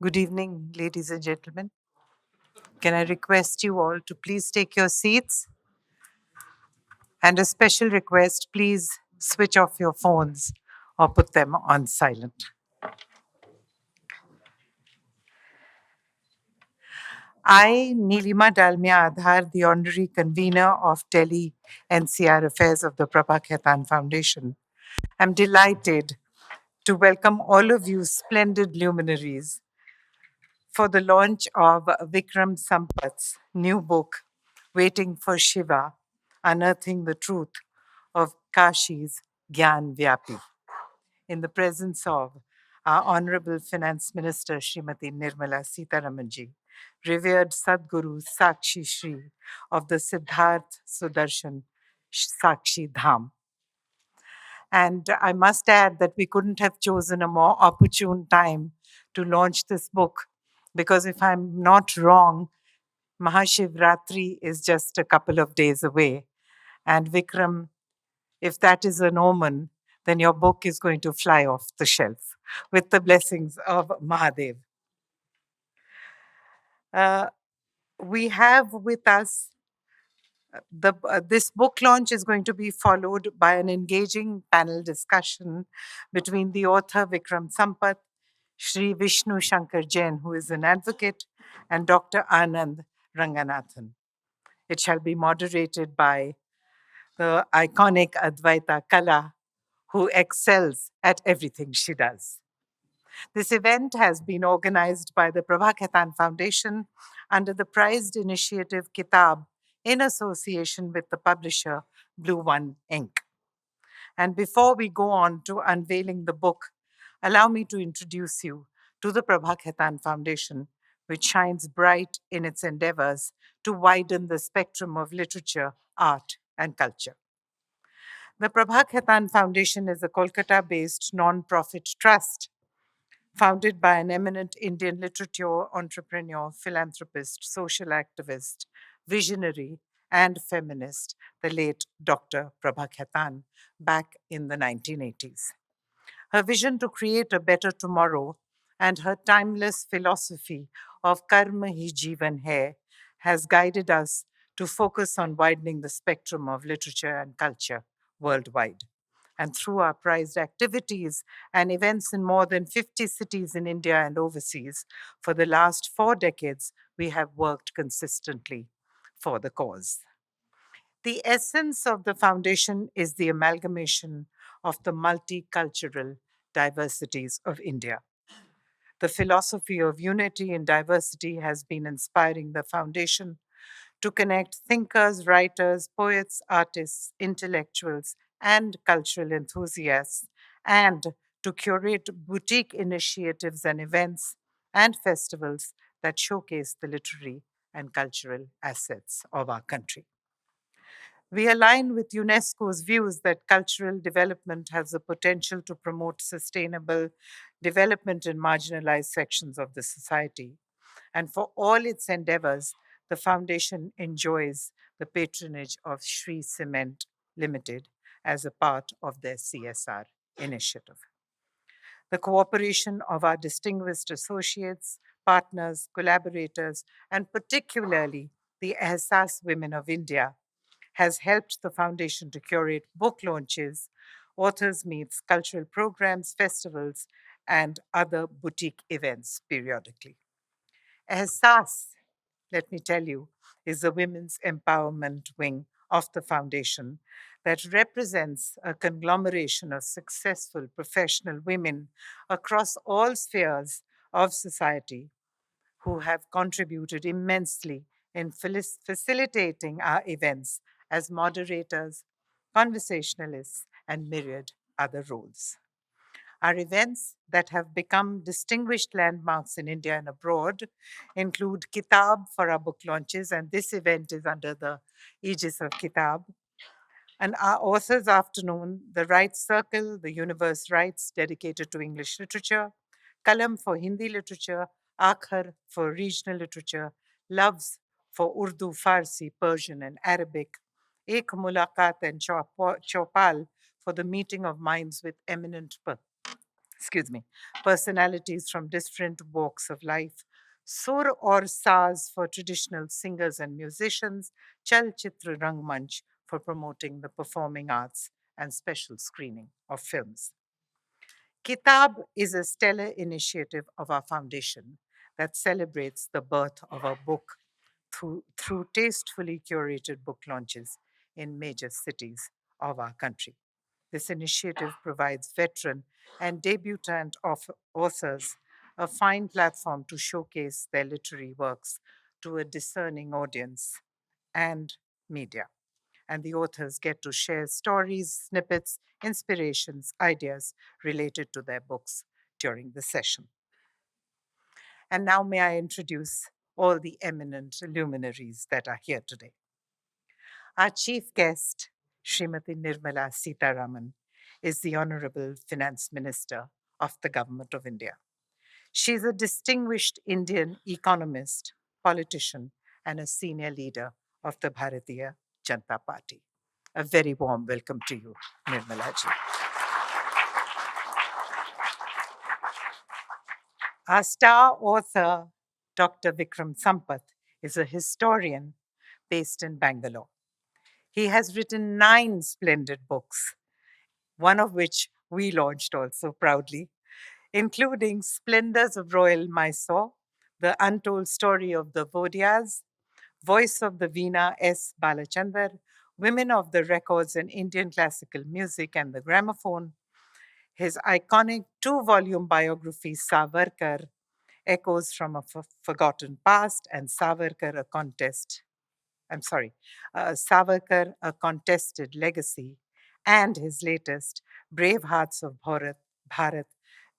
Good evening, ladies and gentlemen. Can I request you all to please take your seats? And a special request, please switch off your phones or put them on silent. I, Nilima Dalmia Adhar, the honorary convener of Delhi NCR Affairs of the Prabha Khaitan Foundation, am delighted to welcome all of you splendid luminaries for the launch of Vikram Sampath's new book, Waiting for Shiva, Unearthing the Truth of Kashi's Gyan Vapi, in the presence of our Honourable Finance Minister Srimati Nirmala Sitharaman ji, revered Sadhguru Sakshi Shri of the Siddharth Sudarshan Sakshi Dham. And I must add that we couldn't have chosen a more opportune time to launch this book because if I'm not wrong, Mahashivratri is just a couple of days away. And Vikram, if that is an omen, then your book is going to fly off the shelf with the blessings of Mahadev. We have with us this book launch is going to be followed by an engaging panel discussion between the author Vikram Sampath, Shri Vishnu Shankar Jain, who is an advocate, and Dr. Anand Ranganathan. It shall be moderated by the iconic Advaita Kala, who excels at everything she does. This event has been organized by the Prabha Khaitan Foundation under the prized initiative Kitab in association with the publisher BluOne Ink. And before we go on to unveiling the book, allow me to introduce you to the Prabha Khaitan Foundation, which shines bright in its endeavors to widen the spectrum of literature, art, and culture. The Prabha Khaitan Foundation is a Kolkata-based non-profit trust founded by an eminent Indian literature entrepreneur, philanthropist, social activist, visionary, and feminist, the late Dr. Prabha Khaitan, back in the 1980s. Her vision to create a better tomorrow and her timeless philosophy of karma hi jeevan hai has guided us to focus on widening the spectrum of literature and culture worldwide. And through our prized activities and events in more than 50 cities in India and overseas, for the last 4 decades, we have worked consistently for the cause. The essence of the foundation is the amalgamation of the multicultural diversities of India. The philosophy of unity in diversity has been inspiring the foundation to connect thinkers, writers, poets, artists, intellectuals, and cultural enthusiasts, and to curate boutique initiatives and events and festivals that showcase the literary and cultural assets of our country. We align with UNESCO's views that cultural development has the potential to promote sustainable development in marginalized sections of the society. And for all its endeavors, the foundation enjoys the patronage of Shree Cement Limited as a part of their CSR initiative. The cooperation of our distinguished associates, partners, collaborators, and particularly the Ehsas Women of India has helped the foundation to curate book launches, authors' meets, cultural programs, festivals, and other boutique events periodically. Ehsas, let me tell you, is the women's empowerment wing of the foundation that represents a conglomeration of successful professional women across all spheres of society who have contributed immensely in facilitating our events as moderators, conversationalists, and myriad other roles. Our events that have become distinguished landmarks in India and abroad include Kitab for our book launches, and this event is under the aegis of Kitab. And our authors' afternoon, the Rights Circle, the Universe Rights dedicated to English literature, Kalam for Hindi literature, Akhar for regional literature, Loves for Urdu, Farsi, Persian, and Arabic, Ek Mulaqat and Chopal for the meeting of minds with eminent excuse me, personalities from different walks of life, Sur or Saz for traditional singers and musicians, Chal Chitra Rangmanch for promoting the performing arts and special screening of films. Kitab is a stellar initiative of our foundation that celebrates the birth of our book through tastefully curated book launches in major cities of our country. This initiative provides veteran and debutant authors a fine platform to showcase their literary works to a discerning audience and media. And the authors get to share stories, snippets, inspirations, ideas related to their books during the session. And now, may I introduce all the eminent luminaries that are here today. Our chief guest, Srimati Nirmala Sitharaman, is the Honourable Finance Minister of the Government of India. She is a distinguished Indian economist, politician, and a senior leader of the Bharatiya Janata Party. A very warm welcome to you, Nirmala ji. Our star author, Dr. Vikram Sampath, is a historian based in Bangalore. He has written 9 splendid books, one of which we launched also proudly, including Splendors of Royal Mysore, The Untold Story of the Vodias, Voice of the Veena S. Balachandar, Women of the Records in Indian Classical Music and the Gramophone, his iconic 2-volume biography, Savarkar, Echoes from a Forgotten Past, and Savarkar, Savarkar, A Contested Legacy, and his latest, Brave Hearts of Bharat,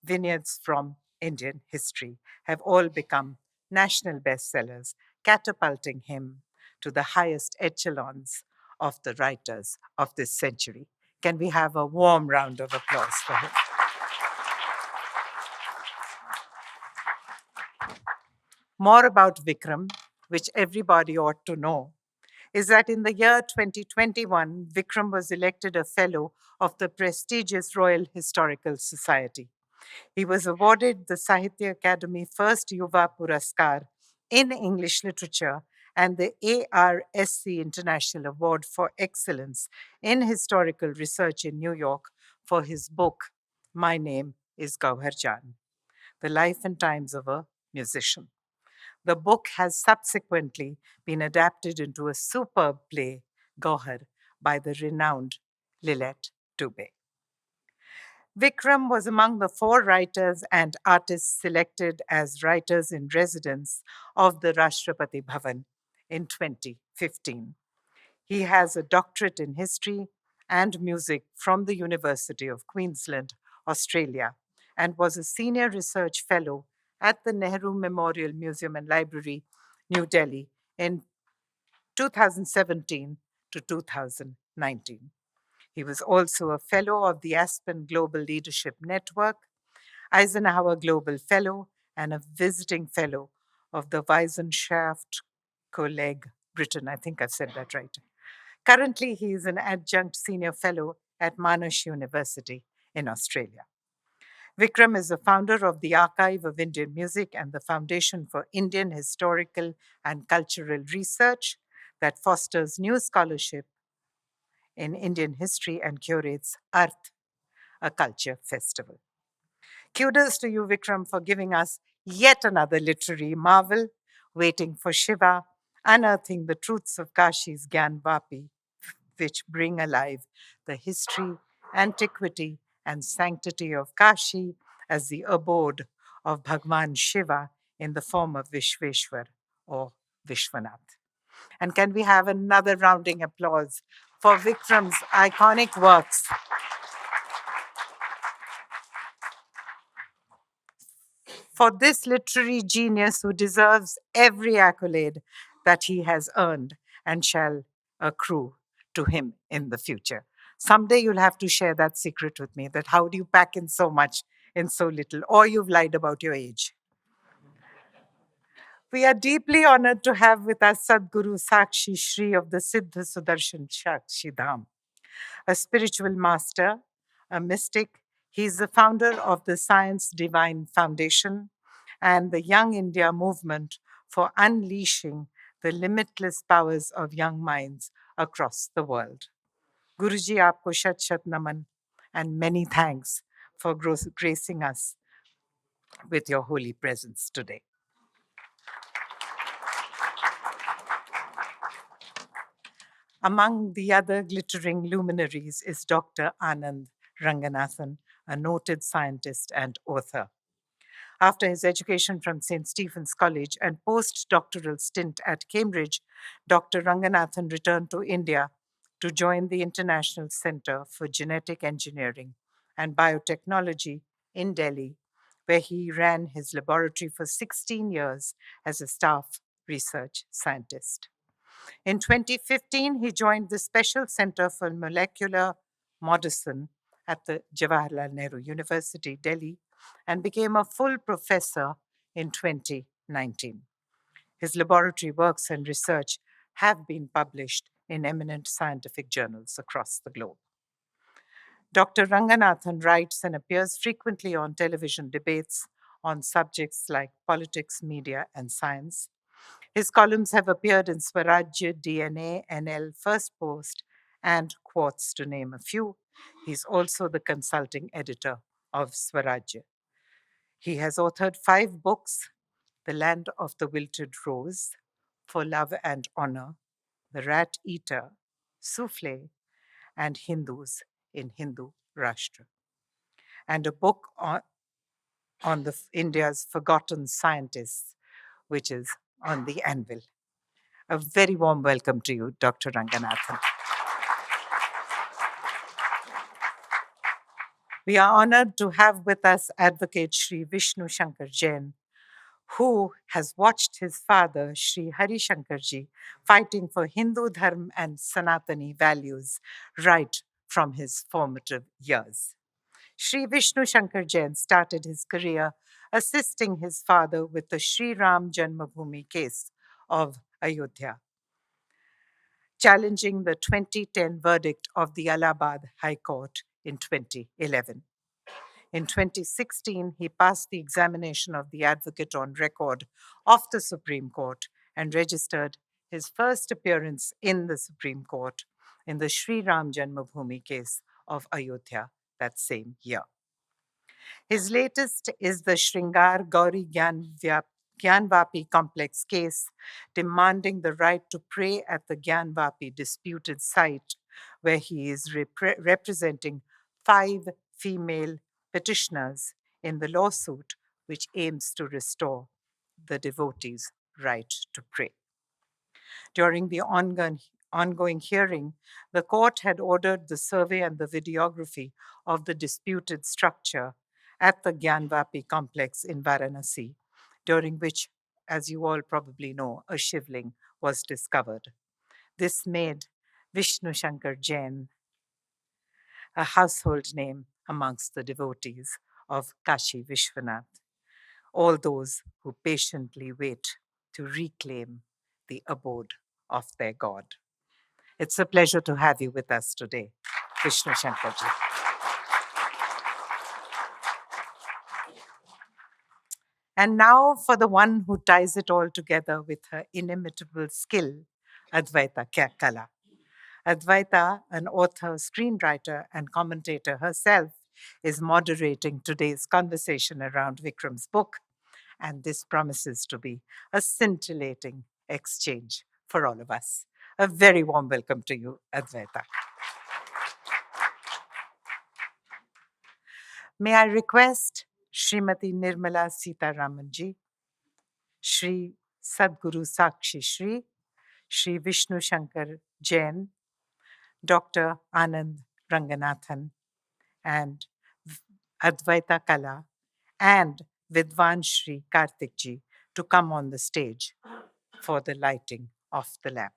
Vineyards from Indian History, have all become national bestsellers, catapulting him to the highest echelons of the writers of this century. Can we have a warm round of applause for him? More about Vikram, which everybody ought to know, is that in the year 2021, Vikram was elected a fellow of the prestigious Royal Historical Society. He was awarded the Sahitya Academy First Yuva Puraskar in English Literature and the ARSC International Award for Excellence in Historical Research in New York for his book, My Name is Gauhar Jan, The Life and Times of a Musician. The book has subsequently been adapted into a superb play, Gauhar, by the renowned Lilette Dubé. Vikram was among the 4 writers and artists selected as writers in residence of the Rashtrapati Bhavan in 2015. He has a doctorate in history and music from the University of Queensland, Australia, and was a senior research fellow at the Nehru Memorial Museum and Library, New Delhi, in 2017 to 2019. He was also a fellow of the Aspen Global Leadership Network, Eisenhower Global Fellow, and a visiting fellow of the Wissenschaft Kolleg Britain. I think I've said that right. Currently, he is an adjunct senior fellow at Monash University in Australia. Vikram is the founder of the Archive of Indian Music and the Foundation for Indian Historical and Cultural Research that fosters new scholarship in Indian history and curates Arth, a culture festival. Kudos to you, Vikram, for giving us yet another literary marvel, Waiting for Shiva, unearthing the truths of Kashi's Gyan Vapi, which bring alive the history, antiquity, and sanctity of Kashi as the abode of Bhagwan Shiva in the form of Vishveshwar or Vishwanath. And can we have another rounding applause for Vikram's iconic works? For this literary genius who deserves every accolade that he has earned and shall accrue to him in the future. Someday you'll have to share that secret with me, that how do you pack in so much in so little, or you've lied about your age. We are deeply honored to have with us Sadhguru Sakshi Shri of the Siddha Sudarshan Sakshi Dham, a spiritual master, a mystic, He is the founder of the Science Divine Foundation and the Young India movement for unleashing the limitless powers of young minds across the world. Guruji, aapko shat shat naman and many thanks for gracing us with your holy presence today. Among the other glittering luminaries is Dr. Anand Ranganathan, a noted scientist and author. After his education from St. Stephen's College and postdoctoral stint at Cambridge, Dr. Ranganathan returned to India to join the International Center for Genetic Engineering and Biotechnology in Delhi, where he ran his laboratory for 16 years as a staff research scientist. In 2015, he joined the Special Center for Molecular Medicine at the Jawaharlal Nehru University, Delhi, and became a full professor in 2019. His laboratory works and research have been published in eminent scientific journals across the globe. Dr. Ranganathan writes and appears frequently on television debates on subjects like politics, media, and science. His columns have appeared in Swarajya, DNA, NL, First Post, and Quartz, to name a few. He's also the consulting editor of Swarajya. He has authored 5 books: The Land of the Wilted Rose, For Love and Honor, The Rat Eater, Souffle, and Hindus in Hindu Rashtra, and a book on India's forgotten scientists, which is on the anvil. A very warm welcome to you, Dr. Ranganathan. We are honored to have with us Advocate Shri Vishnu Shankar Jain, who has watched his father, Shri Hari Shankarji, fighting for Hindu Dharma and Sanatani values right from his formative years. Shri Vishnu Shankar Jain started his career assisting his father with the Sri Ram Janmabhoomi case of Ayodhya, challenging the 2010 verdict of the Allahabad High Court in 2011. In 2016, he passed the examination of the advocate on record of the Supreme Court and registered his first appearance in the Supreme Court in the Sri Ram Janmabhoomi case of Ayodhya that same year. His latest is the Shringar Gauri Gyan Vapi complex case, demanding the right to pray at the Gyan Vapi disputed site, where he is representing 5 female petitioners in the lawsuit, which aims to restore the devotees' right to pray. During the ongoing hearing, the court had ordered the survey and the videography of the disputed structure at the Gyan Vapi complex in Varanasi, during which, as you all probably know, a shivling was discovered. This made Vishnu Shankar Jain a household name amongst the devotees of Kashi Vishwanath, all those who patiently wait to reclaim the abode of their God. It's a pleasure to have you with us today, Vishnu Shankarji. And now for the one who ties it all together with her inimitable skill, Advaita Kala. Advaita, an author, screenwriter, and commentator herself, is moderating today's conversation around Vikram's book, and this promises to be a scintillating exchange for all of us. A very warm welcome to you, Advaita. May I request Srimati Nirmala Sitharaman ji, Shri Sadhguru Sakshi Shri, Shri Vishnu Shankar Jain, Dr. Anand Ranganathan, and Advaita Kala, and Vidwan Shri Karthik ji to come on the stage for the lighting of the lamp.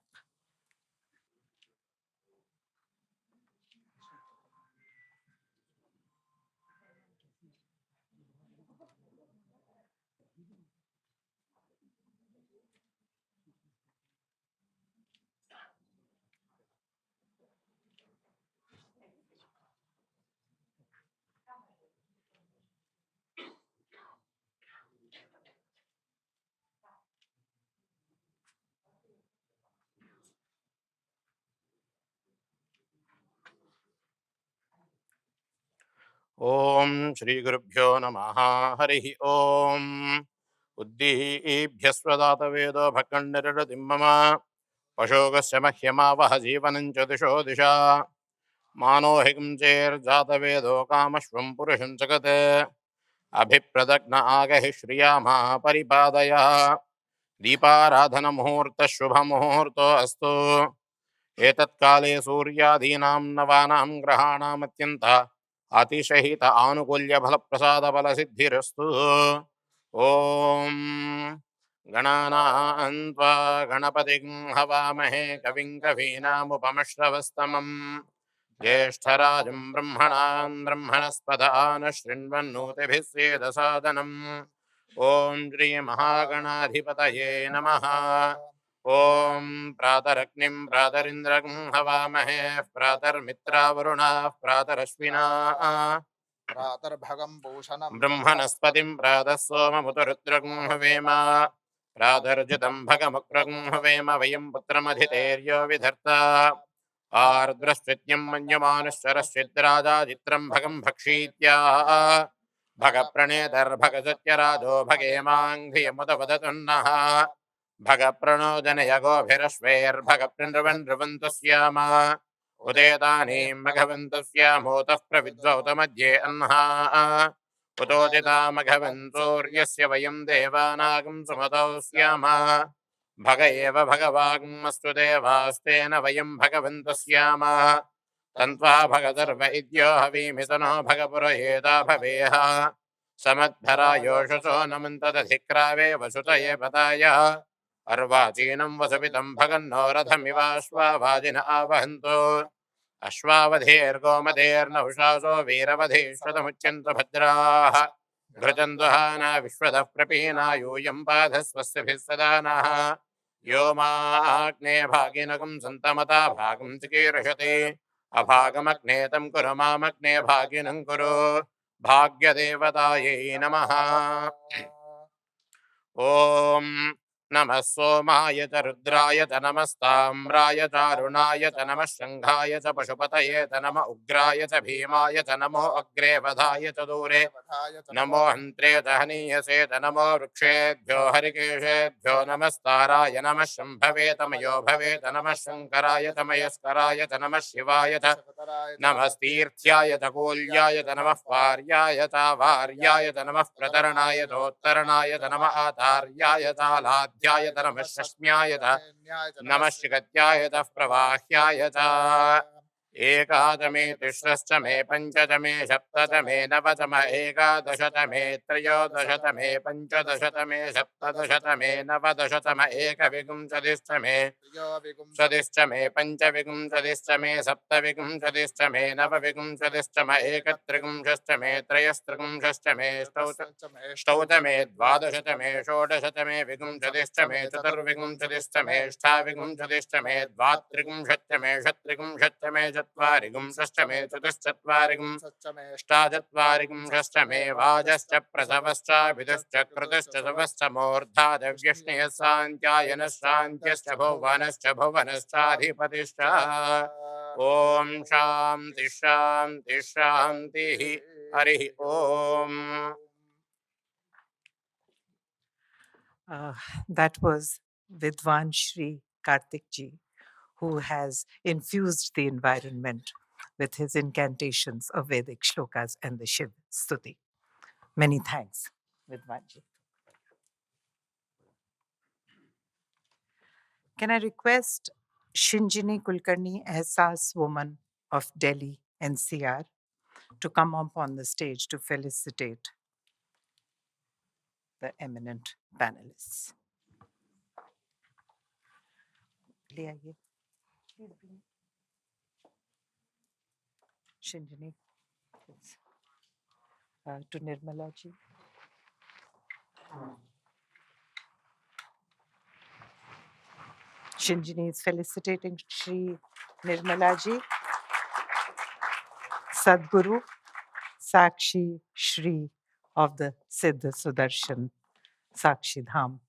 ओम श्री गुरुभ्यो नमः हरिः ओम उद्दीभ्यस्वदातवेदो भक्कण्डरतिं मम पशोगस्य मह्यमावह जीवनं च दिशो दिशा मानोहिकं चेर्जातवेदो कामश्वं पुरुषं जगत् अभिप्रदग्न आगहि श्रियामा परिपादय दीपाराधनमुहूर्तः शुभमुहूर्तो अस्तु एतत्काले सूर्यादीनां नवानां ग्रहाणामत्यन्त अतिशहित आनुकूल्यफलप्रसादफलसिद्धिरस्तु ॐ गणानां त्वा गणपतिं हवामहे कविं कवीनामुपमश्रवस्तमं ज्येष्ठराजं ब्रह्मणां ब्रह्मणस्पद आनः शृण्वन्नोतिभिः सेदसादनम् ॐ श्रीमहागणाधिपतये नमः। ॐ प्रातरग्निं प्रातरिन्द्रं हवामहे प्रातर्मित्रावरुणाः प्रातरश्विनाः प्रातर्भगं भूषणं ब्रह्मणस्पतिं प्रातः सोममुतरुद्रं हवेम प्रातर्जितं भगमुक्रं हवेम वयं पुत्रमधितेर्यो विधर्ता आर्द्रस्वित्यं मन्यमानुश्चरश्चिद्राजाजित्रं भगं भक्षीत्याः भगप्रणेतर्भगसत्यराजो भगेमाङ्घ्रियमुदवदतु नः भगप्रणो जनयगोभिरश्वैर्भगप्रणृवन्नृवन्तु स्याम उदेतानीं भगवन्तु स्यामोतः प्रविद्वौत मध्ये अह्ना उतोदिता मघवन्तूर्यस्य वयं देवानागं सुमतौ स्याम भग एव भगवाग्मस्तु देवास्तेन वयं भगवन्तः स्याम तन्त्वा भगदर्व इद्यो हवीमितनो भगपुरयेता भवेह समद्धरा योषसो नमन्तदधिक्रावे वसुतये पदाय अर्वाचीनं वसुपितं भगन्नो रथमिवाश्वावाजिन आवहन्तु अश्वावधेर्गोमधेर्नहुषासो वीरवधेष्वतमुच्यन्तु भद्राः घृतन्तु हाना विश्वतः प्रपीना यूयं पाधस्वस्यभिः सदा नः यो माग्ने भागिनकं सन्तमता भागं चिकीर्षति अभागमग्ने तं कुरु मामग्ने भागिनं कुरु भाग्यदेवतायै नमः। ॐ नमः सोमाय च रुद्राय च नमस्ताम्राय चारुणाय च नमः शङ्खाय च पशुपतये च नम उग्राय च भीमाय च नमो अग्रे वधाय च दूरे नमो हन्त्रे च हनीयसे च नमो वृक्षेभ्यो हरिकेशेभ्यो नमस्ताराय नमः शम्भवे तमयो भवे च नमः शङ्कराय च मयस्कराय च नमः शिवाय च नमस्तीर्थ्याय च कूल्याय च नमः पार्याय च वार्याय च नमः प्रतरणाय चोत्तरणाय च नमः आचार्याय च लाध्याय च नमः शस्म्याय च नमः शिखत्याय च प्रवाह्याय च एकादमे तिस्रश्चमे पञ्चदमे सप्तदमे नवदम एकादशतमे त्रयोदशतमे पञ्चदशतमे सप्तदशतमे नवदशतम एकविंशतिश्चमे सदिश्चमे पञ्चविंशतिश्चमे सप्तविंशतिश्चमे नवविंशतिश्चम एकत्रिंशश्चमे त्रयस्त्रिंशश्चमे ष्टौतमे द्वादशतमे षोडशतमे विंशतिश्चमे चतुर्विंशतिश्चमे ष्टाविंशतिश्चमे द्वात्रिंशच्चमे षट्त्रिंशच्चमे चत्वारिंशश्चमे चतुश्चत्वारिंशश्चाचत्वारिंशश्चमे वाजश्च प्रसवश्चाभिदुश्च कृतश्च सवश्च मूर्धादव्यष्णयः सान्त्यायनः शान्त्यश्च भुवनश्च भुवनश्चाधिपतिश्च ॐ शान्ति शान्ति शान्तिः हरिः ॐ। That was Vidwan Shri Karthik ji, who has infused the environment with his incantations of Vedic shlokas and the Shiv Stuti. Many thanks, Vidwan ji. Can I request Shinjini Kulkarni, Ehsas woman of Delhi, NCR, to come up on the stage to felicitate the eminent panelists? ले आइए. Shinjini, please. To Nirmala ji. Shinjini is felicitating Shri Nirmala ji, Sadhguru, Sakshi, Shri of the Siddha Sudarshan Sakshi Dham.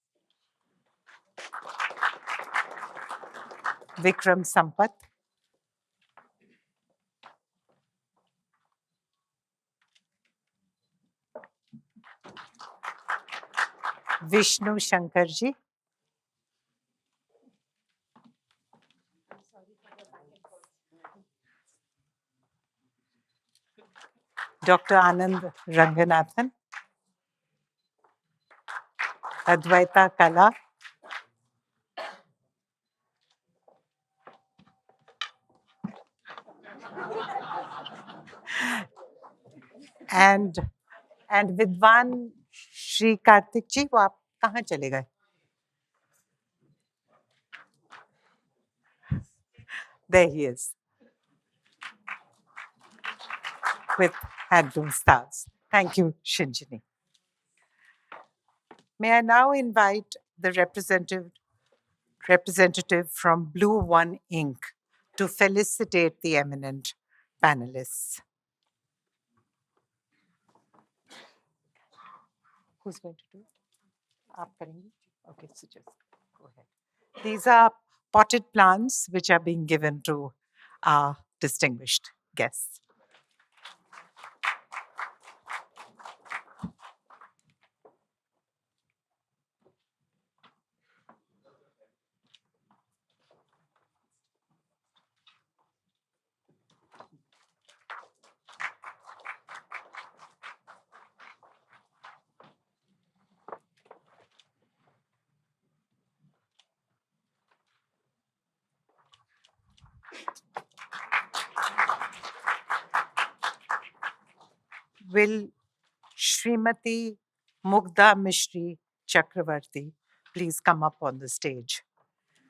Vikram Sampath, Vishnu Shankar ji, Dr. Anand Ranganathan, Advaita Kala, and Vidwan Shri Kartik ji, वो आप कहाँ चले गए? There he is, with Handloom Stars. Thank you, Shinjini. May I now invite the representative from BluOne Ink to felicitate the eminent panelists. Who's going to do it? आप करेंगे? Okay, so just go ahead. These are potted plants which are being given to our distinguished guests. Will Srimati Mugdha Mishri Chakravarti please come up on the stage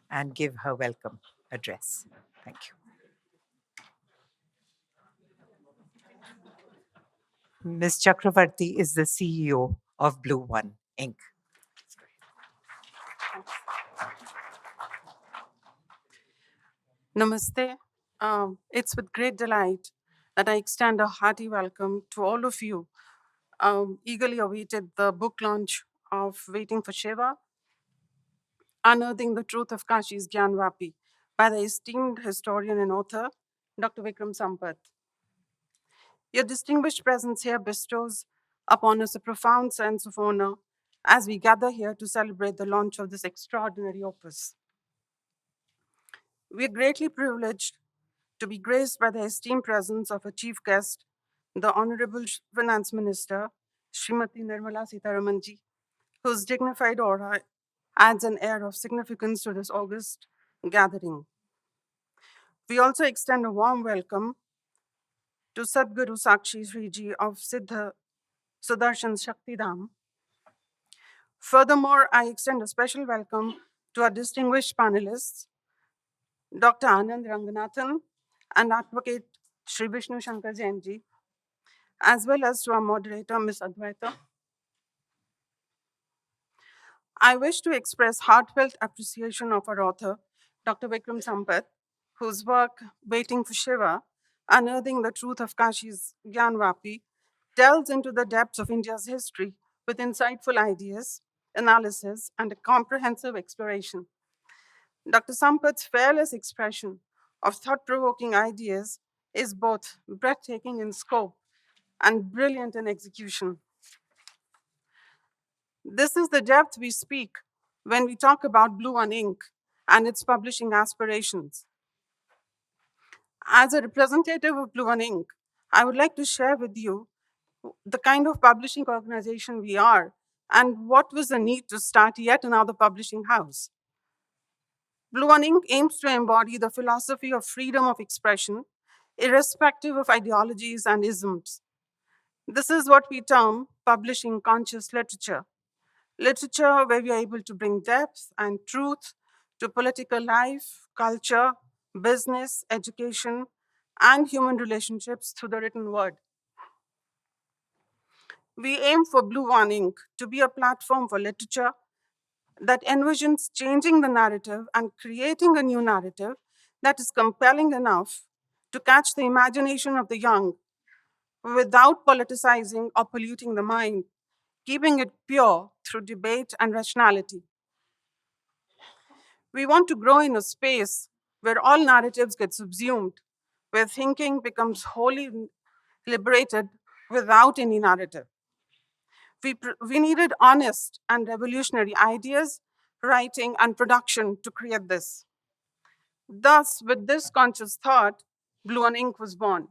and give her welcome address? Thank you. Ms. Chakravarti is the CEO of BluOne Ink. Namaste. It's with great delight that I extend a hearty welcome to all of you. Eagerly awaited the book launch of Waiting for Shiva, Unearthing the Truth of Kashi's Gyan Vapi by the esteemed historian and author, Dr. Vikram Sampath. Your distinguished presence here bestows upon us a profound sense of honor as we gather here to celebrate the launch of this extraordinary opus. We are greatly privileged to be graced by the esteemed presence of a chief guest, the Honourable Finance Minister, Srimati Nirmala Sitharaman ji, whose dignified aura adds an air of significance to this august gathering. We also extend a warm welcome to Sadhguru Sakshi Shree ji of Sudarshan Shaktidham. Furthermore, I extend a special welcome to our distinguished panelists, Dr. Anand Ranganathan and Advocate Shri Vishnu Shankar Jain ji, as well as to our moderator, Ms. Advaita. I wish to express heartfelt appreciation of our author, Dr. Vikram Sampath, whose work, Waiting for Shiva, Unearthing the Truth of Kashi's Gyan Vapi, delves into the depths of India's history with insightful ideas, analysis, and a comprehensive exploration. Dr. Sampath's fearless expression of thought-provoking ideas is both breathtaking in scope and brilliant in execution. This is the depth we speak when we talk about BluOne Ink and its publishing aspirations. As a representative of BluOne Ink, I would like to share with you the kind of publishing organization we are and what was the need to start yet another publishing house. BluOne Ink aims to embody the philosophy of freedom of expression, irrespective of ideologies and isms. This is what we term publishing conscious literature. Literature where we are able to bring depth and truth to political life, culture, business, education, and human relationships through the written word. We aim for BluOne Ink to be a platform for literature that envisions changing the narrative and creating a new narrative that is compelling enough to catch the imagination of the young without politicizing or polluting the mind, keeping it pure through debate and rationality. We want to grow in a space where all narratives get subsumed, where thinking becomes wholly liberated without any narrative. We needed honest and revolutionary ideas, writing, and production to create this. Thus, with this conscious thought, BluOne Ink was born.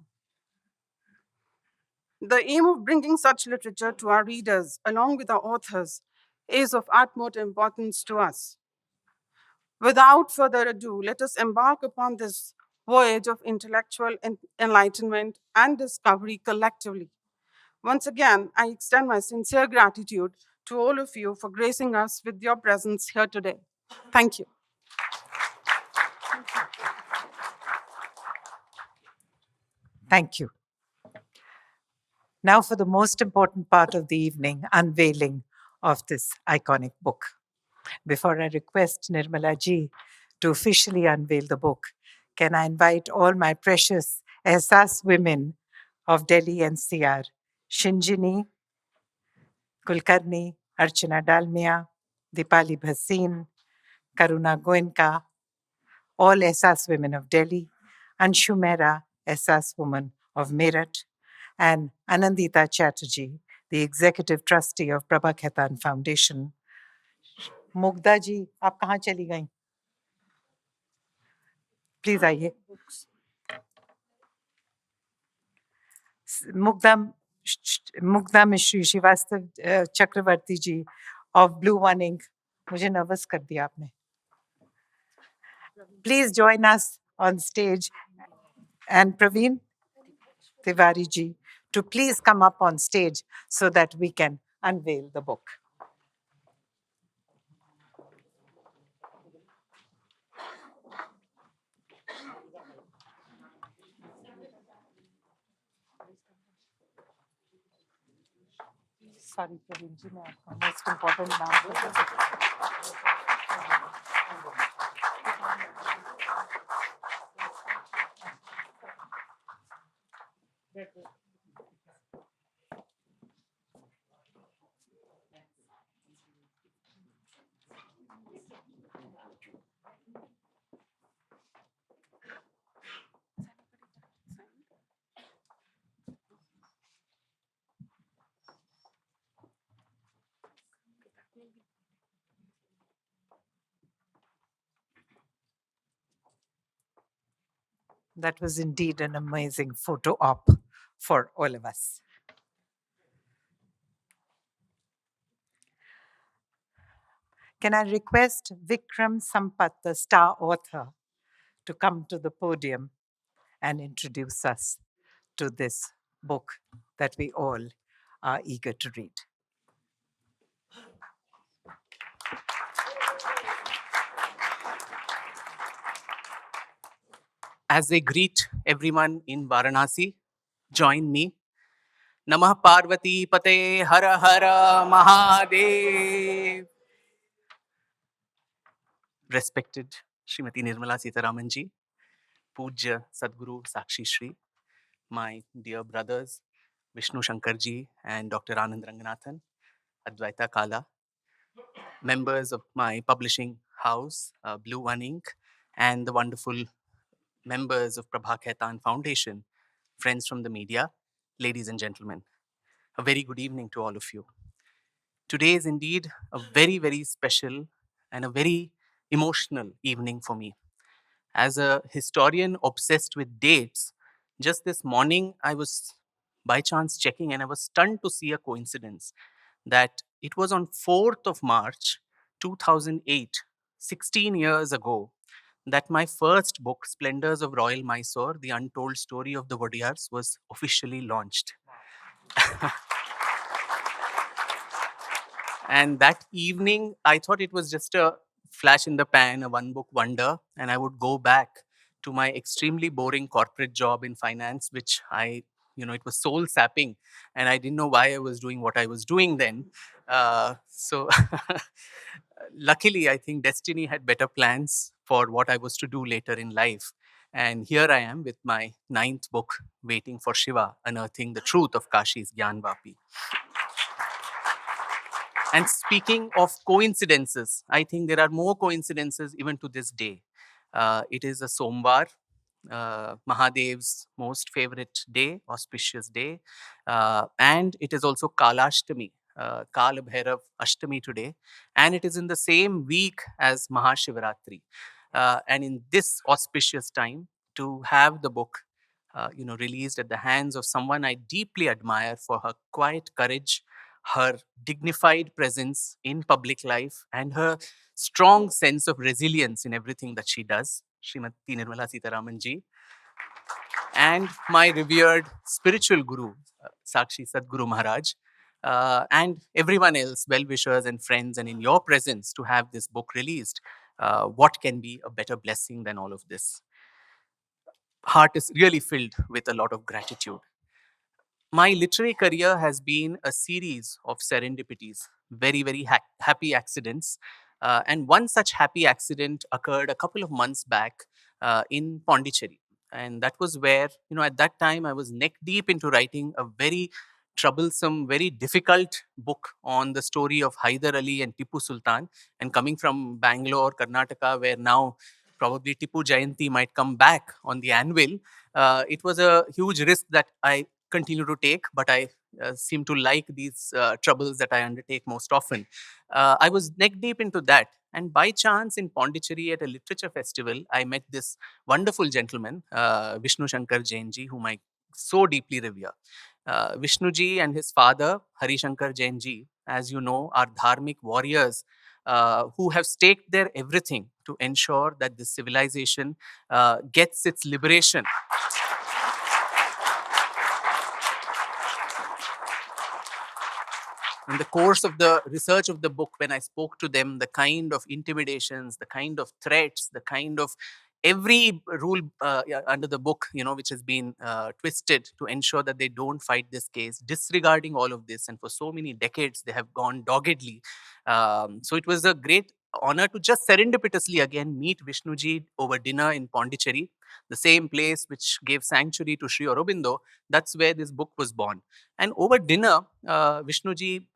The aim of bringing such literature to our readers, along with our authors, is of utmost importance to us. Without further ado, let us embark upon this voyage of intellectual enlightenment and discovery collectively. Once again, I extend my sincere gratitude to all of you for gracing us with your presence here today. Thank you. Thank you. Now for the most important part of the evening, unveiling of this iconic book. Before I request Nirmala ji to officially unveil the book, can I invite all my precious Ehsas women of Delhi NCR, Shinjini, Kulkarni, Archana Dalmia, Dipali Bhasin, Karuna Goenka, all Ehsas women of Delhi, Anshu Mehra, Ehsas woman of Meerut, and Anandita Chatterjee, the executive trustee of Prabha Khaitan Foundation. Mugdha जी आप कहाँ चली गई please आइए Mugdha Mugdha Mishri Shrivastava Chakravarti ji of Blue One Inc मुझे nervous कर दिया आपने please join us on stage and Praveen Tiwari ji to please come up on stage so that we can unveil the book. Sorry, Praveen ji, मैं आपका most important नाम That was indeed an amazing photo op for all of us. Can I request Vikram Sampath, the star author, to come to the podium and introduce us to this book that we all are eager to read? As I greet everyone in Varanasi, join me. Namah Parvati Pate Hara Hara Mahadev. Respected Srimati Nirmala Sitharaman ji, Pujya Sadhguru Sakshi Shri, my dear brothers Vishnu Shankar ji and Dr. Anand Ranganathan, Advaita Kala, members of my publishing house, BluOne Ink, and the wonderful members of Prabha Khaitan Foundation, friends from the media, ladies and gentlemen, a very good evening to all of you. Today is indeed a very, very special and a very emotional evening for me. As a historian obsessed with dates, just this morning I was by chance checking and I was stunned to see a coincidence that it was on 4th of March 2008, 16 years ago, that my first book, Splendors of Royal Mysore, The Untold Story of the Wadiyars, was officially launched. And that evening, I thought it was just a flash in the pan, a one book wonder, and I would go back to my extremely boring corporate job in finance, which it was soul sapping, and I didn't know why I was doing what I was doing then. So, luckily, I think destiny had better plans for what I was to do later in life. And here I am with my 9th book, waiting for Shiva, unearthing the truth of Kashi's Gyan Vapi. And speaking of coincidences, I think there are more coincidences even to this day. It is a Somvar, Mahadev's most favorite day, auspicious day. And it is also Kalashtami, Kala Bhairav Ashtami today, and it is in the same week as Mahashivaratri. And in this auspicious time, to have the book, released at the hands of someone I deeply admire for her quiet courage, her dignified presence in public life, and her strong sense of resilience in everything that she does, Srimati Nirmala Sitharaman ji, and my revered spiritual guru, Sakshi Sadhguru Maharaj, and everyone else, well-wishers and friends, and in your presence to have this book released. What can be a better blessing than all of this? Heart is really filled with a lot of gratitude. My literary career has been a series of serendipities, very, very happy accidents. And one such happy accident occurred a couple of months back in Pondicherry. And that was where, at that time I was neck deep into writing a very troublesome, very difficult book on the story of Hyder Ali and Tipu Sultan. And coming from Bangalore, Karnataka, where now probably Tipu Jayanti might come back on the anvil, it was a huge risk that I continue to take, but I seem to like these troubles that I undertake most often. I was neck deep into that. And by chance, in Pondicherry at a literature festival, I met this wonderful gentleman, Vishnu Shankar Jain ji, whom I so deeply revere. Vishnu ji and his father, Hari Shankar Jain ji, as you know, are dharmic warriors who have staked their everything to ensure that this civilization gets its liberation. In the course of the research of the book, when I spoke to them, the kind of intimidations, the kind of threats, the kind of every rule under the book, which has been twisted to ensure that they don't fight this case, disregarding all of this. And for so many decades, they have gone doggedly. So it was a great honor to just serendipitously again meet Vishnuji over dinner in Pondicherry, the same place which gave sanctuary to Sri Aurobindo. That's where this book was born. And over dinner, Vishnuji,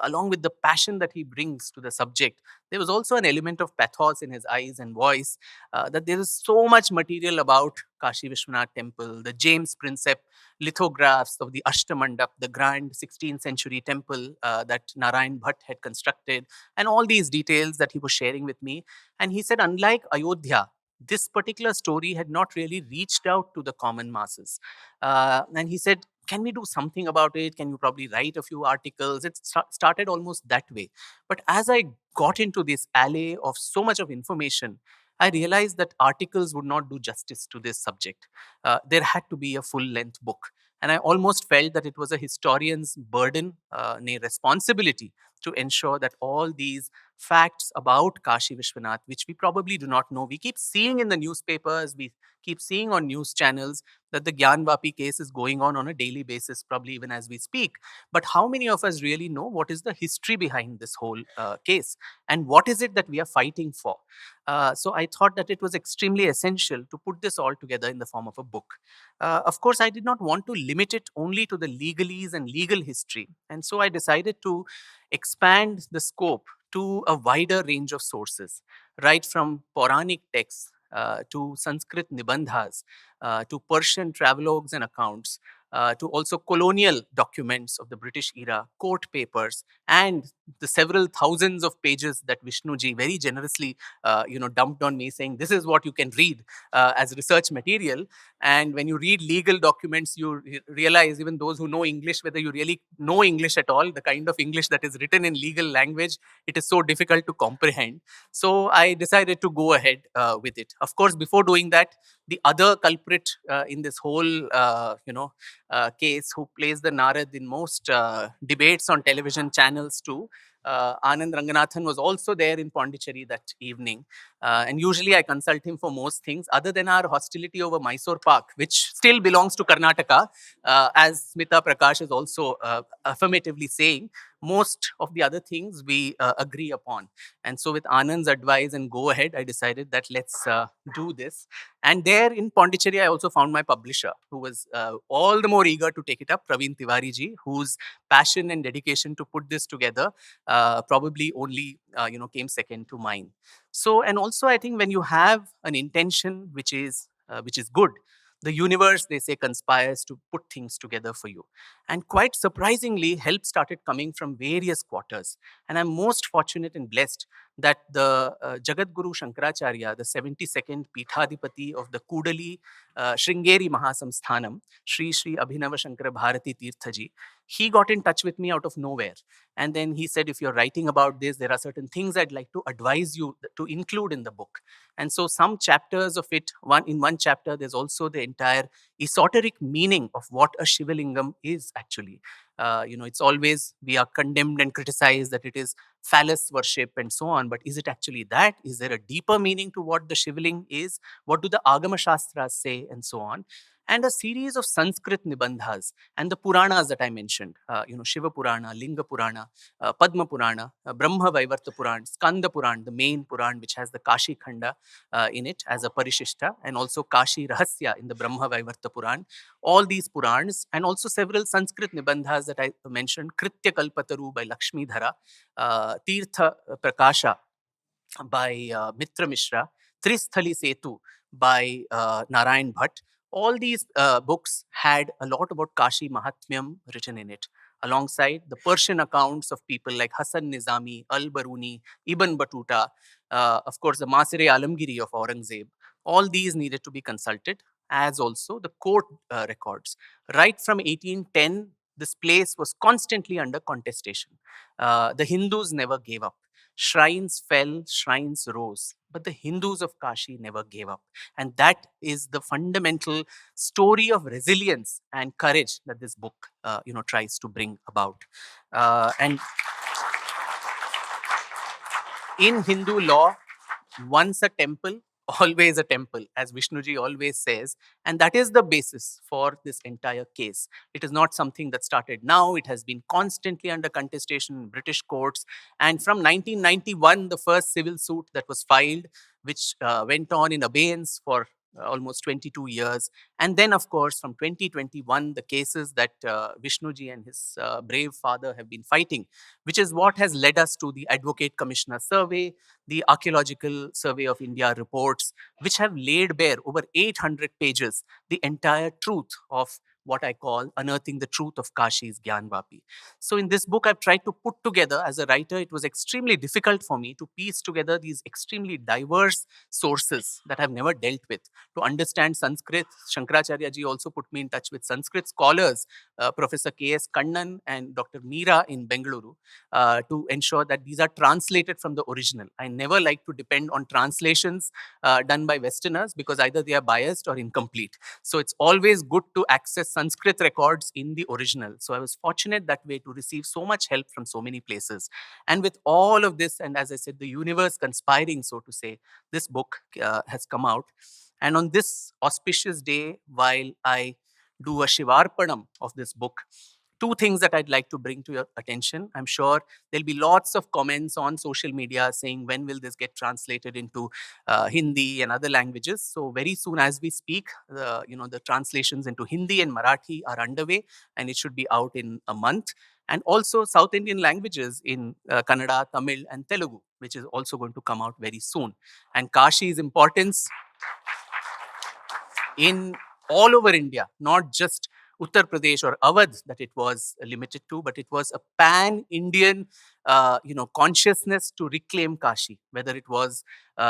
along with the passion that he brings to the subject, there was also an element of pathos in his eyes and voice, that there is so much material about Kashi Vishwanath temple, the James Prinsep lithographs of the Ashtamandap, the grand 16th century temple that Narayan Bhatt had constructed, and all these details that he was sharing with me. And he said, unlike Ayodhya, this particular story had not really reached out to the common masses. And he said, can we do something about it? Can you probably write a few articles? It started almost that way. But as I got into this alley of so much of information, I realized that articles would not do justice to this subject. There had to be a full-length book. And I almost felt that it was a historian's burden, nay, responsibility, to ensure that all these facts about Kashi Vishwanath, which we probably do not know, we keep seeing in the newspapers, we keep seeing on news channels that the Gyan Vapi case is going on a daily basis, probably even as we speak. But how many of us really know what is the history behind this whole case? And what is it that we are fighting for? So I thought that it was extremely essential to put this all together in the form of a book. Of course, I did not want to limit it only to the legalese and legal history. And so I decided to expand the scope to a wider range of sources, right from Puranic texts to Sanskrit Nibandhas, to Persian travelogues and accounts, to also colonial documents of the British era, court papers, and the several thousands of pages that Vishnuji very generously, dumped on me, saying, this is what you can read as research material. And when you read legal documents, you realize, even those who know English, whether you really know English at all, the kind of English that is written in legal language, it is so difficult to comprehend. So I decided to go ahead with it. Of course, before doing that, the other culprit in this whole, case, who plays the Narad in most debates on television channels too, Anand Ranganathan, was also there in Pondicherry that evening. And usually I consult him for most things, other than our hostility over Mysore Park, which still belongs to Karnataka, as Smita Prakash is also affirmatively saying. Most of the other things we agree upon. And so with Anand's advice and go ahead, I decided that let's do this. And there in Pondicherry, I also found my publisher, who was all the more eager to take it up, Praveen Tiwari ji, whose passion and dedication to put this together probably only came second to mine. So, and also I think when you have an intention which is good, The universe, they say, conspires to put things together for you. And quite surprisingly, help started coming from various quarters. And I'm most fortunate and blessed that the Jagat Guru Shankaracharya, the 72nd Peethadipati of the Kudali Sringeri Mahasamsthanam, Shri Shri Abhinava Shankara Bharati Tirthaji, he got in touch with me out of nowhere. And then he said, if you're writing about this, there are certain things I'd like to advise you to include in the book. And so some chapters of it, in one chapter, there's also the entire esoteric meaning of what a Shivalingam is actually. It's always, we are condemned and criticized that it is phallus worship and so on, but is it actually that? Is there a deeper meaning to what the Shivaling is? What do the Agama Shastras say and so on? And a series of Sanskrit Nibandhas and the Puranas that I mentioned, Shiva Purana, Linga Purana, Padma Purana, Brahma Vaivarta Puran, Skanda Puran, the main Puran which has the Kashi Khanda in it as a Parishishta, and also Kashi Rahasya in the Brahma Vaivarta Puran. All these Purans, and also several Sanskrit Nibandhas that I mentioned, Kritya Kalpataru by Lakshmi Dhara, Tirtha Prakasha by Mitra Mishra, Tristhali Setu by Narayan Bhatt. All these books had a lot about Kashi Mahatmyam written in it, alongside the Persian accounts of people like Hasan Nizami, Al-Baruni, Ibn Battuta, of course, the Masire Alamgiri of Aurangzeb. All these needed to be consulted, as also the court records. Right from 1810, this place was constantly under contestation. The Hindus never gave up. Shrines fell, shrines rose, but the Hindus of Kashi never gave up. And that is the fundamental story of resilience and courage that this book, tries to bring about. And in Hindu law, once a temple, always a temple, as Vishnuji always says. And that is the basis for this entire case. It is not something that started now. It has been constantly under contestation in British courts. And from 1991, the first civil suit that was filed, which went on in abeyance for almost 22 years. And then, of course, from 2021, the cases that Vishnuji and his brave father have been fighting, which is what has led us to the Advocate Commissioner Survey, the Archaeological Survey of India reports, which have laid bare over 800 pages the entire truth of what I call unearthing the truth of Kashi's Gyan Vapi. So in this book, I've tried to put together, as a writer, it was extremely difficult for me to piece together these extremely diverse sources that I've never dealt with. To understand Sanskrit, Shankaracharya ji also put me in touch with Sanskrit scholars, Professor K.S. Kannan and Dr. Meera in Bengaluru, to ensure that these are translated from the original. I never like to depend on translations done by Westerners because either they are biased or incomplete. So it's always good to access Sanskrit records in the original. So I was fortunate that way to receive so much help from so many places. And with all of this, and as I said, the universe conspiring, so to say, this book has come out. And on this auspicious day, while I do a Shivarpanam of this book, two things that I'd like to bring to your attention. I'm sure there'll be lots of comments on social media saying, when will this get translated into Hindi and other languages? So very soon as we speak, the translations into Hindi and Marathi are underway, and it should be out in a month. And also South Indian languages in Kannada, Tamil, and Telugu, which is also going to come out very soon. And Kashi's importance in all over India, not just Uttar Pradesh or Awadh that it was limited to, but it was a pan-Indian, consciousness to reclaim Kashi. Whether it was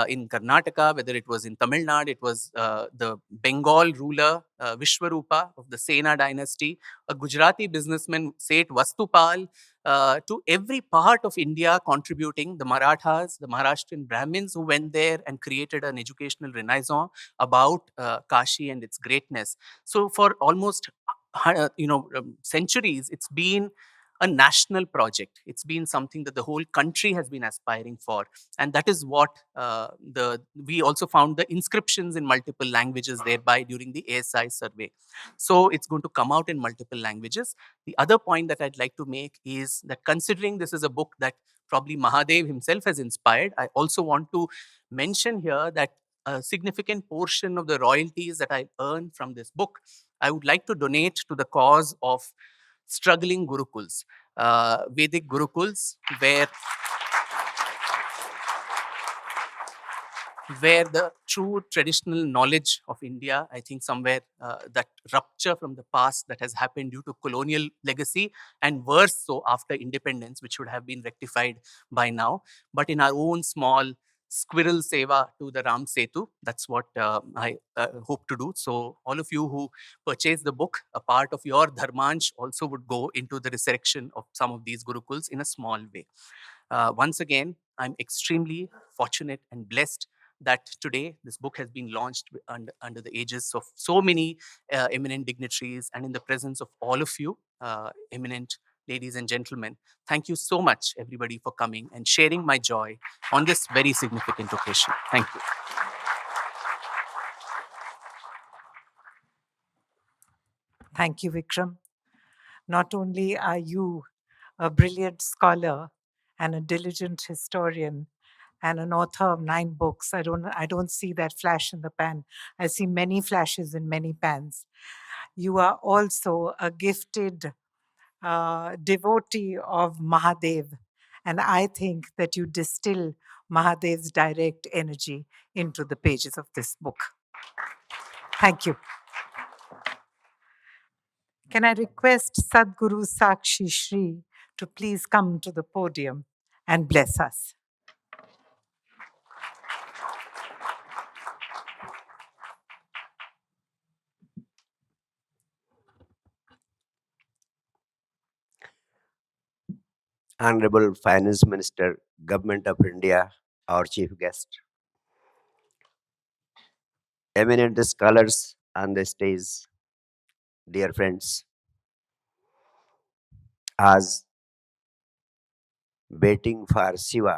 in Karnataka, whether it was in Tamil Nadu, it was the Bengal ruler Vishwarupa of the Sena dynasty, a Gujarati businessman Seth Vastupal, to every part of India contributing, the Marathas, the Maharashtrian Brahmins who went there and created an educational renaissance about Kashi and its greatness. So for almost centuries, it's been a national project. It's been something that the whole country has been aspiring for. And that is what we also found the inscriptions in multiple languages thereby during the ASI survey. So it's going to come out in multiple languages. The other point that I'd like to make is that considering this is a book that probably Mahadev himself has inspired, I also want to mention here that a significant portion of the royalties that I earn from this book, I would like to donate to the cause of struggling Gurukuls, Vedic Gurukuls, where the true traditional knowledge of India, I think somewhere that rupture from the past that has happened due to colonial legacy, and worse so after independence, which should have been rectified by now. But in our own small squirrel seva to the Ram Setu, that's what I hope to do. So all of you who purchase the book, a part of your dharmansh also would go into the resurrection of some of these gurukuls in a small way. Once again, I'm extremely fortunate and blessed that today this book has been launched under the aegis of so many eminent dignitaries and in the presence of all of you, eminent ladies and gentlemen. Thank you so much, everybody, for coming and sharing my joy on this very significant occasion. Thank you. Thank you, Vikram. Not only are you a brilliant scholar and a diligent historian and an author of 9 books, I don't see that flash in the pan. I see many flashes in many pans. You are also a gifted devotee of Mahadev, and I think that you distill Mahadev's direct energy into the pages of this book. Thank you. Can I request Sadhguru Sakshi Shri to please come to the podium and bless us? Honourable Finance Minister, Government of India, our Chief Guest, eminent scholars on the stage, dear friends, आज betting for Shiva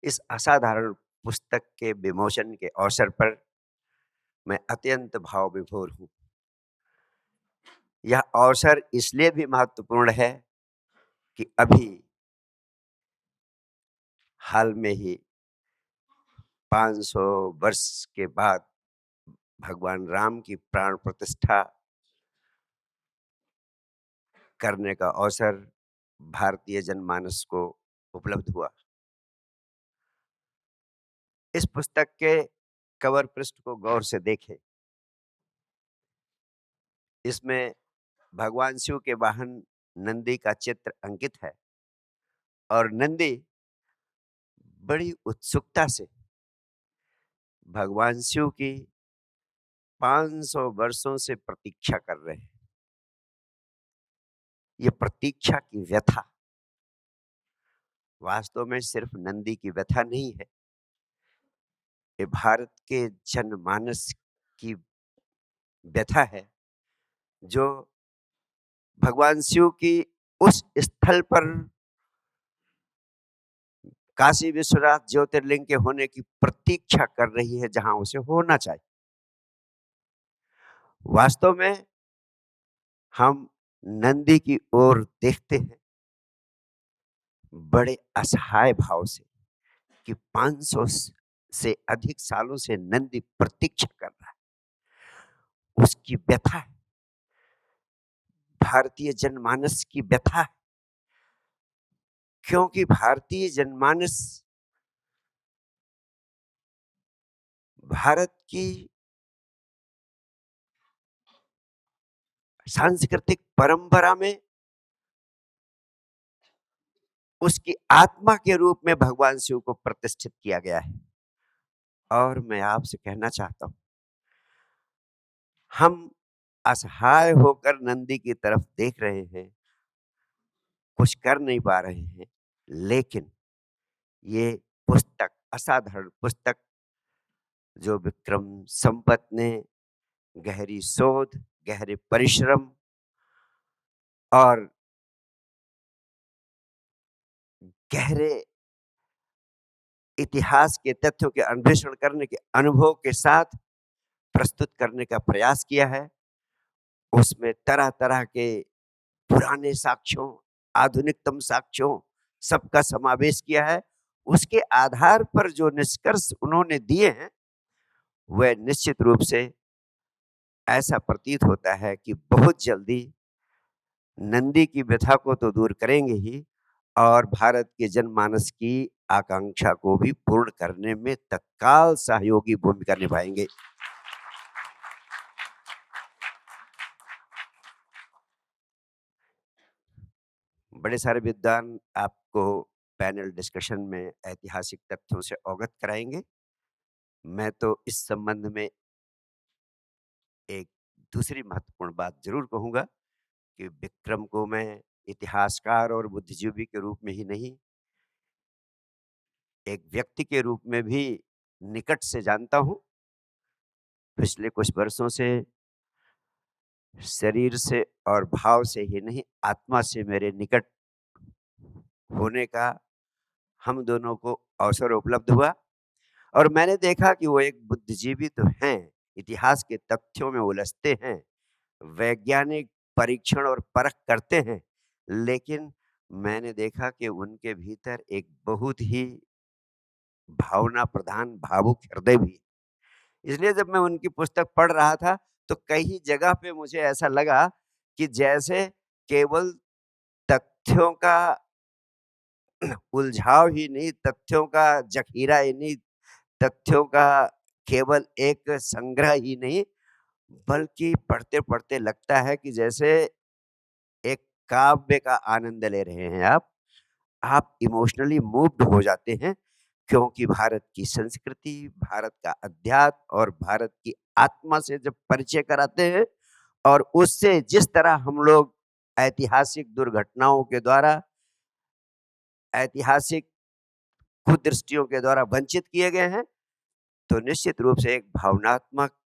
इस असाधारण पुस्तक के विमोचन के अवसर पर मैं अत्यंत भाव विभोर हूँ। यह अवसर इसलिए भी महत्वपूर्ण है कि अभी हाल में ही 500 वर्ष के बाद भगवान राम की प्राण प्रतिष्ठा करने का अवसर भारतीय जनमानस को उपलब्ध हुआ। इस पुस्तक के कवर पृष्ठ को गौर से देखें। इसमें भगवान शिव के वाहन नंदी का चित्र अंकित है और नंदी बड़ी उत्सुकता से भगवान शिव की 500 वर्षों से प्रतीक्षा कर रहे हैं। ये प्रतीक्षा की व्यथा वास्तव में सिर्फ नंदी की व्यथा नहीं है, ये भारत के जनमानस की व्यथा है जो भगवान शिव की उस स्थल पर काशी विश्वनाथ ज्योतिर्लिंग के होने की प्रतीक्षा कर रही है जहां उसे होना चाहिए। वास्तव में हम नंदी की ओर देखते हैं बड़े असहाय भाव से कि 500 से अधिक सालों से नंदी प्रतीक्षा कर रहा है। उसकी व्यथा है, भारतीय जनमानस की व्यथा है, क्योंकि भारतीय जनमानस भारत की सांस्कृतिक परंपरा में उसकी आत्मा के रूप में भगवान शिव को प्रतिष्ठित किया गया है। और मैं आपसे कहना चाहता हूं, हम असहाय होकर नंदी की तरफ देख रहे हैं, कुछ कर नहीं पा रहे हैं, लेकिन ये पुस्तक, असाधारण पुस्तक जो विक्रम संपत ने गहरी शोध, गहरे परिश्रम और गहरे इतिहास के तथ्यों के अन्वेषण करने के अनुभव के साथ प्रस्तुत करने का प्रयास किया है, उसमें तरह तरह के पुराने साक्ष्यों, आधुनिकतम साक्ष्यों सबका समावेश किया है। उसके आधार पर जो निष्कर्ष उन्होंने दिए हैं वह निश्चित रूप से ऐसा प्रतीत होता है कि बहुत जल्दी नंदी की व्यथा को तो दूर करेंगे ही और भारत के जनमानस की आकांक्षा को भी पूर्ण करने में तत्काल सहयोगी भूमिका निभाएंगे। बड़े सारे विद्वान आपको पैनल डिस्कशन में ऐतिहासिक तथ्यों से अवगत कराएंगे। मैं तो इस संबंध में एक दूसरी महत्वपूर्ण बात जरूर कहूंगा कि विक्रम को मैं इतिहासकार और बुद्धिजीवी के रूप में ही नहीं, एक व्यक्ति के रूप में भी निकट से जानता हूं। पिछले कुछ वर्षों से शरीर से और भाव से ही नहीं, आत्मा से मेरे निकट होने का हम दोनों को अवसर उपलब्ध हुआ और मैंने देखा कि वो एक बुद्धिजीवी तो हैं, इतिहास के तथ्यों में उलझते हैं, वैज्ञानिक परीक्षण और परख करते हैं, लेकिन मैंने देखा कि उनके भीतर एक बहुत ही भावना प्रधान भावुक हृदय भी है। इसलिए जब मैं उनकी पुस्तक पढ़ रहा था तो कई जगह पे मुझे ऐसा लगा कि जैसे केवल तथ्यों का उलझाव ही नहीं, तथ्यों का जखीरा ही नहीं, तथ्यों का केवल एक संग्रह ही नहीं, बल्कि पढ़ते-पढ़ते लगता है कि जैसे एक काव्य का आनंद ले रहे हैं आप। आप इमोशनली मूव्ड हो जाते हैं क्योंकि भारत की संस्कृति, भारत का अध्यात्म और भारत की आत्मा से जब परिचय कराते हैं और उससे जिस तरह हम लोग ऐतिहासिक दुर्घटनाओं के द्वारा, ऐतिहासिक कुदृष्टियों के द्वारा वंचित किए गए हैं, तो निश्चित रूप से एक भावनात्मक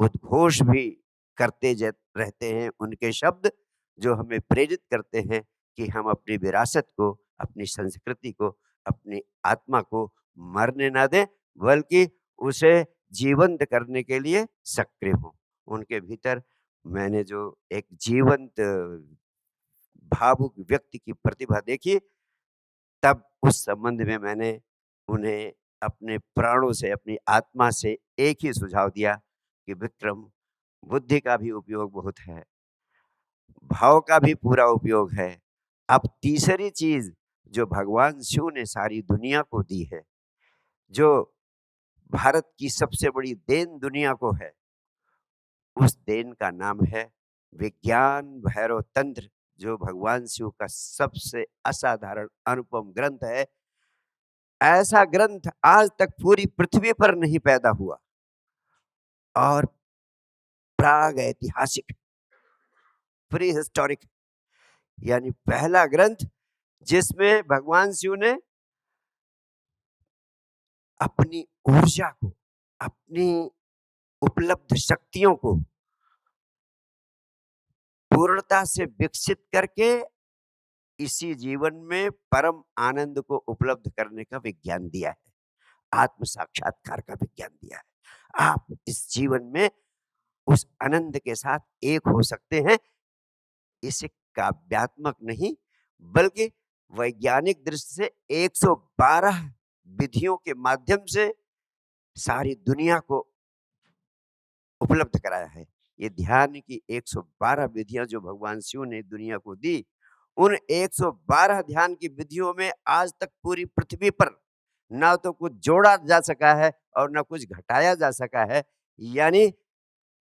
उद्घोष भी करते रहते हैं उनके शब्द, जो हमें प्रेरित करते हैं कि हम अपनी विरासत को, अपनी संस्कृति को, अपनी आत्मा को मरने ना दें, बल्कि उसे जीवंत करने के लिए सक्रिय हों। उनके भीतर मैंने जो एक जीवंत भावुक व्यक्ति की प्रतिभा देखी, तब उस संबंध में मैंने उन्हें अपने प्राणों से, अपनी आत्मा से एक ही सुझाव दिया कि विक्रम, बुद्धि का भी उपयोग बहुत है, भाव का भी पूरा उपयोग है। अब तीसरी चीज जो भगवान शिव ने सारी दुनिया को दी है, जो भारत की सबसे बड़ी देन दुनिया को है, उस देन का नाम है विज्ञान भैरव तंत्र, जो भगवान शिव का सबसे असाधारण अनुपम ग्रंथ है। ऐसा ग्रंथ आज तक पूरी पृथ्वी पर नहीं पैदा हुआ और प्राग ऐतिहासिक, प्री हिस्टोरिक, यानी पहला ग्रंथ जिसमें भगवान शिव ने अपनी ऊर्जा को, अपनी उपलब्ध शक्तियों को पूर्णता से विकसित करके इसी जीवन में परम आनंद को उपलब्ध करने का विज्ञान दिया है, आत्म साक्षात्कार का विज्ञान दिया है। आप इस जीवन में उस आनंद के साथ एक हो सकते हैं। इसे काव्यात्मक नहीं बल्कि वैज्ञानिक दृष्टि से 112 विधियों के माध्यम से सारी दुनिया को उपलब्ध कराया है। ये ध्यान की 112 विधियां जो भगवान शिव ने दुनिया को दी, उन 112 ध्यान की विधियों में आज तक पूरी पृथ्वी पर ना तो कुछ जोड़ा जा सका है और ना कुछ घटाया जा सका है। यानी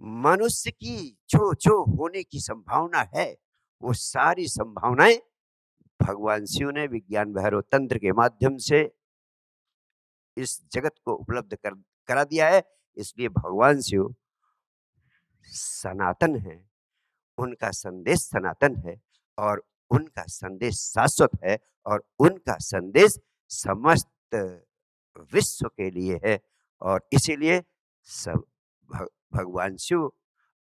मनुष्य की जो जो होने की संभावना है, वो सारी संभावनाएं भगवान शिव ने विज्ञान भैरव तंत्र के माध्यम से इस जगत को उपलब्ध करा दिया है। इसलिए भगवान शिव सनातन है, उनका संदेश सनातन है और उनका संदेश शाश्वत है और उनका संदेश समस्त विश्व के लिए है। और इसीलिए सब भगवान शिव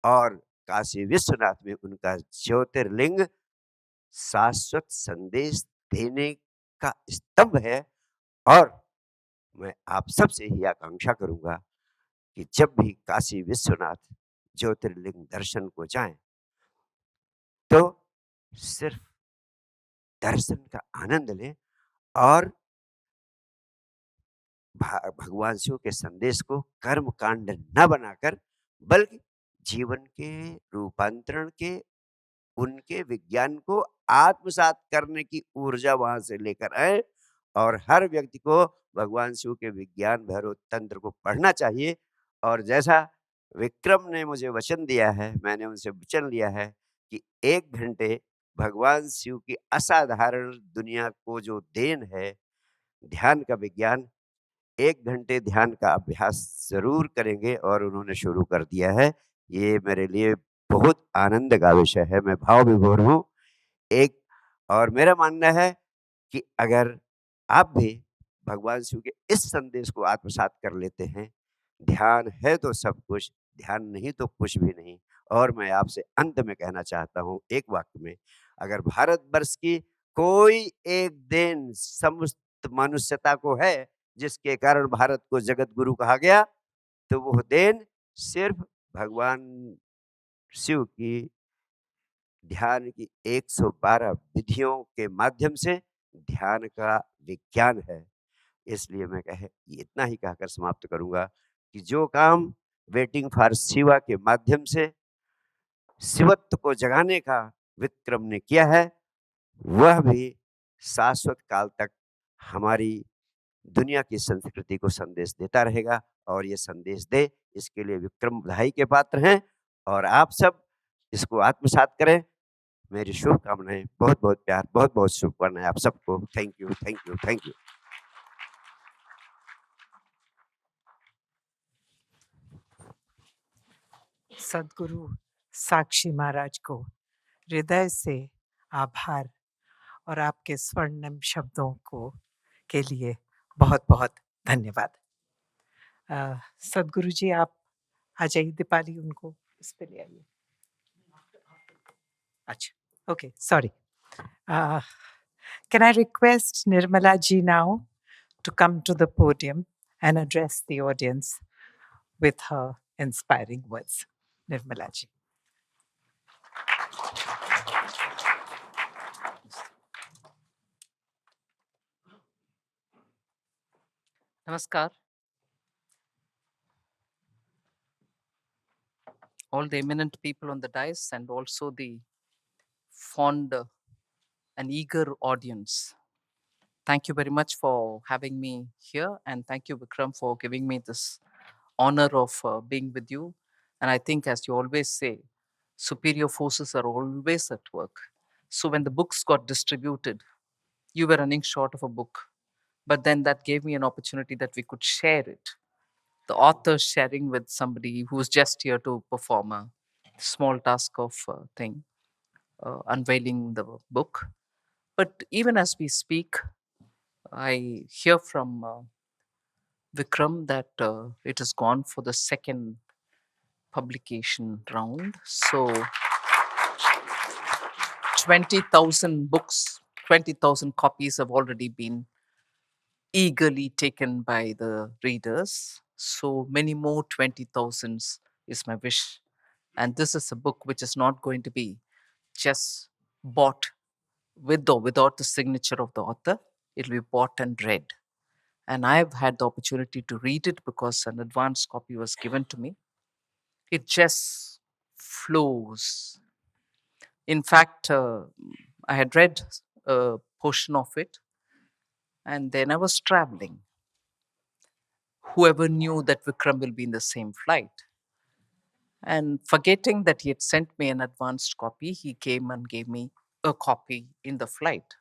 और काशी विश्वनाथ में उनका ज्योतिर्लिंग शाश्वत संदेश देने का स्तंभ है। और मैं आप सबसे ही आकांक्षा करूंगा कि जब भी काशी विश्वनाथ ज्योतिर्लिंग दर्शन को जाएं तो सिर्फ दर्शन का आनंद लें और भगवान शिव के संदेश को कर्म कांड न बनाकर बल्कि जीवन के रूपांतरण के उनके विज्ञान को आत्मसात करने की ऊर्जा वहां से लेकर आए और हर व्यक्ति को भगवान शिव के विज्ञान भैरव तंत्र को पढ़ना चाहिए। और जैसा विक्रम ने मुझे वचन दिया है, मैंने उनसे वचन लिया है कि 1 घंटे भगवान शिव की असाधारण दुनिया को जो देन है ध्यान का विज्ञान, 1 घंटे ध्यान का अभ्यास ज़रूर करेंगे और उन्होंने शुरू कर दिया है। ये मेरे लिए बहुत आनंद का विषय है, मैं भाव विभोर हूँ। एक और मेरा मानना है कि अगर आप भी भगवान शिव के इस संदेश को आत्मसात कर लेते हैं, ध्यान है तो सब कुछ, ध्यान नहीं तो कुछ भी नहीं। और मैं आपसे अंत में कहना चाहता हूँ एक वाक्य में, अगर भारतवर्ष की कोई एक देन समस्त मनुष्यता को है जिसके कारण भारत को जगत गुरु कहा गया, तो वो देन सिर्फ भगवान शिव की ध्यान की 112 विधियों के माध्यम से ध्यान का विज्ञान है। इसलिए मैं इतना ही कहकर समाप्त करूंगा कि जो काम वेटिंग फॉर शिवा के माध्यम से शिवत्व को जगाने का विक्रम ने किया है, वह भी शाश्वत काल तक हमारी दुनिया की संस्कृति को संदेश देता रहेगा और ये संदेश दे, इसके लिए विक्रम बधाई के पात्र हैं। और आप सब इसको आत्मसात करें। मेरी शुभकामनाएं, बहुत बहुत प्यार, बहुत बहुत शुभकामनाएं आप सबको। Thank you, thank you, thank you. सदगुरु साक्षी महाराज को हृदय से आभार और आपके स्वर्णिम शब्दों को के लिए बहुत बहुत धन्यवाद। सदगुरु जी आप आ जाइए, दीपाली उनको इस पे ले आइए। अच्छा, okay, sorry. Can I request Nirmala ji now to come to the podium and address the audience with her inspiring words? Nirmala ji. Namaskar. All the eminent people on the dais and also the fond and eager audience. Thank you very much for having me here, and thank you, Vikram, for giving me this honor of being with you. And I think, as you always say, superior forces are always at work. So when the books got distributed, you were running short of a book, but then that gave me an opportunity that we could share it. The author sharing with somebody who's just here to perform a small task of thing, unveiling the book. But even as we speak, I hear from Vikram that it has gone for the second publication round. So 20,000 books, 20,000 copies have already been eagerly taken by the readers. So many more 20,000s is my wish. And this is a book which is not going to be just bought with or without the signature of the author. It will be bought and read. And I've had the opportunity to read it because an advance copy was given to me. It just flows. In fact, I had read a portion of it, and then I was traveling. Whoever knew that Vikram will be in the same flight? And forgetting that he had sent me an advanced copy, he came and gave me a copy in the flight.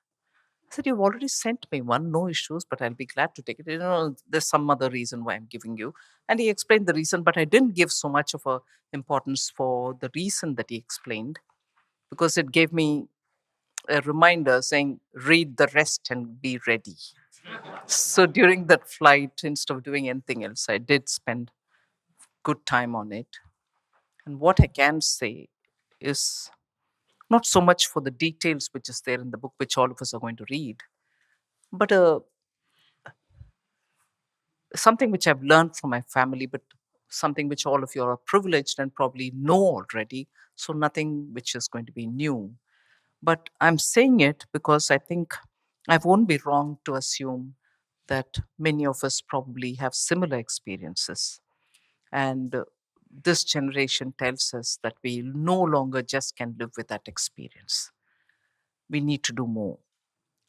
I said, "You've already sent me one, no issues, but I'll be glad to take it. You know, there's some other reason why I'm giving you." And he explained the reason, but I didn't give so much of a importance for the reason that he explained, because it gave me a reminder saying, read the rest and be ready. So during that flight, instead of doing anything else, I did spend good time on it. And what I can say is not so much for the details which is there in the book, which all of us are going to read, but something which I've learned from my family, but something which all of you are privileged and probably know already. So nothing which is going to be new. But I'm saying it because I think I won't be wrong to assume that many of us probably have similar experiences. And this generation tells us that we no longer just can live with that experience. We need to do more.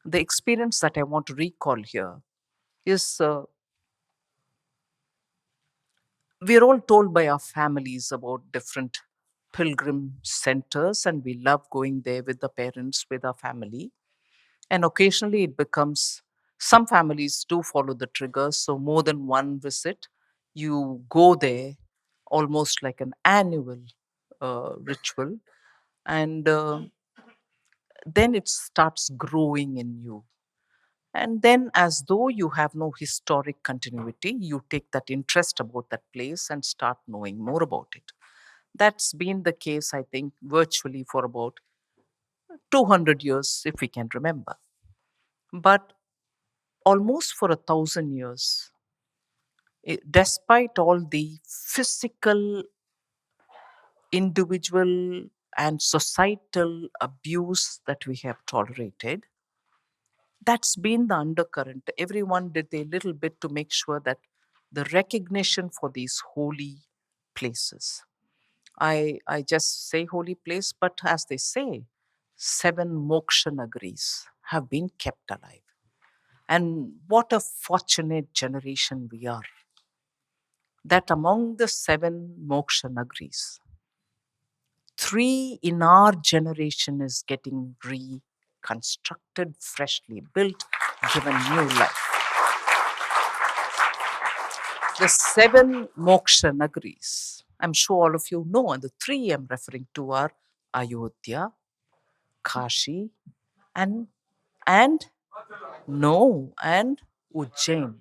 The experience that I want to recall here is we're all told by our families about different pilgrim centers, and we love going there with the parents, with our family. And occasionally it becomes, some families do follow the triggers, so more than one visit. You go there almost like an annual ritual, and then it starts growing in you. And then, as though you have no historic continuity, you take that interest about that place and start knowing more about it. That's been the case, I think, virtually for about 200 years, if we can remember. But almost for 1,000 years, despite all the physical, individual, and societal abuse that we have tolerated, that's been the undercurrent. Everyone did their little bit to make sure that the recognition for these holy places. I just say holy place, but as they say, 7 moksha nagaris have been kept alive. And what a fortunate generation we are, that among the 7 moksha nagaris, 3 in our generation is getting reconstructed, freshly built, given new life. The 7 moksha nagaris, I'm sure all of you know, and the 3 I'm referring to are Ayodhya, Kashi, and Ujjain.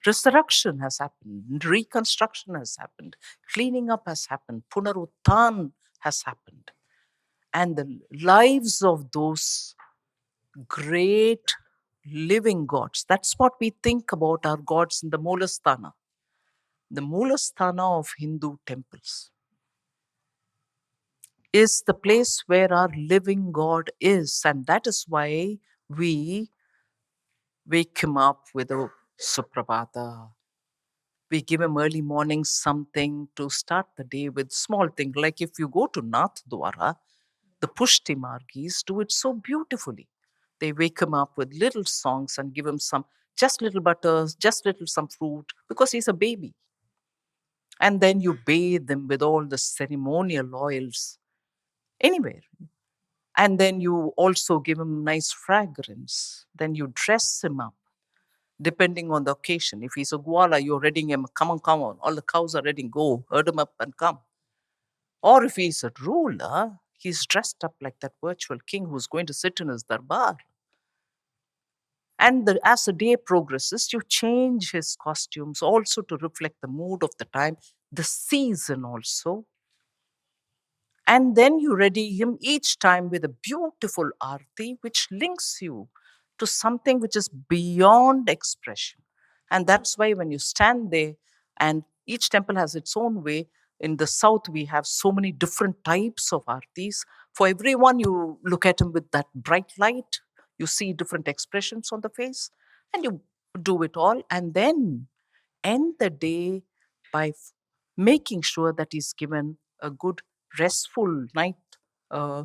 Resurrection has happened, reconstruction has happened, cleaning up has happened, Punaruthan has happened. And the lives of those great living gods, that's what we think about our gods in the Moolasthana. The Moolasthana of Hindu temples is the place where our living God is. And that is why we wake him up with a Suprabhata. We give him early morning something to start the day with, small thing. Like if you go to Nath Dwara, the Pushti Margis do it so beautifully. They wake him up with little songs and give him some, just little butters, just little some fruit, because he's a baby. And then you bathe him with all the ceremonial oils anywhere. And then you also give him nice fragrance. Then you dress him up, depending on the occasion. If he's a Gwala, you're readying him, come on, all the cows are ready, go, herd him up and come. Or if he's a ruler, he's dressed up like that virtual king who's going to sit in his darbar. And as the day progresses, you change his costumes also to reflect the mood of the time, the season also. And then you ready him each time with a beautiful arti, which links you to something which is beyond expression. And that's why when you stand there, and each temple has its own way. In the south, we have so many different types of artis. For everyone, you look at him with that bright light, you see different expressions on the face, and you do it all. And then end the day by making sure that he's given a good restful night.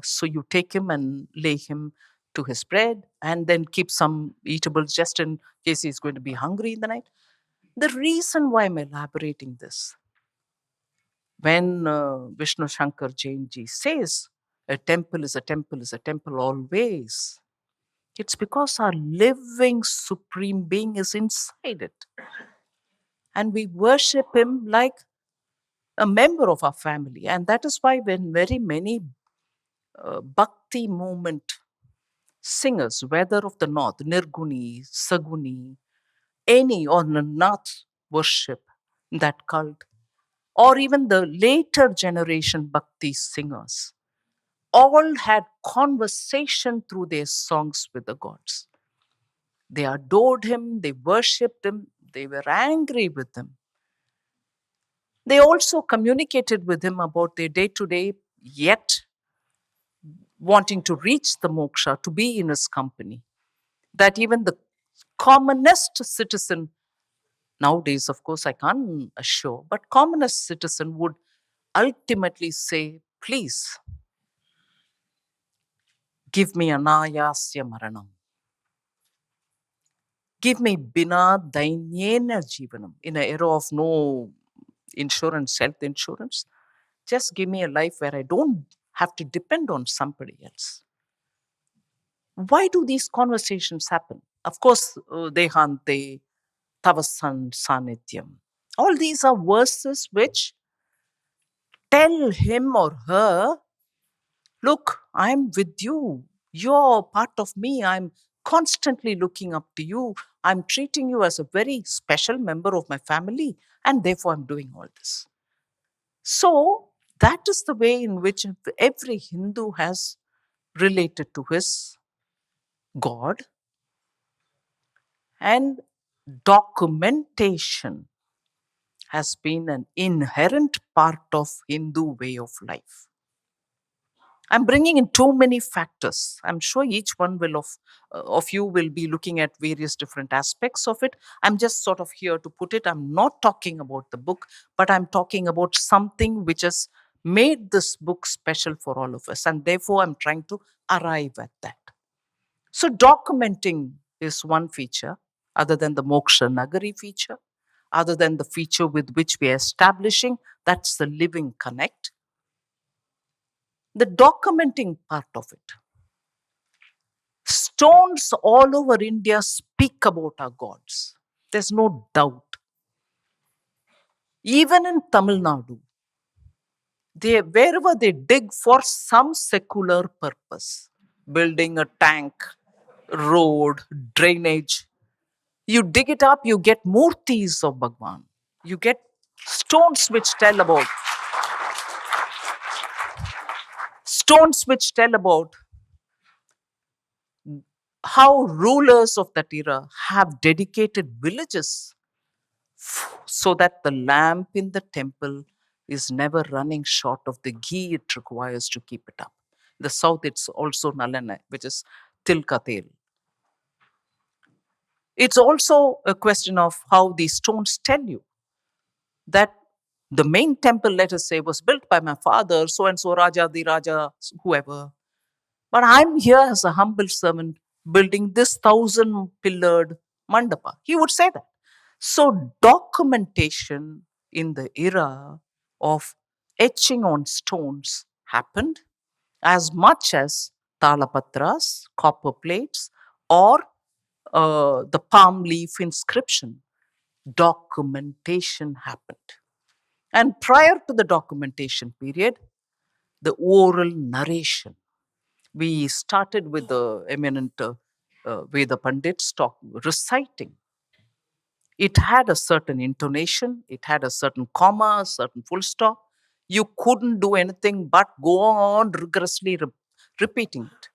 So you take him and lay him to his bed, and then keep some eatables just in case he's going to be hungry in the night. The reason why I'm elaborating this, when Vishnu Shankar Jain ji says a temple is a temple is a temple always, it's because our living supreme being is inside it. And we worship him like a member of our family. And that is why when very many bhakti movement singers, whether of the north, Nirguni, Saguni, any or Nath worship, that cult, or even the later generation bhakti singers, all had conversation through their songs with the gods. They adored him, they worshipped him, they were angry with him. They also communicated with him about their day to day, yet wanting to reach the moksha, to be in his company. That even the commonest citizen Nowadays, of course, I can't assure, but commonest citizen would ultimately say, please give me anayasya maranam. Give me bina dainyena jivanam. In an era of no insurance, health insurance, just give me a life where I don't have to depend on somebody else. Why do these conversations happen? Of course, Dehante, Tavasan Sanityam. All these are verses which tell him or her, look, I'm with you. You're part of me. I'm constantly looking up to you. I'm treating you as a very special member of my family, and therefore I'm doing all this. So, that is the way in which every Hindu has related to his God. And documentation has been an inherent part of Hindu way of life. I'm bringing in too many factors. I'm sure each one of you will be looking at various different aspects of it. I'm just sort of here to put it. I'm not talking about the book, but I'm talking about something which has made this book special for all of us. And therefore, I'm trying to arrive at that. So, documenting is one feature, other than the Moksha Nagari feature, other than the feature with which we are establishing, that's the living connect. The documenting part of it. Stones all over India speak about our gods. There's no doubt. Even in Tamil Nadu, wherever they dig for some secular purpose, building a tank, road, drainage, you dig it up, you get murtis of Bhagwan. You get stones which tell about how rulers of that era have dedicated villages so that the lamp in the temple is never running short of the ghee it requires to keep it up. In the south, it's also nalana, which is tilka tel. It's also a question of how these stones tell you that the main temple, let us say, was built by my father, so and so Raja, the Raja, whoever. But I'm here as a humble servant building this 1,000-pillared mandapa. He would say that. So, documentation in the era of etching on stones happened as much as talapatras, copper plates, or the palm leaf inscription. Documentation happened. And prior to the documentation period, the oral narration. We started with the eminent Veda Pandits reciting. It had a certain intonation, it had a certain comma, a certain full stop. You couldn't do anything but go on rigorously repeating it.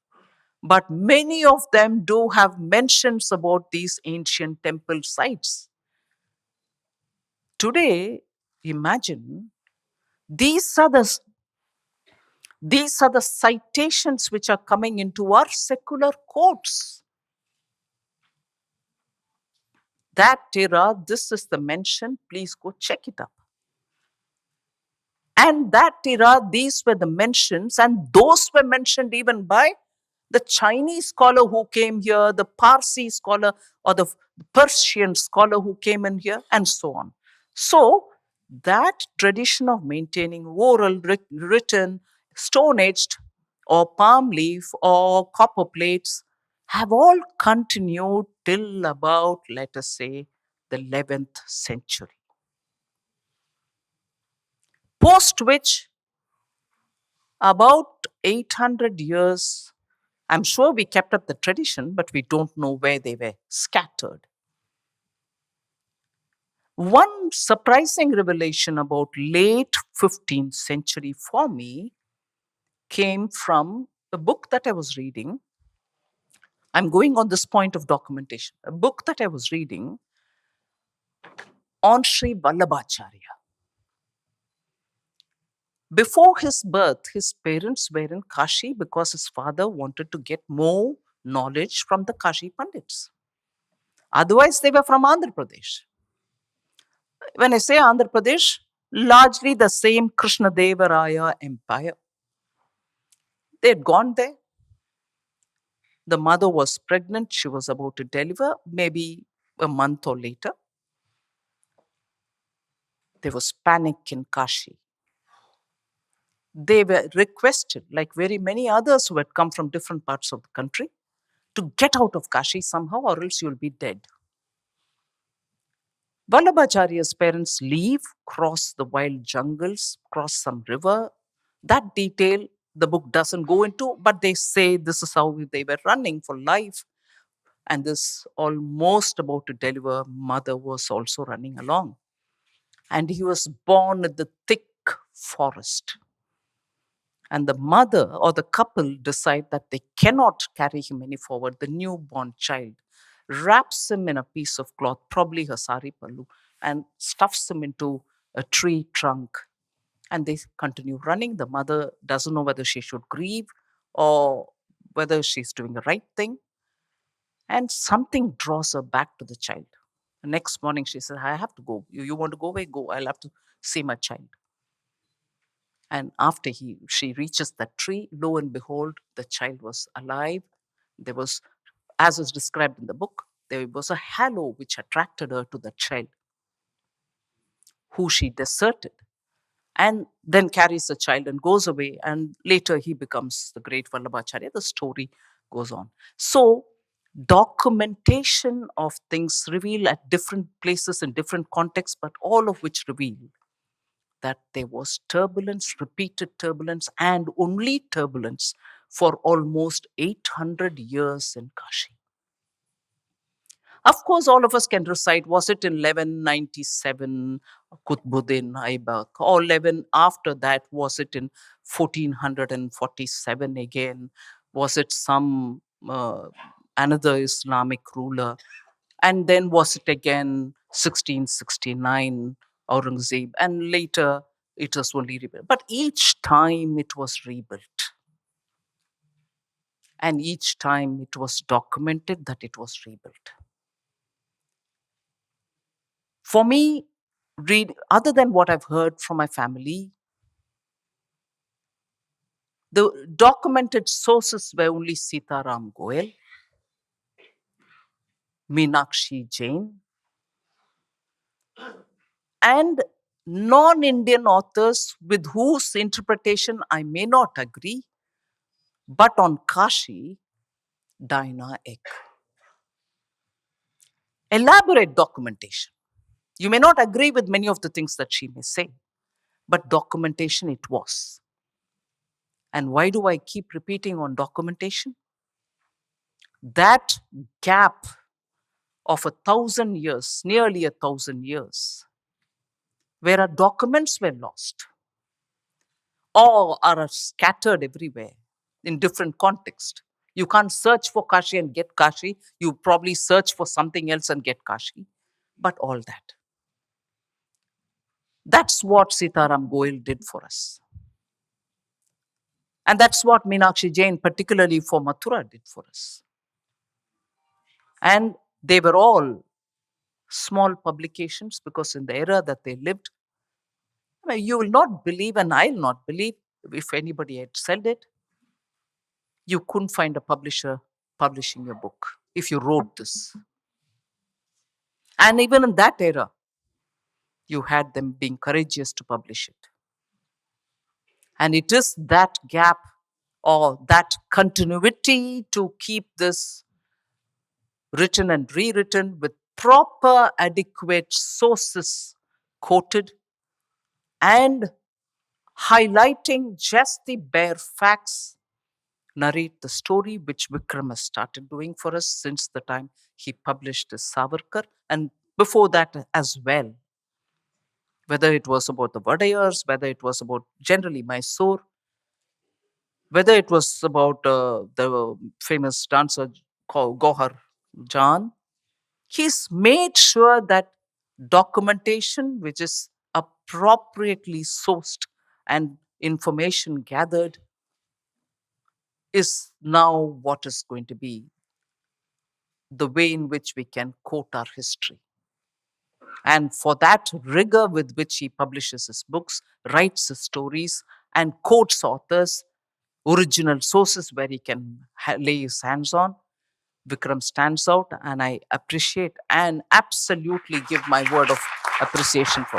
But many of them do have mentions about these ancient temple sites. Today, imagine these are the citations which are coming into our secular courts. That era, this is the mention, please go check it up. And that era, these were the mentions, and those were mentioned even by the Chinese scholar who came here, the Parsi scholar, or the Persian scholar who came in here, and so on. So, that tradition of maintaining oral, written, stone etched, or palm leaf, or copper plates have all continued till about, let us say, the 11th century. Post which, about 800 years, I'm sure we kept up the tradition, but we don't know where they were scattered. One surprising revelation about late 15th century for me came from a book that I was reading. I'm going on this point of documentation. A book that I was reading on Sri Vallabhacharya. Before his birth, his parents were in Kashi because his father wanted to get more knowledge from the Kashi Pandits. Otherwise, they were from Andhra Pradesh. When I say Andhra Pradesh, largely the same Krishnadevaraya empire. They had gone there. The mother was pregnant. She was about to deliver, maybe a month or later. There was panic in Kashi. They were requested, like very many others who had come from different parts of the country, to get out of Kashi somehow, or else you'll be dead. Vallabhacharya's parents leave, cross the wild jungles, cross some river. That detail the book doesn't go into, but they say this is how they were running for life. And this almost about to deliver mother was also running along. And he was born in the thick forest. And the mother or the couple decide that they cannot carry him any forward. The newborn child wraps him in a piece of cloth, probably her sari pallu, and stuffs him into a tree trunk. And they continue running. The mother doesn't know whether she should grieve or whether she's doing the right thing. And something draws her back to the child. The next morning, she says, I have to go. You want to go away? Go. I'll have to see my child. And after she reaches that tree, lo and behold, the child was alive. There was, as is described in the book, there was a halo which attracted her to the child, who she deserted, and then carries the child and goes away. And later he becomes the great Vallabhacharya. The story goes on. So, documentation of things reveal at different places in different contexts, but all of which reveal that there was turbulence, repeated turbulence, and only turbulence for almost 800 years in Kashi. Of course, all of us can recite, was it in 1197, Qutbuddin Aibak, or 11 after that, was it in 1447 again? Was it some another Islamic ruler? And then was it again 1669, Aurangzeb, and later it was only rebuilt. But each time it was rebuilt. And each time it was documented that it was rebuilt. For me, other than what I've heard from my family, the documented sources were only Sitaram Goel, Meenakshi Jain, and non-Indian authors with whose interpretation I may not agree, but on Kashi, Diana Ek. Elaborate documentation. You may not agree with many of the things that she may say, but documentation it was. And why do I keep repeating on documentation? That gap of 1,000 years, nearly 1,000 years, where our documents were lost or are scattered everywhere in different contexts. You can't search for Kashi and get Kashi. You probably search for something else and get Kashi. But all that. That's what Sitaram Goel did for us. And that's what Meenakshi Jain, particularly for Mathura, did for us. And they were all small publications because in the era that they lived, you will not believe, and I'll not believe, if anybody had said it, you couldn't find a publisher publishing your book if you wrote this. And even in that era, you had them being courageous to publish it. And it is that gap or that continuity to keep this written and rewritten with proper, adequate sources quoted and highlighting just the bare facts, narrate the story which Vikram has started doing for us since the time he published his Savarkar, and before that as well. Whether it was about the Vadayars, whether it was about generally Mysore, whether it was about the famous dancer called Gohar Jan, he's made sure that documentation, which is appropriately sourced and information gathered, is now what is going to be the way in which we can quote our history. And for that rigor with which he publishes his books, writes his stories, and quotes authors, original sources where he can lay his hands on, Vikram stands out, and I appreciate and absolutely give my word of appreciation for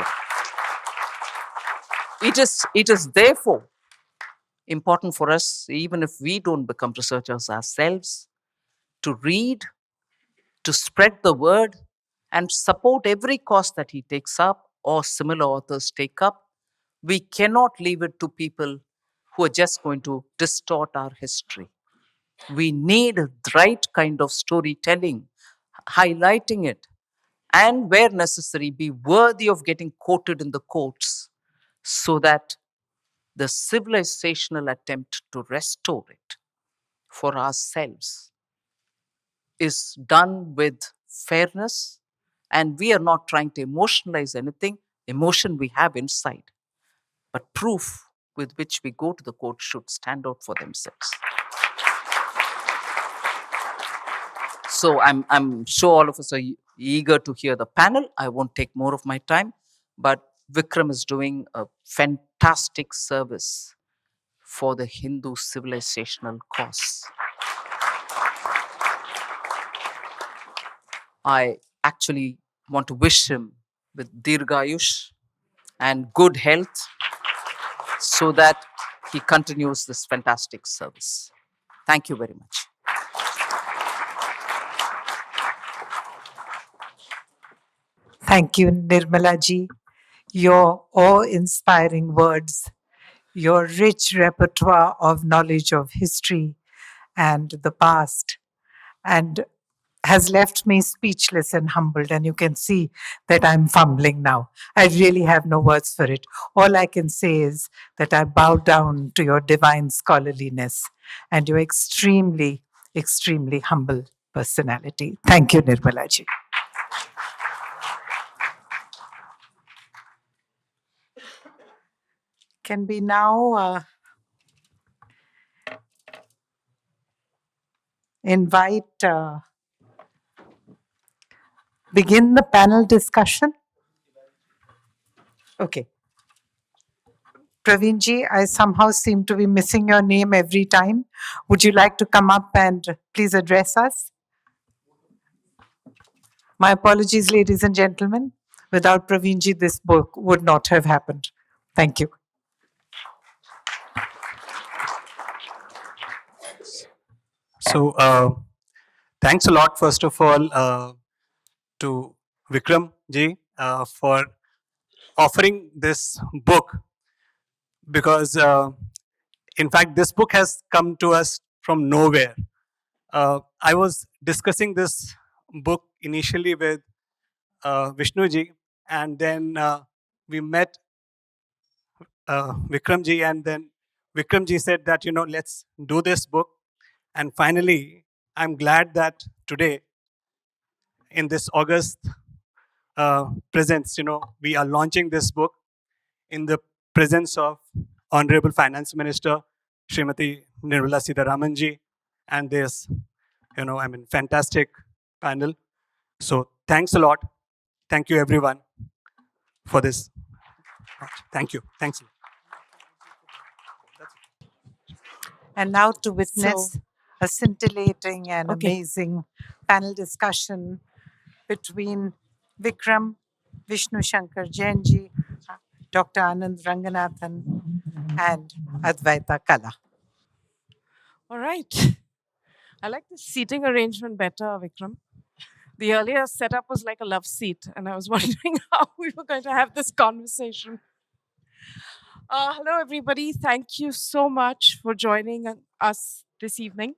it. It is therefore important for us, even if we don't become researchers ourselves, to read, to spread the word, and support every cause that he takes up or similar authors take up. We cannot leave it to people who are just going to distort our history. We need the right kind of storytelling, highlighting it, and where necessary, be worthy of getting quoted in the courts so that the civilizational attempt to restore it for ourselves is done with fairness, and we are not trying to emotionalize anything. Emotion we have inside, but proof with which we go to the court should stand out for themselves. So I'm sure all of us are eager to hear the panel. I won't take more of my time, but Vikram is doing a fantastic service for the Hindu civilizational cause. I actually want to wish him with Dirgayush and good health so that he continues this fantastic service. Thank you very much. Thank you, Nirmala ji. Your awe-inspiring words, your rich repertoire of knowledge of history and the past, and has left me speechless and humbled. And you can see that I'm fumbling now. I really have no words for it. All I can say is that I bow down to your divine scholarliness and your extremely, extremely humble personality. Thank you, Nirmala ji. Can we now invite, begin the panel discussion? Okay. Praveenji, I somehow seem to be missing your name every time. Would you like to come up and please address us? My apologies, ladies and gentlemen. Without Praveenji, this book would not have happened. Thank you. So, thanks a lot, first of all, to Vikram ji for offering this book, because, in fact, this book has come to us from nowhere. I was discussing this book initially with Vishnu ji, and then we met Vikram ji, and then Vikram ji said that, let's do this book. And finally, I'm glad that today, in this August presence, we are launching this book in the presence of Honourable Finance Minister Srimati Nirmala Sitharaman ji, and this, fantastic panel. So thanks a lot. Thank you, everyone, for this. Thank you. Thanks. And now to witness So- a scintillating and Okay. amazing panel discussion between Vikram, Vishnu Shankar Jain ji, Dr. Anand Ranganathan, and Advaita Kala. All right. I like the seating arrangement better, Vikram. The earlier setup was like a love seat, and I was wondering how we were going to have this conversation. Hello, everybody. Thank you so much for joining us this evening.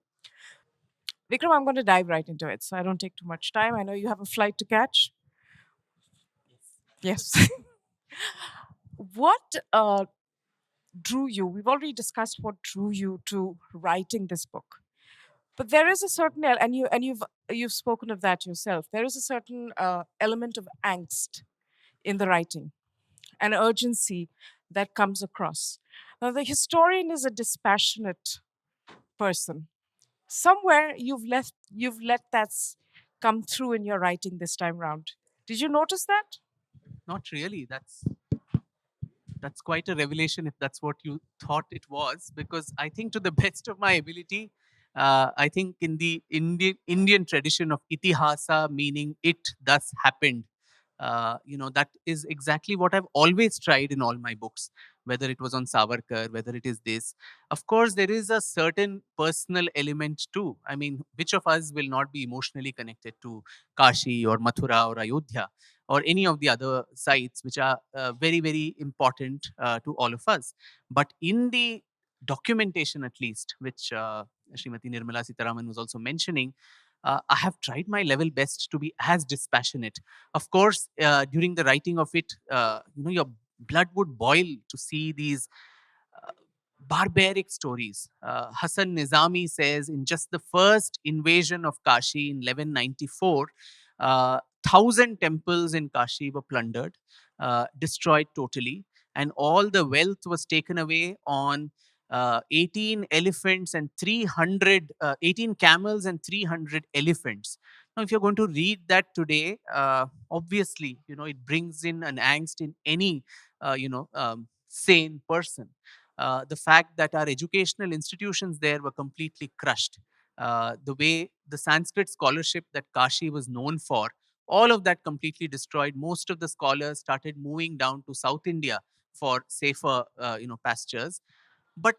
Vikram, I'm going to dive right into it, so I don't take too much time. I know you have a flight to catch. Yes. What drew you? We've already discussed what drew you to writing this book. But there is a certain you've spoken of that yourself. There is a certain element of angst in the writing, an urgency that comes across. Now, the historian is a dispassionate person. Somewhere you've let that come through in your writing this time round. Did you notice that? Not really. That's quite a revelation if that's what you thought it was, because I think to the best of my ability, I think in the Indian tradition of itihasa, meaning it thus happened, that is exactly what I've always tried in all my books, whether it was on Savarkar, whether it is this. Of course, there is a certain personal element too. I mean, which of us will not be emotionally connected to Kashi or Mathura or Ayodhya or any of the other sites which are very, very important to all of us? But in the documentation, at least, which Srimati Nirmala Sitharaman was also mentioning, I have tried my level best to be as dispassionate. Of course, during the writing of it, your blood would boil to see these uh, barbaric stories. Hassan Nizami says in just the first invasion of Kashi in 1194, 1,000 temples in Kashi were plundered, destroyed totally, and all the wealth was taken away on 18 elephants and 300, 18 camels and 300 elephants. Now, if you're going to read that today, obviously, it brings in an angst in any, sane person. The fact that our educational institutions there were completely crushed, the way the Sanskrit scholarship that Kashi was known for, all of that completely destroyed. Most of the scholars started moving down to South India for safer, pastures. But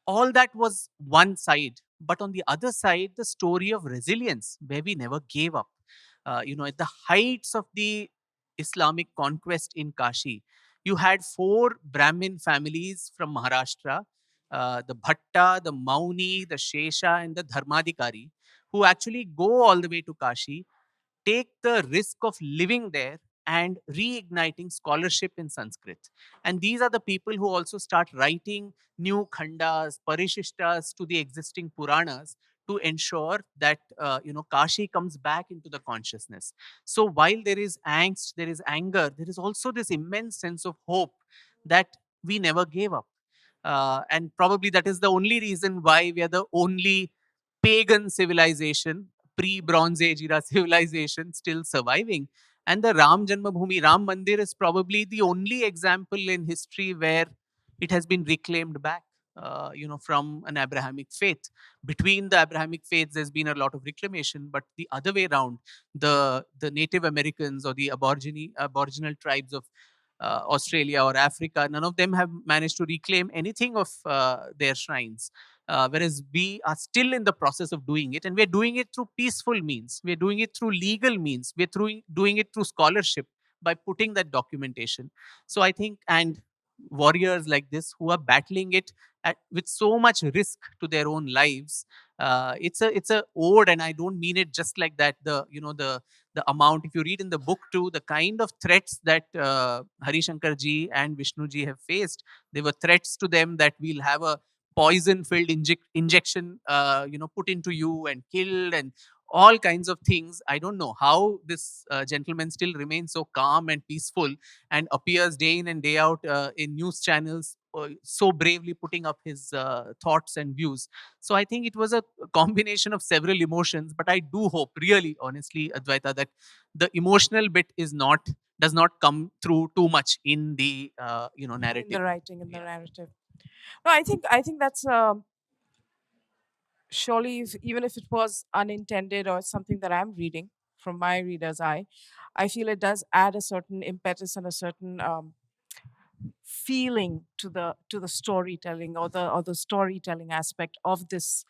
all that was one side. But on the other side, the story of resilience, where we never gave up. At the heights of the Islamic conquest in Kashi, you had four Brahmin families from Maharashtra, the Bhatta, the Mauni, the Shesha, and the Dharmadikari, who actually go all the way to Kashi, take the risk of living there and reigniting scholarship in Sanskrit. And these are the people who also start writing new khandas, parishishtas to the existing Puranas to ensure that Kashi comes back into the consciousness. So while there is angst, there is anger, there is also this immense sense of hope that we never gave up. And probably that is the only reason why we are the only pagan civilization, pre-Bronze Age era civilization still surviving. And the Ram Janmabhoomi, Ram Mandir is probably the only example in history where it has been reclaimed back, from an Abrahamic faith. Between the Abrahamic faiths, there's been a lot of reclamation, but the other way around, the Native Americans or the Aboriginal tribes of Australia or Africa, none of them have managed to reclaim anything of their shrines. Whereas we are still in the process of doing it, and we're doing it through peaceful means. We're doing it through legal means. Doing it through scholarship by putting that documentation. So I think, and warriors like this who are battling it with so much risk to their own lives, it's a ode, and I don't mean it just like that. The amount, if you read in the book too, the kind of threats that Hari Shankar ji and Vishnu ji have faced, they were threats to them that we'll have a poison filled injection put into you and killed, and all kinds of things. I don't know how this gentleman still remains so calm and peaceful and appears day in and day out in news channels, so bravely putting up his thoughts and views. So I think it was a combination of several emotions, but I do hope, really honestly, Advaita, that the emotional bit does not come through too much in the narrative. In the writing, in the Yeah. narrative. No, I think that's surely, even if it was unintended or something that I'm reading from my reader's eye, I feel it does add a certain impetus and a certain feeling to the storytelling, or the storytelling aspect of this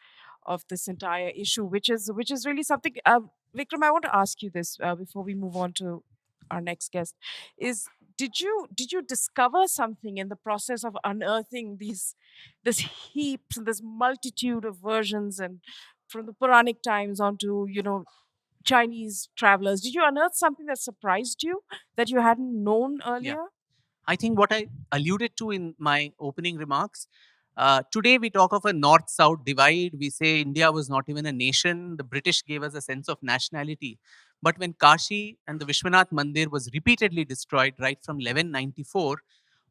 entire issue, which is really something. Vikram, I want to ask you this before we move on to our next guest. Is did you discover something in the process of unearthing this heaps and this multitude of versions, and from the Puranic times onto Chinese travelers? Did you unearth something that surprised you that you hadn't known earlier? I think what I alluded to in my opening remarks, today we talk of a north south divide. We say India was not even a nation. The British gave us a sense of nationality. But when Kashi and the Vishwanath Mandir was repeatedly destroyed right from 1194,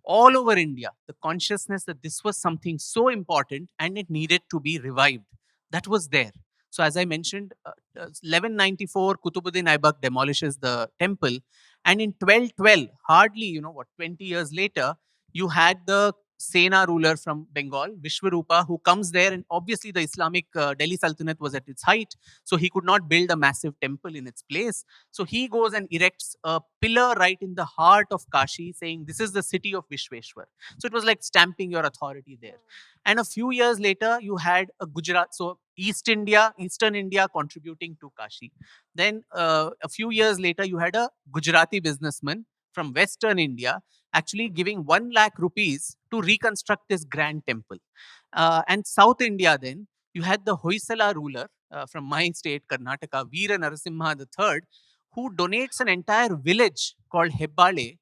all over India, the consciousness that this was something so important and it needed to be revived, that was there. So, as I mentioned, 1194, Kutubuddin Aibak demolishes the temple. And in 1212, hardly, 20 years later, you had the Sena ruler from Bengal, Vishwarupa, who comes there, and obviously the Islamic Delhi Sultanate was at its height, so he could not build a massive temple in its place. So he goes and erects a pillar right in the heart of Kashi, saying, "This is the city of Vishweshwar." So it was like stamping your authority there. And a few years later, you had a Gujarat, so Eastern India contributing to Kashi. Then a few years later, you had a Gujarati businessman from Western India actually giving 1 lakh rupees to reconstruct this grand temple. And South India, then, you had the Hoysala ruler from my state, Karnataka, Veera Narasimha III, who donates an entire village called Hebbale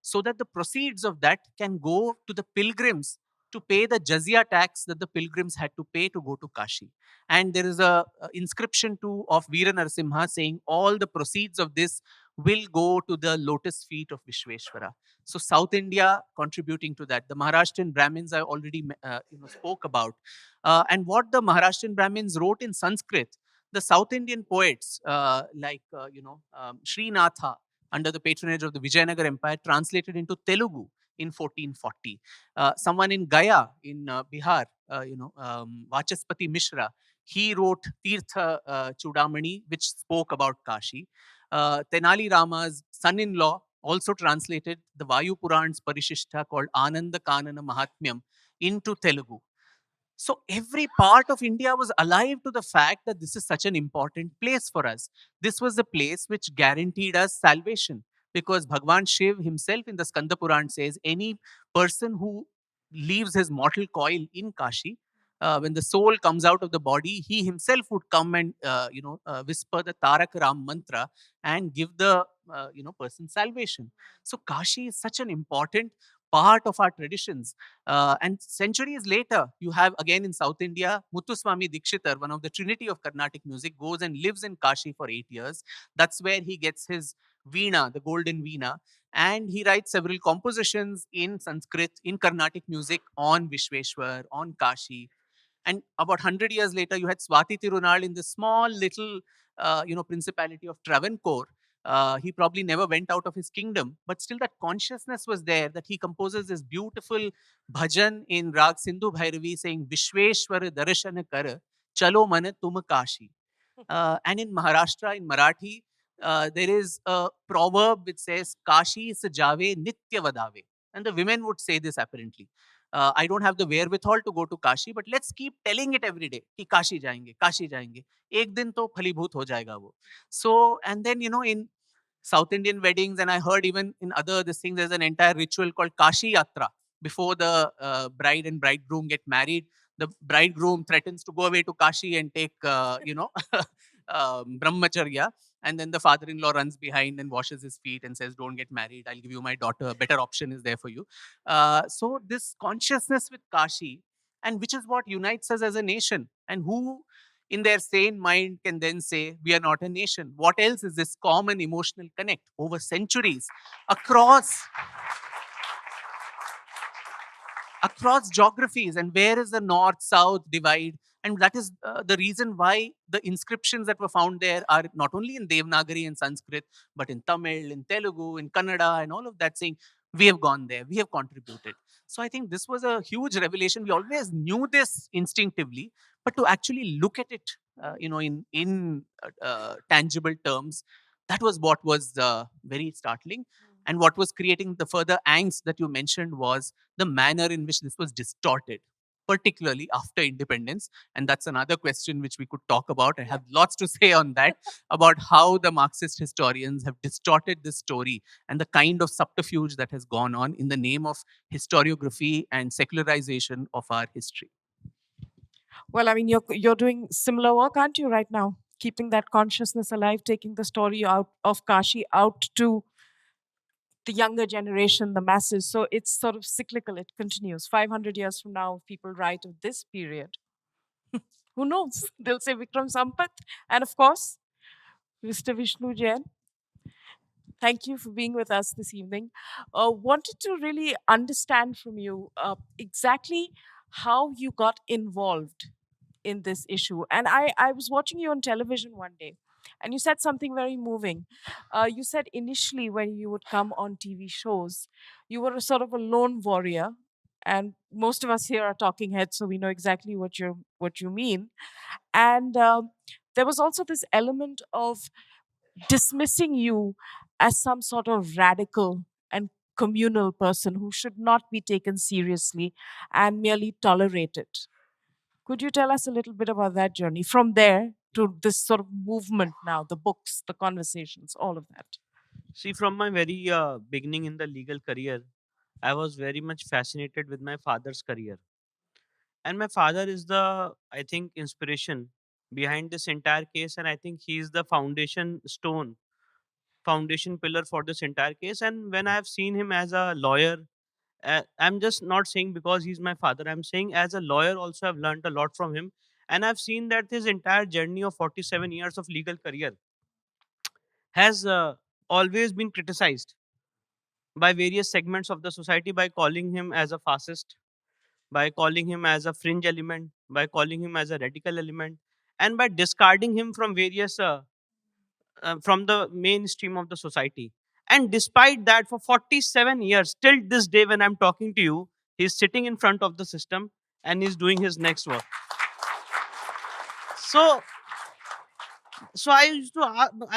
so that the proceeds of that can go to the pilgrims to pay the jizya tax that the pilgrims had to pay to go to Kashi. And there is a inscription too of Veera Narasimha saying all the proceeds of this will go to the lotus feet of Vishweshwara. So South India contributing to that. The Maharashtrian Brahmins I already spoke about. And what the Maharashtrian Brahmins wrote in Sanskrit, the South Indian poets Sri under the patronage of the Vijayanagar Empire translated into Telugu in 1440. Someone in Gaya in Bihar, Vachaspati Mishra, he wrote Tirtha Chudamani, which spoke about Kashi. Tenali Rama's son-in-law also translated the Vayu Puran's Parishishta called Ananda Kanana Mahatmyam into Telugu. So every part of India was alive to the fact that this is such an important place for us. This was the place which guaranteed us salvation, because Bhagwan Shiv himself in the Skanda Puran says any person who leaves his mortal coil in Kashi, when the soul comes out of the body, he himself would come and whisper the Tarak Ram mantra and give the person salvation. So Kashi is such an important part of our traditions. And centuries later, you have again in South India, Muthuswami Dikshitar, one of the trinity of Carnatic music, goes and lives in Kashi for 8 years. That's where he gets his veena, the golden veena. And he writes several compositions in Sanskrit, in Carnatic music on Vishweshwar, on Kashi. And about 100 years later, you had Swati Tirunal in the small little, principality of Travancore. He probably never went out of his kingdom, but still that consciousness was there that he composes this beautiful bhajan in Rag Sindhu Bhairavi saying, Vishweshwar Darshana Kar, Chalo Mana Tum Kashi. And in Maharashtra, in Marathi, there is a proverb which says, Kashi Sajave Nitya Vadave. And the women would say this apparently. I don't have the wherewithal to go to Kashi, but let's keep telling it every day. Ki Kashi jayenge, Kashi jayenge. Ek din to phalibhoot ho jayega wo. So, and then, in South Indian weddings, and I heard even in other this thing, there's an entire ritual called Kashi Yatra. Before the bride and bridegroom get married, the bridegroom threatens to go away to Kashi and take, brahmacharya. And then the father-in-law runs behind and washes his feet and says, don't get married. I'll give you my daughter. A better option is there for you. So this consciousness with Kashi, and which is what unites us as a nation. And who in their sane mind can then say, we are not a nation? What else is this common emotional connect over centuries across geographies? And where is the north-south divide? And that is the reason why the inscriptions that were found there are not only in Devanagari and Sanskrit, but in Tamil, in Telugu, in Kannada, and all of that, saying, we have gone there, we have contributed. So I think this was a huge revelation. We always knew this instinctively, but to actually look at it, in tangible terms, that was what was very startling. And what was creating the further angst that you mentioned was the manner in which this was distorted, particularly after independence. And that's another question which we could talk about. I have lots to say on that, about how the Marxist historians have distorted this story and the kind of subterfuge that has gone on in the name of historiography and secularization of our history. Well, I mean, you're doing similar work, aren't you, right now? Keeping that consciousness alive, taking the story out of Kashi out to the younger generation, the masses. So it's sort of cyclical. It continues. 500 years from now, people write of this period. Who knows? They'll say Vikram Sampath. And of course, Mr. Vishnu Jain. Thank you for being with us this evening. Wanted to really understand from you exactly how you got involved in this issue. And I was watching you on television one day, And you said something very moving. You said initially when you would come on TV shows, you were a sort of a lone warrior. And most of us here are talking heads, so we know exactly what you mean. And there was also this element of dismissing you as some sort of radical and communal person who should not be taken seriously and merely tolerated. Could you tell us a little bit about that journey from there to this sort of movement now, the books, the conversations, all of that? See, from my very beginning in the legal career, I was very much fascinated with my father's career. And my father is the, I think, inspiration behind this entire case. And I think he is the foundation stone, foundation pillar for this entire case. And when I have seen him as a lawyer, I'm just not saying because he's my father, I'm saying as a lawyer also, I've learned a lot from him. And I've seen that his entire journey of 47 years of legal career has always been criticized by various segments of the society by calling him as a fascist, by calling him as a fringe element, by calling him as a radical element, and by discarding him from various from the mainstream of the society. And despite that, for 47 years, till this day when I'm talking to you, he's sitting in front of the system and he's doing his next work. So, I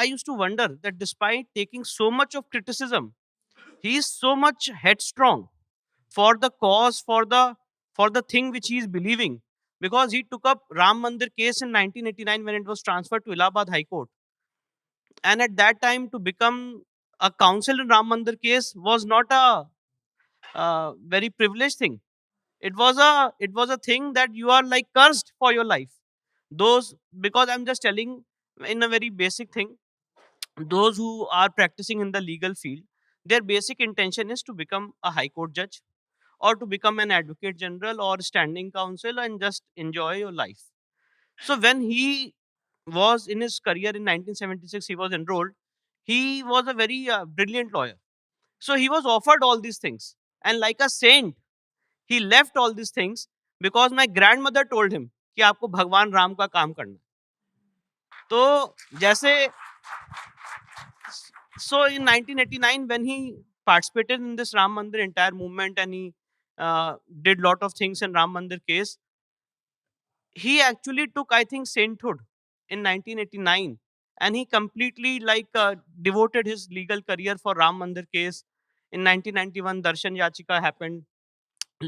used to wonder that despite taking so much of criticism, he is so much headstrong for the cause, for the thing which he is believing, because he took up Ram Mandir case in 1989 when it was transferred to Allahabad High Court. And at that time, to become a counsel in Ram Mandir case was not a very privileged thing. It was a thing that you are like cursed for your life. Those, because I'm just telling in a very basic thing, those who are practicing in the legal field, their basic intention is to become a high court judge or to become an advocate general or standing counsel and just enjoy your life. So when he was in his career in 1976, he was enrolled. He was a very brilliant lawyer. So he was offered all these things. And like a saint, he left all these things because my grandmother told him कि आपको भगवान राम का काम करना है. तो जैसे so in 1989 when he participated in this Ram Mandir entire movement and he did lot of things in Ram Mandir case, he actually took, I think, sainthood in 1989, and he completely devoted his legal career for Ram Mandir case. In 1991, Darshan Yachika happened.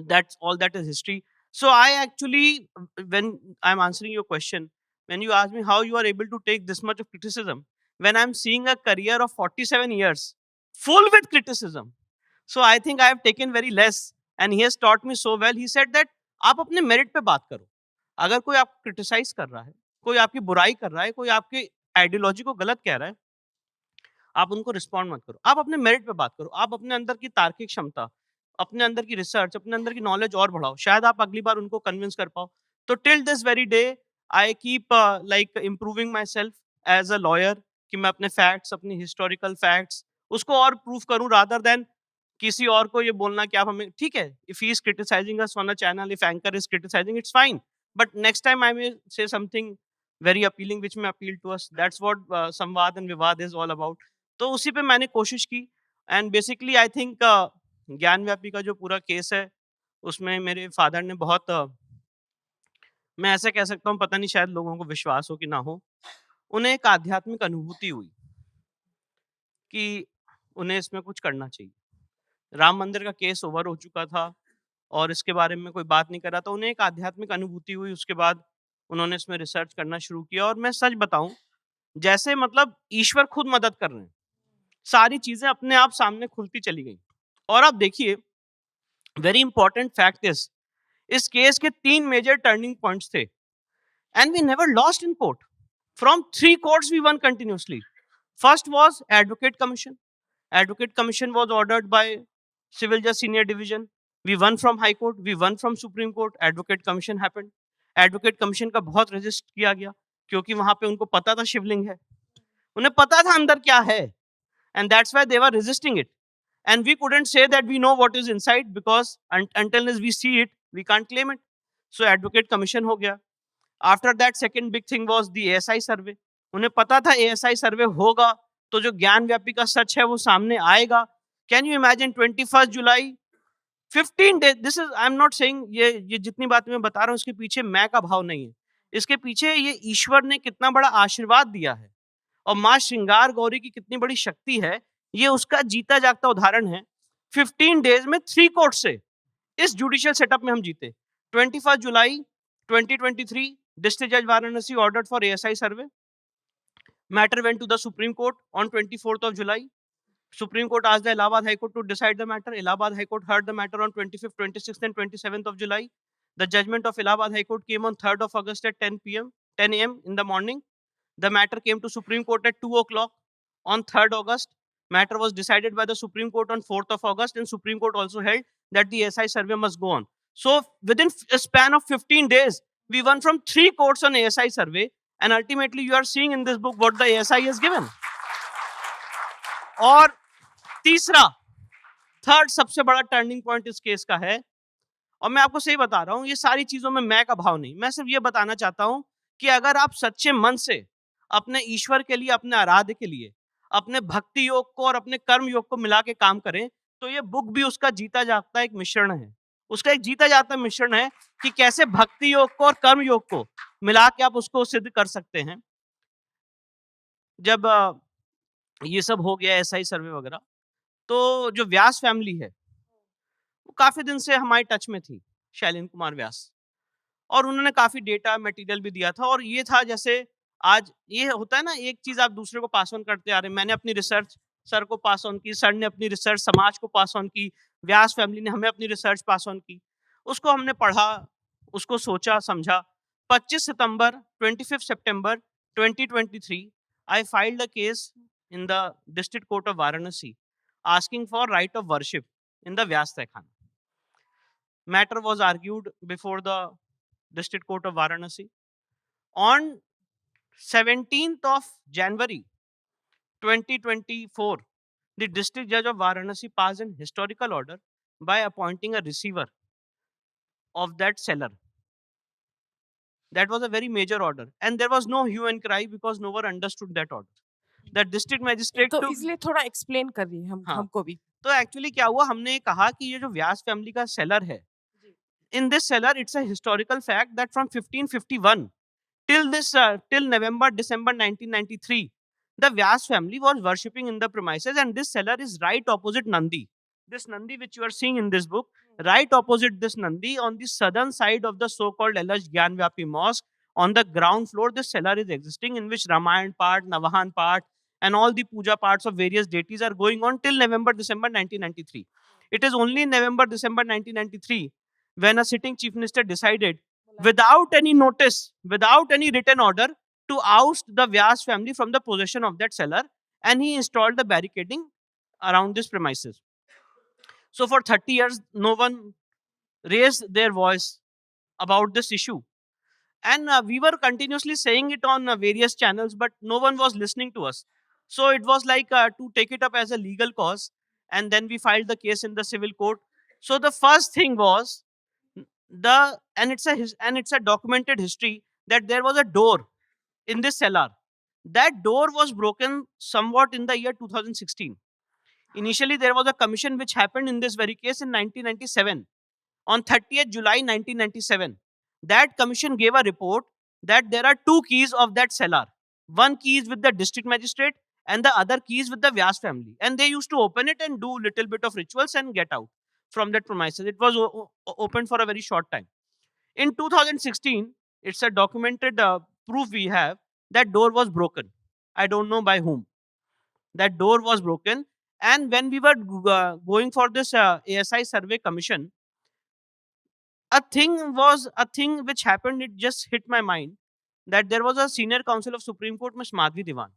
That's all, that is history. So I actually, when I'm answering your question, when you ask me how you are able to take this much of criticism, when I'm seeing a career of 47 years full with criticism, so I think I have taken very less, and he has taught me so well. He said that आप अपने merit पे बात करो. अगर कोई आपको criticise कर रहा है, कोई आपकी बुराई कर रहा है, कोई आपकी आइडियोलॉजी को गलत कह रहा है, आप उनको रिस्पॉन्ड मत करो. आप अपने मेरिट पे बात करो. आप अपने अंदर की तार्किक क्षमता, अपने अंदर की रिसर्च, अपने अंदर की नॉलेज और बढ़ाओ. शायद आप अगली बार उनको कन्विंस कर पाओ. तो till this very day I keep improving myself as a lawyer, कि मैं अपने फैक्ट्स, अपनी हिस्टोरिकल फैक्ट्स उसको और प्रूव करूं, रादर देन किसी और को ये बोलना कि आप हमें, ठीक है, if he is criticising us on a channel, if anchor is criticising, it's fine, but next time I may say something very appealing which may appeal to us. That's what samvad and vivad is all about. तो उसी पे मैंने कोशिश की. And basically I think ज्ञान व्यापी का जो पूरा केस है, उसमें मेरे फादर ने बहुत मैं ऐसा कह सकता हूँ, पता नहीं शायद लोगों को विश्वास हो कि ना हो, उन्हें एक आध्यात्मिक अनुभूति हुई कि उन्हें इसमें कुछ करना चाहिए. राम मंदिर का केस ओवर हो चुका था और इसके बारे में कोई बात नहीं कर रहा था. उन्हें एक आध्यात्मिक अनुभूति हुई. उसके बाद उन्होंने इसमें रिसर्च करना शुरू किया. और मैं सच बताऊं, जैसे मतलब ईश्वर खुद मदद कर रहे हैं, सारी चीजें अपने आप सामने खुलती चली गई. और आप देखिए, वेरी इंपॉर्टेंट फैक्ट इस केस के 3 मेजर टर्निंग पॉइंट्स थे, and we never lost in court. From 3 courts we won continuously. First was advocate commission. Advocate commission was ordered by civil judge senior division. We won from high court, we won from supreme court. Advocate commission happened. Advocate commission का बहुत resist किया गया, क्योंकि वहां पे उनको पता था शिवलिंग है, उन्हें पता था अंदर क्या है, and that's why they were resisting it. And we couldn't say that we know what is inside, because until as we see it, we can't claim it. So advocate commission हो गया. After that, second big thing was the ASI survey. उन्हें पता था ASI सर्वे होगा तो जो ज्ञान व्यापी का सच है वो सामने आएगा. Can you imagine 21 July 15 days. This is I am not saying ये जितनी बातें मैं बता रहा हूँ इसके पीछे मैं का भाव नहीं है. इसके पीछे ये ईश्वर ने कितना बड़ा आशीर्वाद दिया है और माँ श्रृंगार गौरी की कितनी बड़ी शक्ति है, ये उसका जीता जागता उदाहरण है. 15 डेज में 3 कोर्ट से इस जुडिशियल सेटअप में हम जीते. 21 जुलाई 2023 डिस्ट्रिक्ट जज Varanasi ordered for ASI survey. Matter went to the Supreme Court on 24th of July. Supreme Court asked the Allahabad High Court to decide the matter. Allahabad High Court heard the matter on 25th, 26th, and 27th of July. The judgment of Allahabad High Court came on 3rd of August at 10 a.m. in the morning. The matter came to Supreme Court at 2 o'clock on 3rd August. Matter was decided by the Supreme Court on 4th of August, and Supreme Court also held that the SI survey must go on. So within a span of 15 days, we won from 3 courts on ASI survey, and ultimately you are seeing in this book what the ASI has given. और तीसरा, third सबसे बड़ा turning point इस case का है, और मैं आपको सही बता रहा हूं, ये सारी चीजों में मैं का भाव नहीं, मैं सिर्फ ये बताना चाहता हूं कि अगर आप सच्चे मन से अपने ईश्वर के लिए, अपने आराध्य के लिए, अपने भक्ति योग को और अपने कर्म योग को मिला के काम करें, तो ये बुक भी उसका जीता जागता एक मिश्रण है. उसका एक जीता जाता मिश्रण है कि कैसे भक्ति योग को और कर्म योग को मिला के आप उसको सिद्ध कर सकते हैं. जब ये सब हो गया SI सर्वे वगैरह, तो जो व्यास फैमिली है वो काफी दिन से हमारे टच में थी, शैलेंद्र कुमार व्यास, और उन्होंने काफी डेटा मटेरियल भी दिया था. और ये था जैसे आज ये होता है ना, एक चीज आप दूसरे को पास ऑन करते आ रहे हैं. मैंने अपनी रिसर्च सर को पास ऑन की, सर ने अपनी रिसर्च समाज को पास ऑन की, व्यास फैमिली ने हमें अपनी रिसर्च पास ऑन की. उसको हमने पढ़ा, उसको सोचा समझा. 25 सितंबर 25 सितंबर 2023 I filed a case in the district court of Varanasi asking for right of worship in the Vyas Taikhana. Matter was argued before the district court of Varanasi. On 17th of January 2024, the district judge of Varanasi passed an historical order by appointing a receiver of that seller. That was a very major order, and there was no hue and cry because no one understood that order. The district magistrate तो took, इसलिए थोड़ा explain करिए हाँ. हमको भी. तो actually क्या हुआ, हमने कहा कि ये जो व्यास फैमिली का सेलर है, in this seller it's a historical fact that from 1551 till November December 1993 the Vyas family was worshipping in the premises, and this seller is right opposite Nandi. This Nandi which you are seeing in this book, right opposite this Nandi on the southern side of the so-called alleged Gyan Vapi mosque, on the ground floor this seller is existing, in which Ramayan part, Navahan part, and all the puja parts of various deities are going on till November December 1993. It is only in November December 1993 when a sitting chief minister decided, without any notice, without any written order, to oust the Vyas family from the possession of that seller, and he installed the barricading around this premises. So for 30 years, no one raised their voice about this issue. And we were continuously saying it on various channels, but no one was listening to us. So it was like to take it up as a legal cause, and then we filed the case in the civil court. So the first thing was and it's a documented history that there was a door in this cellar. That door was broken somewhat in the year 2016. Initially, there was a commission which happened in this very case in 1997. On 30th July 1997, that commission gave a report that there are 2 keys of that cellar. One key is with the district magistrate and the other key is with the Vyas family. And they used to open it and do little bit of rituals and get out from that premises. It was open for a very short time. In 2016, it's a documented proof we have that door was broken. I don't know by whom. That door was broken. And when we were going for this ASI survey commission, a thing which happened, it just hit my mind, that there was a senior counsel of Supreme Court, Ms. Madhvi Diwan.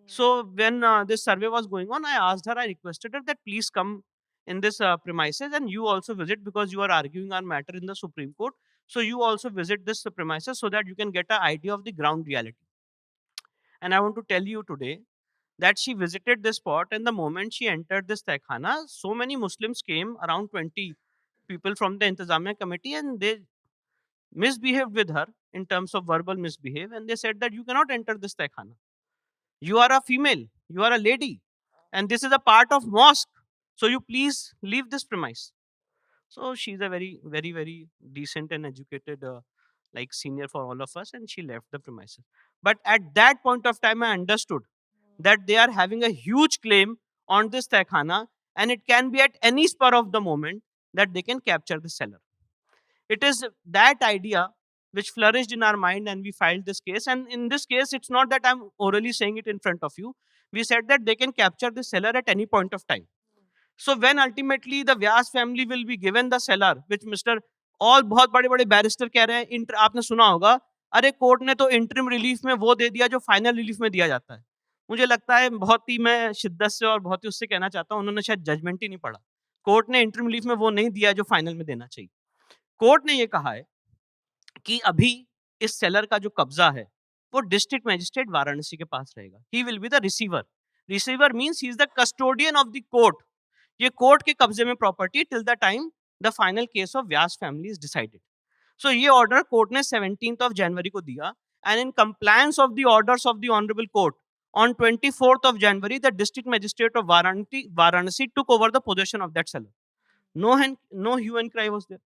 So when this survey was going on, I asked her, I requested her that please come in this premises and you also visit, because you are arguing our matter in the Supreme Court. So you also visit this premises so that you can get an idea of the ground reality. And I want to tell you today that she visited this spot, and the moment she entered this Taikhana, so many Muslims came, around 20 people from the Intizamiya committee, and misbehaved with her in terms of verbal misbehave, and they said that you cannot enter this tehkhana. You are a female, you are a lady, and this is a part of mosque. So you please leave this premise. So she's a very, very, very decent and educated, like senior for all of us, and she left the premises. But at that point of time, I understood that they are having a huge claim on this tehkhana, and it can be at any spur of the moment that they can capture the seller. It is that idea which flourished in our mind, and we filed this case. And in this case, it's not that I'm orally saying it in front of you. We said that they can capture the seller at any point of time. So when ultimately the Vyas family will be given the seller, which Mr. all बहुत बड़े बड़े barrister कह रहे हैं, आपने सुना होगा, अरे कोर्ट ने तो इंटरिम रिलीफ में वो दे दिया जो फाइनल रिलीफ में दिया जाता है. मुझे लगता है बहुत ही मैं शिद्दत से और बहुत ही उससे कहना चाहता हूँ, उन्होंने शायद जजमेंट ही नहीं पढ़ा. कोर्ट ने इंटरिम रिलीफ में वो नहीं दिया जो फाइनल में देना चाहिए. कोर्ट ने ये कहा है कि अभी इस सेलर का जो कब्जा है वो डिस्ट्रिक्ट मजिस्ट्रेट वाराणसी के पास रहेगा. He will be the receiver. Receiver means he is the custodian of the court. ये कोर्ट के कब्जे में property till the time the final case of Vyas family is decided. So ये ऑर्डर कोर्ट ने 17th of January को दिया, and in compliance of the orders of the honourable court on 24th of January the district magistrate of Varanasi took over the possession of that seller. No hue and cry was there.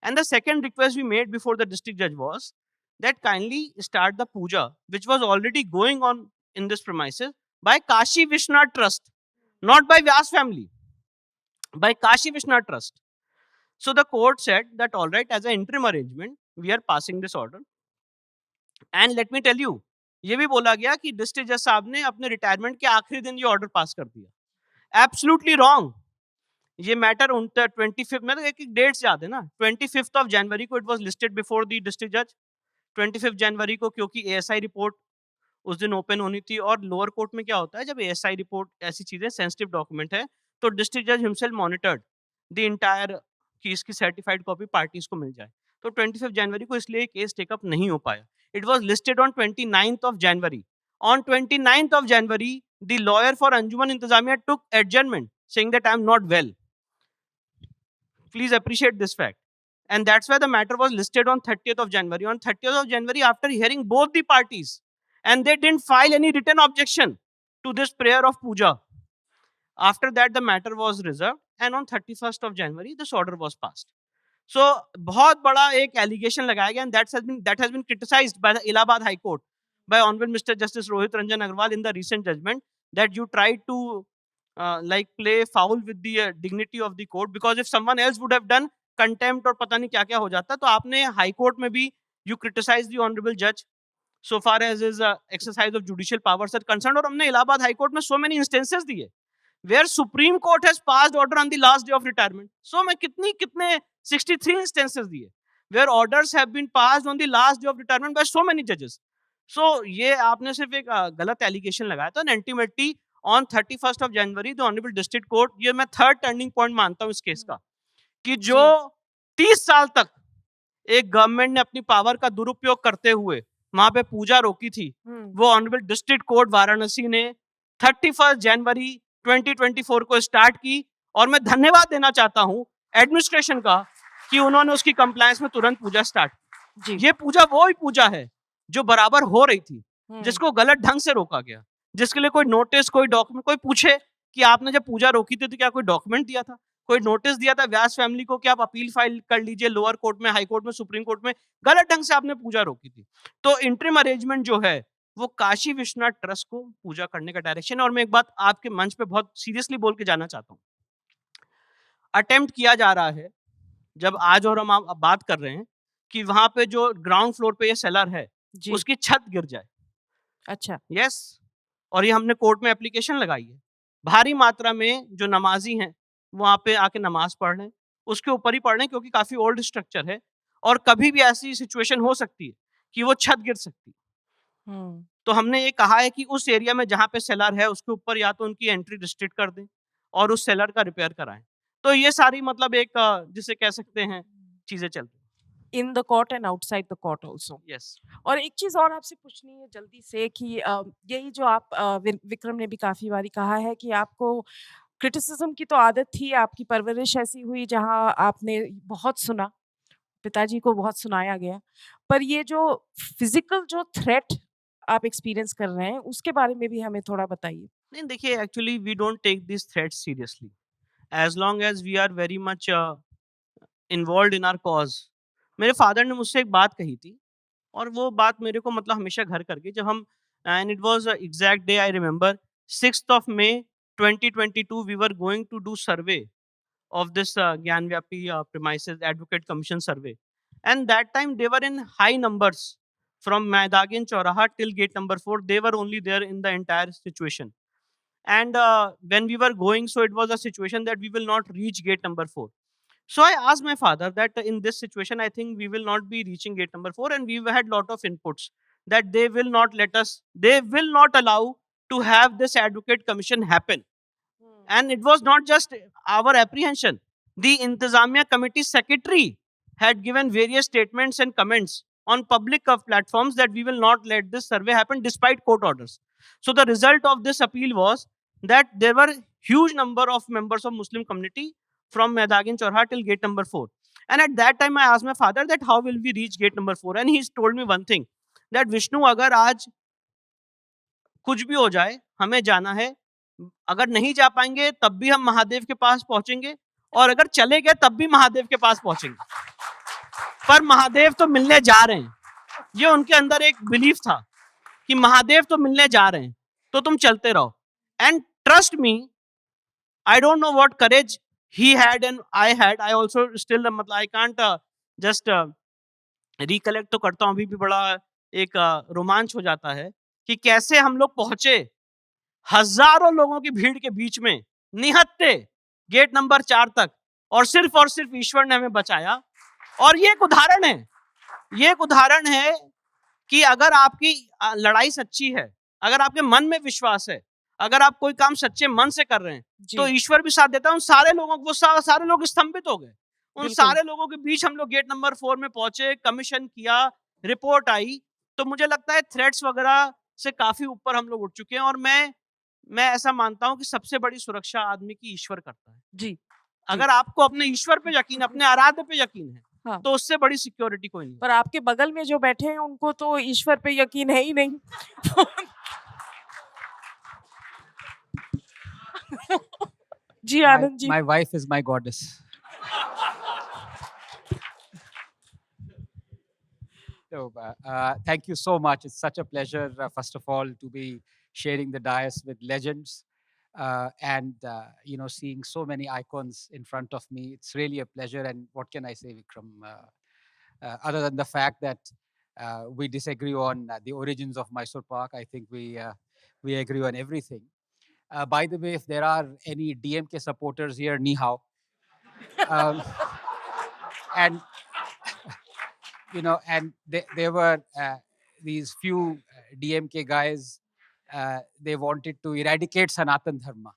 And the second request we made before the district judge was that kindly start the puja, which was already going on in this premises by Kashi Vishwanath Trust, not by Vyas family, by Kashi Vishwanath Trust. So the court said that all right, as an interim arrangement, we are passing this order. And let me tell you, ये भी बोला गया कि district जज साहब ने अपने retirement के आखिरी दिन ये ऑर्डर पास कर दिया. Absolutely wrong. ये मैटर 25th में, तो एक डेट्स याद है ना, 25th of January को it was listed before the district जज. 25th January को, क्योंकि एएसआई रिपोर्ट उस दिन ओपन होनी थी, और लोअर कोर्ट में क्या होता है, जब एएसआई रिपोर्ट ऐसी चीजें सेंसिटिव डॉक्यूमेंट है, तो डिस्ट्रिक्ट जज हिमसेल्फ मॉनिटर्ड द इंटायर कि इसकी सर्टिफाइड कॉपी पार्टीज को मिल जाए. तो 25th January को इसलिए केस टेकअप नहीं हो पाया. It was listed on 29th of January. On 29th of January, the lawyer for Anjuman Intizamiya took adjournment, saying that I am not well. Please appreciate this fact. And that's why the matter was listed on 30th of January. On 30th of January, after hearing both the parties, and they didn't file any written objection to this prayer of puja. After that, the matter was reserved, and on 31st of January, this order was passed. So बहुत बड़ा एक allegation लगाया गया, and that has been criticized by the Allahabad High Court by Honourable Mr. Justice Rohit Ranjan Agarwal in the recent judgment, that you tried to like play foul with the dignity of the court, because if someone else would have done contempt और पता नहीं क्या क्या हो जाता, तो आपने High Court में भी you criticize the Honourable Judge so far as his exercise of judicial powers are concerned. और हमने Allahabad High Court में so many instances दिए where Supreme Court has passed order on the last day of retirement. So मैं कितने 63 instances दिए where orders have been passed on the last day of retirement by so many judges. So ये आपने सिर्फ एक गलत allegation लगाया था, and ultimately on 31st of January the Honourable District Court, ये मैं third turning point मानता हूँ इस केस का, कि जो 30 साल तक एक गवर्नमेंट ने अपनी पावर का दुरुपयोग करते हुए वहां पे पूजा रोकी थी, वो ऑनरेबल डिस्ट्रिक्ट कोर्ट वाराणसी ने 31st January 2024 को स्टार्ट की. और मैं धन्यवाद देना चाहता हूं एडमिनिस्ट्रेशन का कि उन्होंने उसकी कंप्लायंस में तुरंत पूजा स्टार्ट की. ये पूजा वो ही पूजा है जो बराबर हो रही थी, जिसको गलत ढंग से रोका गया, जिसके लिए कोई नोटिस, कोई डॉक्यूमेंट, कोई पूछे कि आपने जब पूजा रोकी थी तो क्या कोई डॉक्यूमेंट दिया था, कोई नोटिस दिया था व्यास फैमिली को कि आप अपील फाइल कर लीजिए लोअर कोर्ट में, हाई कोर्ट में, सुप्रीम कोर्ट में, गलत ढंग से आपने पूजा रोकी थी. तो इंटरिम अरेंजमेंट जो है वो काशी विश्वनाथ ट्रस्ट को पूजा करने का डायरेक्शन है. और मैं एक बात आपके मंच पे बहुत सीरियसली बोल के जाना चाहता हूँ. अटेम्प्ट किया जा रहा है, जब आज और हम आप बात कर रहे हैं, कि वहां पे जो ग्राउंड फ्लोर पे ये सेलर है उसकी छत गिर जाए. अच्छा. यस. और ये हमने कोर्ट में एप्लीकेशन लगाई है. भारी मात्रा में जो नमाजी हैं वहां पे आके नमाज पढ़ रहे हैं, उसके ऊपर ही पढ़ रहे हैं, क्योंकि काफी ओल्ड स्ट्रक्चर है और कभी भी ऐसी सिचुएशन हो सकती है कि वो छत गिर सकती है. तो हमने ये कहा है कि उस एरिया में जहाँ पे सेलर है उसके ऊपर या तो उनकी एंट्री रिस्ट्रिक्ट कर दें और उस सेलर का रिपेयर कराएं. तो ये सारी मतलब एक जिसे कह सकते हैं चीजें चलती हैं. In the court and outside the court also. Yes. और एक चीज और आपसे पूछनी है जल्दी से कि यही जो आप विक्रम ने भी काफी बारी कहा है कि आपको क्रिटिसिज्म की तो आदत थी, आपकी परवरिश ऐसी हुई जहां आपने बहुत सुना, पिताजी को बहुत सुनाया गया, पर ये जो फिजिकल जो थ्रेट आप एक्सपीरियंस कर रहे हैं उसके बारे में भी हमें थोड़ा बताइए। नहीं देखिए, actually we don't take this threat seriously as long as we are very much involve in our cause. मेरे फादर ने मुझसे एक बात कही थी और वो बात मेरे को मतलब हमेशा घर कर गई। जब हम and it was exact day I remember 6th of May 2022 we were going to do survey of this Gyan Vapi premises advocate commission survey, and that time they were in high numbers from Maidagin Chauraha till gate number 4. They were only there in the entire situation, and when we were going, so it was a situation that we will not reach gate number 4. So I asked my father that in this situation, I think we will not be reaching gate number 4, and we had lot of inputs that they will not let us, they will not allow to have this advocate commission happen. And it was not just our apprehension. The Intizamiya committee secretary had given various statements and comments on public platforms that we will not let this survey happen despite court orders. So the result of this appeal was that there were huge number of members of Muslim community from Medagin Chorha till gate number 4. And at that time I asked my father that how will we reach gate number 4? And he's told me one thing, that Vishnu, agar aaj कुछ भी हो जाए, हमें जाना है, अगर नहीं जा पाएंगे तब भी हम महादेव के पास पहुंचेंगे, और अगर चले गए तब भी महादेव के पास पहुंचेंगे, पर महादेव तो मिलने जा रहे हैं। ये उनके अंदर एक बिलीफ था कि महादेव तो मिलने जा रहे हैं, तो तुम चलते रहो। And trust me, I don't know what courage he had and I had. I also still मतलब I can't just recollect तो करता हूँ, अभी भी बड़ा एक रोमांच हो जाता है कि कैसे हम लोग पहुंचे हजारों लोगों की भीड़ के बीच में निहत्ते गेट नंबर 4 तक, और सिर्फ ईश्वर ने हमें बचाया। और ये एक उदाहरण है, ये एक उदाहरण है कि अगर आपकी लड़ाई सच्ची है, अगर आपके मन में विश्वास है, अगर आप कोई काम सच्चे मन से कर रहे हैं, तो ईश्वर भी साथ देता है। उन सारे लोगों को, सारे लोग स्तंभित हो गए। उन सारे लोगों के बीच हम लोग गेट नंबर 4 में पहुंचे, कमीशन किया, रिपोर्ट आई। तो मुझे लगता है थ्रेट्स वगैरह से काफी ऊपर हम लोग उठ चुके हैं। और मैं ऐसा मानता हूं कि सबसे बड़ी सुरक्षा आदमी की ईश्वर करता है। जी, अगर आपको अपने ईश्वर पे यकीन, अपने आराध्य पे यकीन है, हाँ, तो उससे बड़ी सिक्योरिटी कोई नहीं। पर आपके बगल में जो बैठे हैं उनको तो ईश्वर पे यकीन है ही नहीं। जी Anand ji. My wife is my goddess. So, thank you so much. It's such a pleasure, first of all, to be sharing the dais with legends, and seeing so many icons in front of me. It's really a pleasure. And what can I say, Vikram? Other than the fact that we disagree on the origins of Mysore Park, I think we agree on everything. By the way, if there are any DMK supporters here, ni hao. And and there were these few DMK guys. They wanted to eradicate Sanatan Dharma.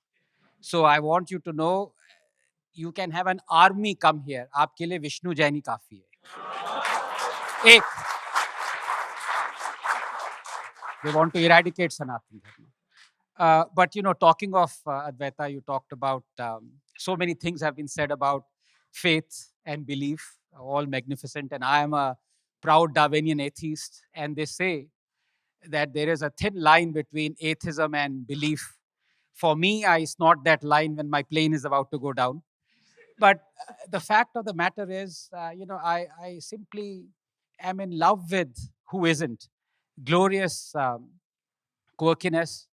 So I want you to know, you can have an army come here. आपके लिए विष्णु जैनी काफी है। एक, they want to eradicate Sanatan Dharma. But talking of Advaita, you talked about so many things have been said about faith and belief, all magnificent. And I am a proud Darwinian atheist, and they say that there is a thin line between atheism and belief. For me, I snort that line when my plane is about to go down. But the fact of the matter is, I simply am in love with who isn't. Glorious quirkiness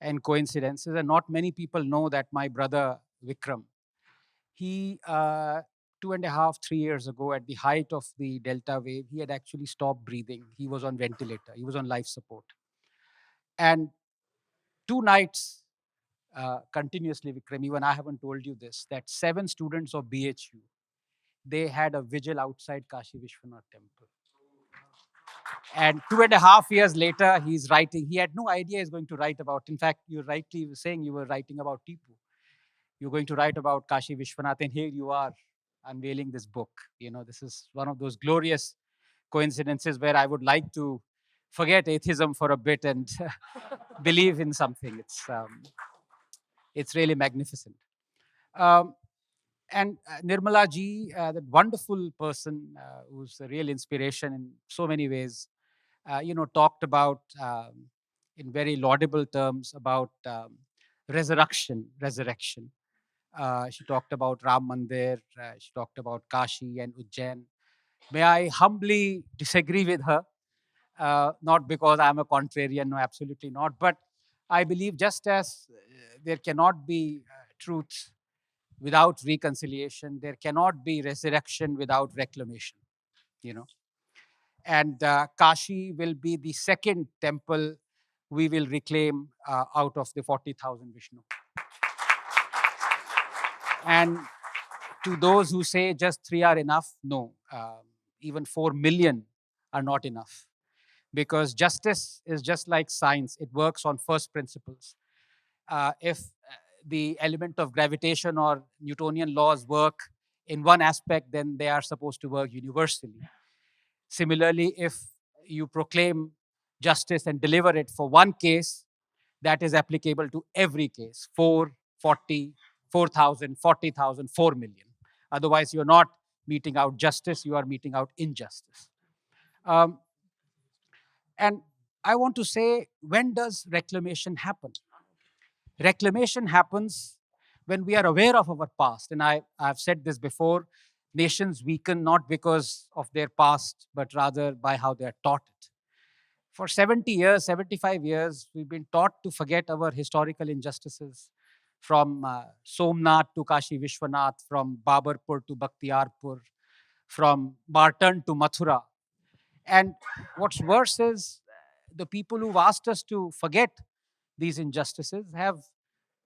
and coincidences. And not many people know that my brother Vikram, he 2.5, 3 years ago, at the height of the Delta wave, he had actually stopped breathing. He was on ventilator. He was on life support. And 2 nights continuously, Vikram, even I haven't told you this, that 7 students of BHU, they had a vigil outside Kashi Vishwanath temple. And 2.5 years later, he's writing. He had no idea he's going to write about. In fact, you're rightly saying you were writing about Tipu. You're going to write about Kashi Vishwanath, and here you are unveiling this book. This is one of those glorious coincidences where I would like to forget atheism for a bit and believe in something. It's really magnificent. And Nirmala ji, that wonderful person who's a real inspiration in so many ways, talked about in very laudable terms about resurrection. She talked about Ram Mandir. She talked about Kashi and Ujjain. May I humbly disagree with her? Not because I'm a contrarian, no, absolutely not. But I believe just as there cannot be truth without reconciliation, there cannot be resurrection without reclamation, you know. And Kashi will be the second temple we will reclaim out of the 40,000 Vishnu. And to those who say just 3 are enough, no, even 4 million are not enough. Because justice is just like science, it works on first principles. If the element of gravitation or Newtonian laws work in one aspect, then they are supposed to work universally. Similarly, if you proclaim justice and deliver it for one case, that is applicable to every case 4, 40, 4,000, 40,000, 4 million. Otherwise, you're not meting out justice, you are meting out injustice. And I want to say, when does reclamation happen? Reclamation happens when we are aware of our past. And I've said this before, nations weaken not because of their past, but rather by how they are taught it. For 70 years, 75 years, we've been taught to forget our historical injustices, from Somnath to Kashi Vishwanath, from Babarpur to Bakhtiyarpur, from Bartan to Mathura. And what's worse is the people who've asked us to forget these injustices have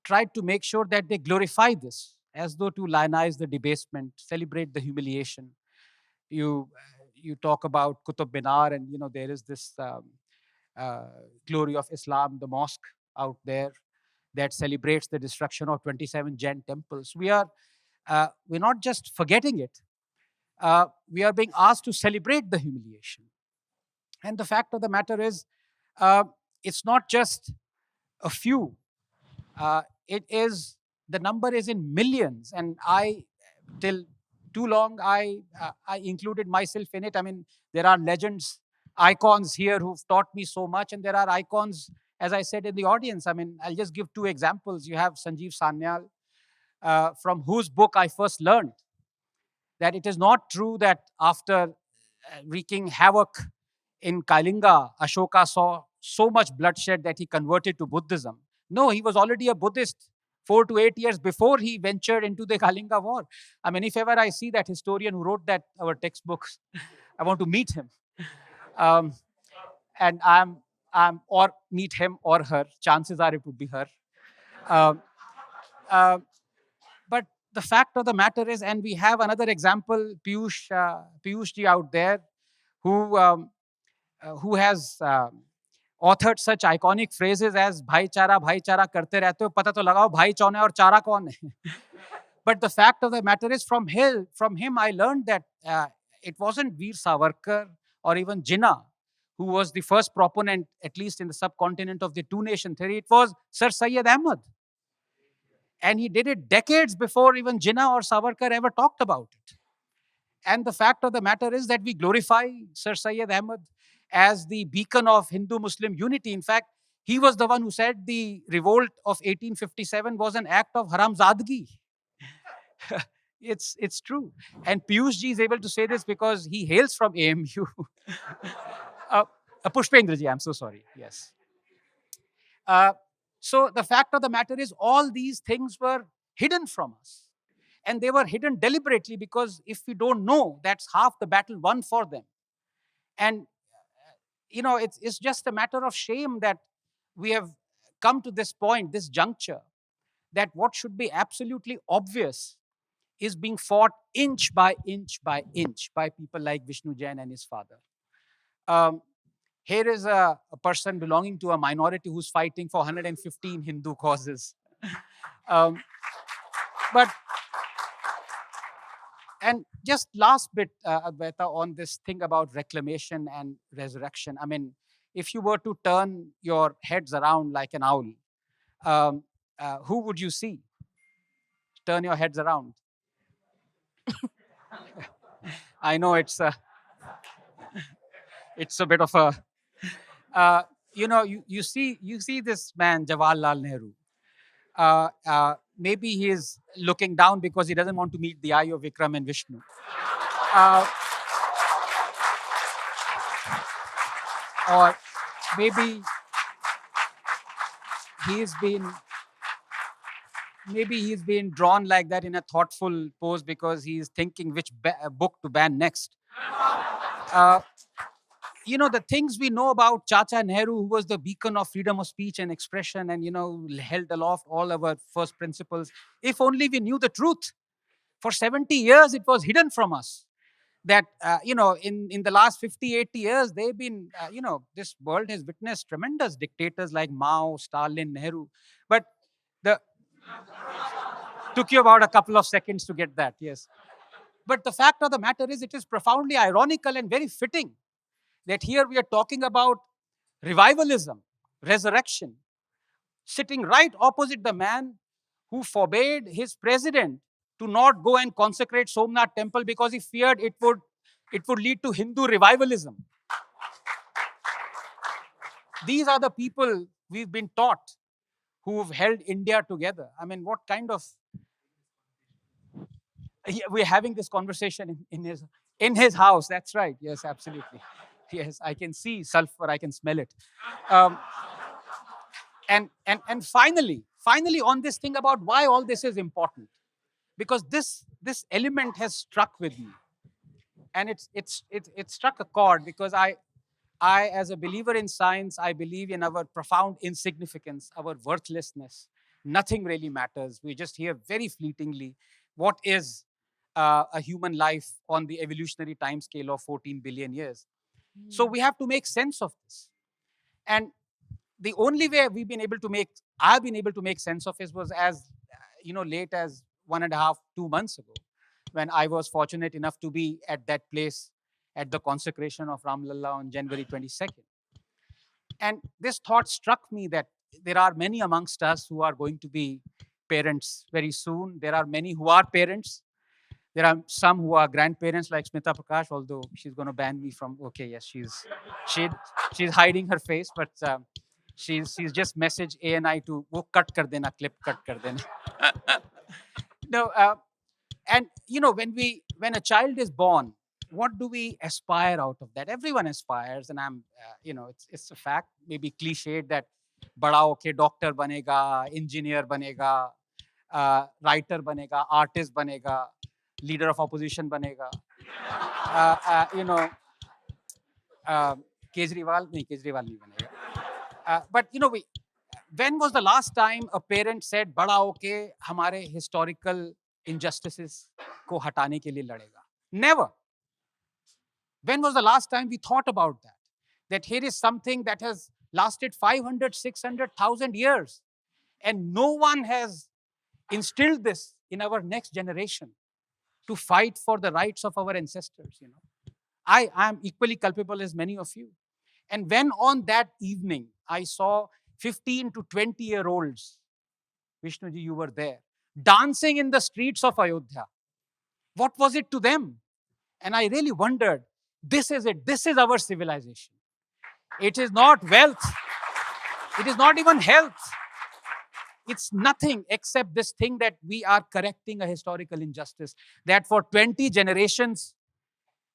tried to make sure that they glorify this, as though to lionize the debasement, celebrate the humiliation. You talk about Qutub Minar, and there is this glory of Islam, the mosque out there that celebrates the destruction of 27 Jain temples. We're not just forgetting it. We are being asked to celebrate the humiliation. And the fact of the matter is, it's not just a few. The number is in millions, and till too long, I included myself in it. I mean, there are legends, icons here who've taught me so much, and there are icons, as I said, in the audience. I mean, I'll just give 2 examples. You have Sanjeev Sanyal, from whose book I first learned that it is not true that after wreaking havoc in Kalinga, Ashoka saw so much bloodshed that he converted to Buddhism. No, he was already a Buddhist 4 to 8 years before he ventured into the Kalinga war. I mean, if ever I see that historian who wrote that, our textbooks, I want to meet him. And or meet him or her. Chances are it would be her. Um, uh, but the fact of the matter is, and we have another example, Piyush ji out there, who has authored such iconic phrases as भाईचारा भाईचारा करते रहते हो, पता तो लगाओ भाई कौन है और चारा कौन है. But the fact of the matter is, from him I learned that it wasn't Veer Savarkar or even Jinnah who was the first proponent, at least in the subcontinent, of the two-nation theory. It was Sir Syed Ahmad. And he did it decades before even Jinnah or Savarkar ever talked about it. And the fact of the matter is that we glorify Sir Syed Ahmad as the beacon of Hindu-Muslim unity. In fact, he was the one who said the revolt of 1857 was an act of haramzadgi. It's true. And Piyush ji is able to say this because he hails from AMU. Pushpendra ji, I'm so sorry. Yes. So the fact of the matter is, all these things were hidden from us. And they were hidden deliberately, because if we don't know, that's half the battle won for them. And, it's just a matter of shame that we have come to this point, this juncture, that what should be absolutely obvious is being fought inch by inch by inch by people like Vishnu Jain and his father. Here is a person belonging to a minority who's fighting for 115 Hindu causes. And just last bit, Advaita, on this thing about reclamation and resurrection. I mean, if you were to turn your heads around like an owl, who would you see? Turn your heads around. I know it's a bit of a, you see this man, Jawaharlal Nehru. Maybe he is looking down because he doesn't want to meet the eye of Vikram and Vishnu. Uh, or maybe he's been drawn like that in a thoughtful pose because he's thinking which book to ban next. Uh, the things we know about Chacha Nehru, who was the beacon of freedom of speech and expression and, held aloft all our first principles. If only we knew the truth. For 70 years, it was hidden from us. That, in the last 50, 80 years, they've been, this world has witnessed tremendous dictators like Mao, Stalin, Nehru. But the took you about a couple of seconds to get that, yes. But the fact of the matter is, it is profoundly ironical and very fitting that here we are talking about revivalism, resurrection, sitting right opposite the man who forbade his president to not go and consecrate Somnath temple because he feared it would lead to Hindu revivalism. These are the people we've been taught who've held India together. I mean, what kind of... We're having this conversation in his house. That's right. Yes, absolutely. Yes, I can see sulfur. I can smell it. And finally, on this thing about why all this is important, because this element has struck with me, and it struck a chord because I, as a believer in science, I believe in our profound insignificance, our worthlessness. Nothing really matters. We just hear very fleetingly what is a human life on the evolutionary time scale of 14 billion years. So we have to make sense of this. And the only way I've been able to make sense of it was as, late as 1.5, 2 months ago, when I was fortunate enough to be at that place at the consecration of Ram Lalla on January 22nd. And this thought struck me that there are many amongst us who are going to be parents very soon. There are many who are parents. There are some who are grandparents like Smita Prakash, although she's going to ban me from... Okay, yes, she's hiding her face, but she's just messaged ANI to wo cut kar dena, clip cut kar dena. No, and when a child is born, what do we aspire out of that? Everyone aspires, and it's a fact, maybe cliched, that bada hoke doctor banega, engineer banega, writer banega, artist banega, leader of opposition banega. Kejriwal nahi banega. But when was the last time a parent said, "Bada hoke hamare historical injustices ko hatane ke liye ladega"? Never. When was the last time we thought about that? That here is something that has lasted 500, 600,000 years, and no one has instilled this in our next generation to fight for the rights of our ancestors. I am equally culpable as many of you. And when on that evening I saw 15 to 20-year-olds, Vishnuji, you were there, dancing in the streets of Ayodhya, what was it to them? And I really wondered, this is it. This is our civilization. It is not wealth. It is not even health. It's nothing except this thing that we are correcting a historical injustice. That for 20 generations,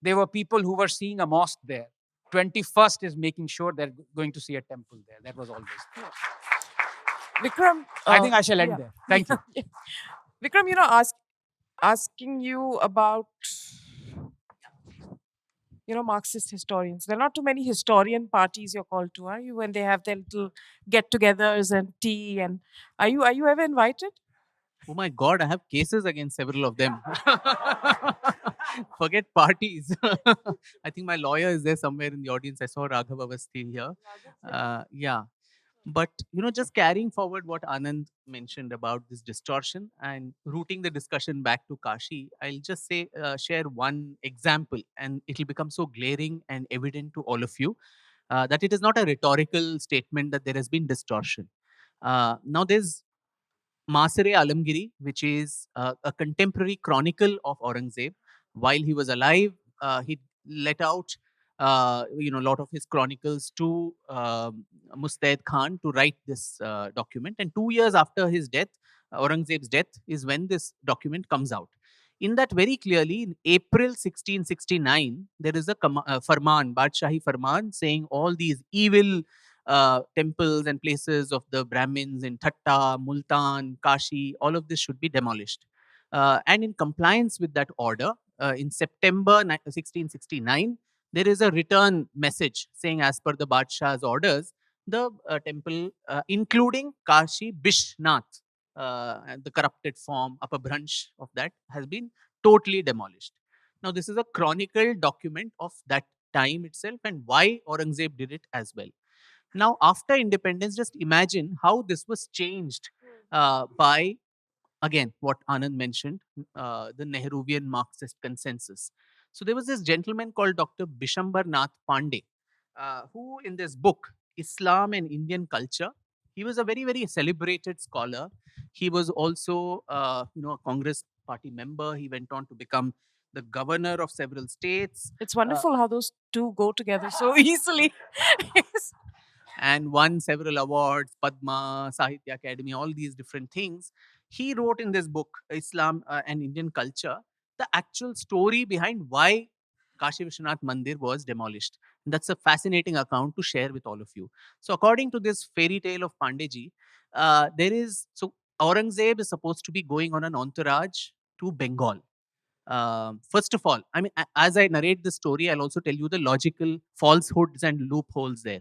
there were people who were seeing a mosque there. 21st is making sure they're going to see a temple there. That was always there. Vikram, I think I shall end there. Thank you. Vikram, asking you about Marxist historians. There are not too many historian parties you're called to, are you? When they have their little get-togethers and tea, and are you ever invited? Oh my God, I have cases against several of them. Forget parties. I think my lawyer is there somewhere in the audience. I saw Raghav Avasthi here. Yeah. But, just carrying forward what Anand mentioned about this distortion and routing the discussion back to Kashi, I'll just say, share one example, and it'll become so glaring and evident to all of you that it is not a rhetorical statement that there has been distortion. Now, there's Masare Alamgiri, which is a contemporary chronicle of Aurangzeb. While he was alive, he let out a lot of his chronicles to Mustaid Khan to write this document. And 2 years after his death, Aurangzeb's death, is when this document comes out. In that, very clearly, in April 1669, there is a farman, Badshahi farman, saying all these evil temples and places of the Brahmins in Thatta, Multan, Kashi, all of this should be demolished. And in compliance with that order, in September 1669, there is a return message saying, as per the Badshah's orders, the temple, including Kashi Vishwanath, and the corrupted form, upper branch of that, has been totally demolished. Now, this is a chronicle document of that time itself and why Aurangzeb did it as well. Now, after independence, just imagine how this was changed by, again, what Anand mentioned, the Nehruvian Marxist consensus. So there was this gentleman called Dr. Bishambar Nath Pandey, who in this book, Islam and Indian Culture, he was a very, very celebrated scholar. He was also, a Congress party member. He went on to become the governor of several states. It's wonderful how those two go together so easily. Yes. And won several awards, Padma, Sahitya Academy, all these different things. He wrote in this book, Islam and Indian Culture, the actual story behind why Kashi Vishwanath Mandir was demolished. And that's a fascinating account to share with all of you. So according to this fairy tale of Pandeji, Aurangzeb is supposed to be going on an entourage to Bengal. First of all, I mean, as I narrate the story, I'll also tell you the logical falsehoods and loopholes there.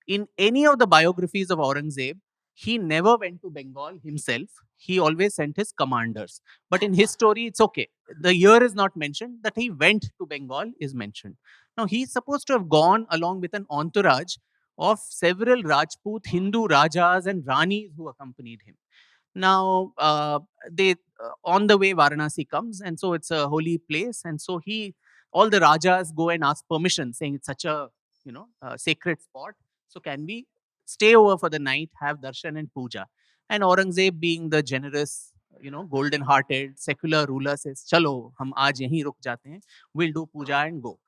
In any of the biographies of Aurangzeb, he never went to Bengal himself. He always sent his commanders. But in his story, it's okay. The year is not mentioned. That he went to Bengal is mentioned. Now, he's supposed to have gone along with an entourage of several Rajput Hindu Rajas and Ranis who accompanied him. Now, they on the way Varanasi comes, and so it's a holy place, and so all the Rajas go and ask permission, saying it's such a sacred spot. So can we stay over for the night, have darshan and puja? And Aurangzeb, being the generous, golden-hearted secular ruler, says, "Chalo, hum aaj yahi ruk jate hain. We'll do puja and go."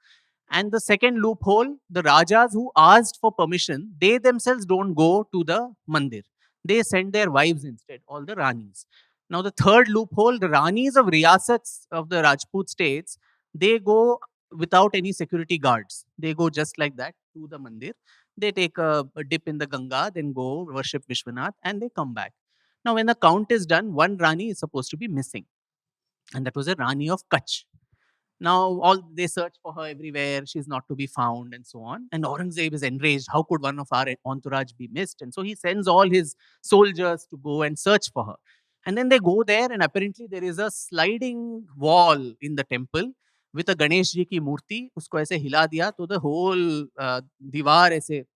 And the second loophole, the Rajas who asked for permission, they themselves don't go to the mandir. They send their wives instead, all the Ranis. Now, the third loophole, the Ranis of Riyasats of the Rajput states, they go without any security guards. They go just like that to the mandir. They take a dip in the Ganga, then go worship Vishwanath, and they come back. Now, when the count is done, one Rani is supposed to be missing. And that was a Rani of Kutch. Now, all they search for her everywhere. She's not to be found, and so on. And Aurangzeb is enraged. How could one of our entourage be missed? And so he sends all his soldiers to go and search for her. And then they go there, and apparently there is a sliding wall in the temple with a Ganesh ji ki murti. Usko aise hila diya, to the whole diwar aise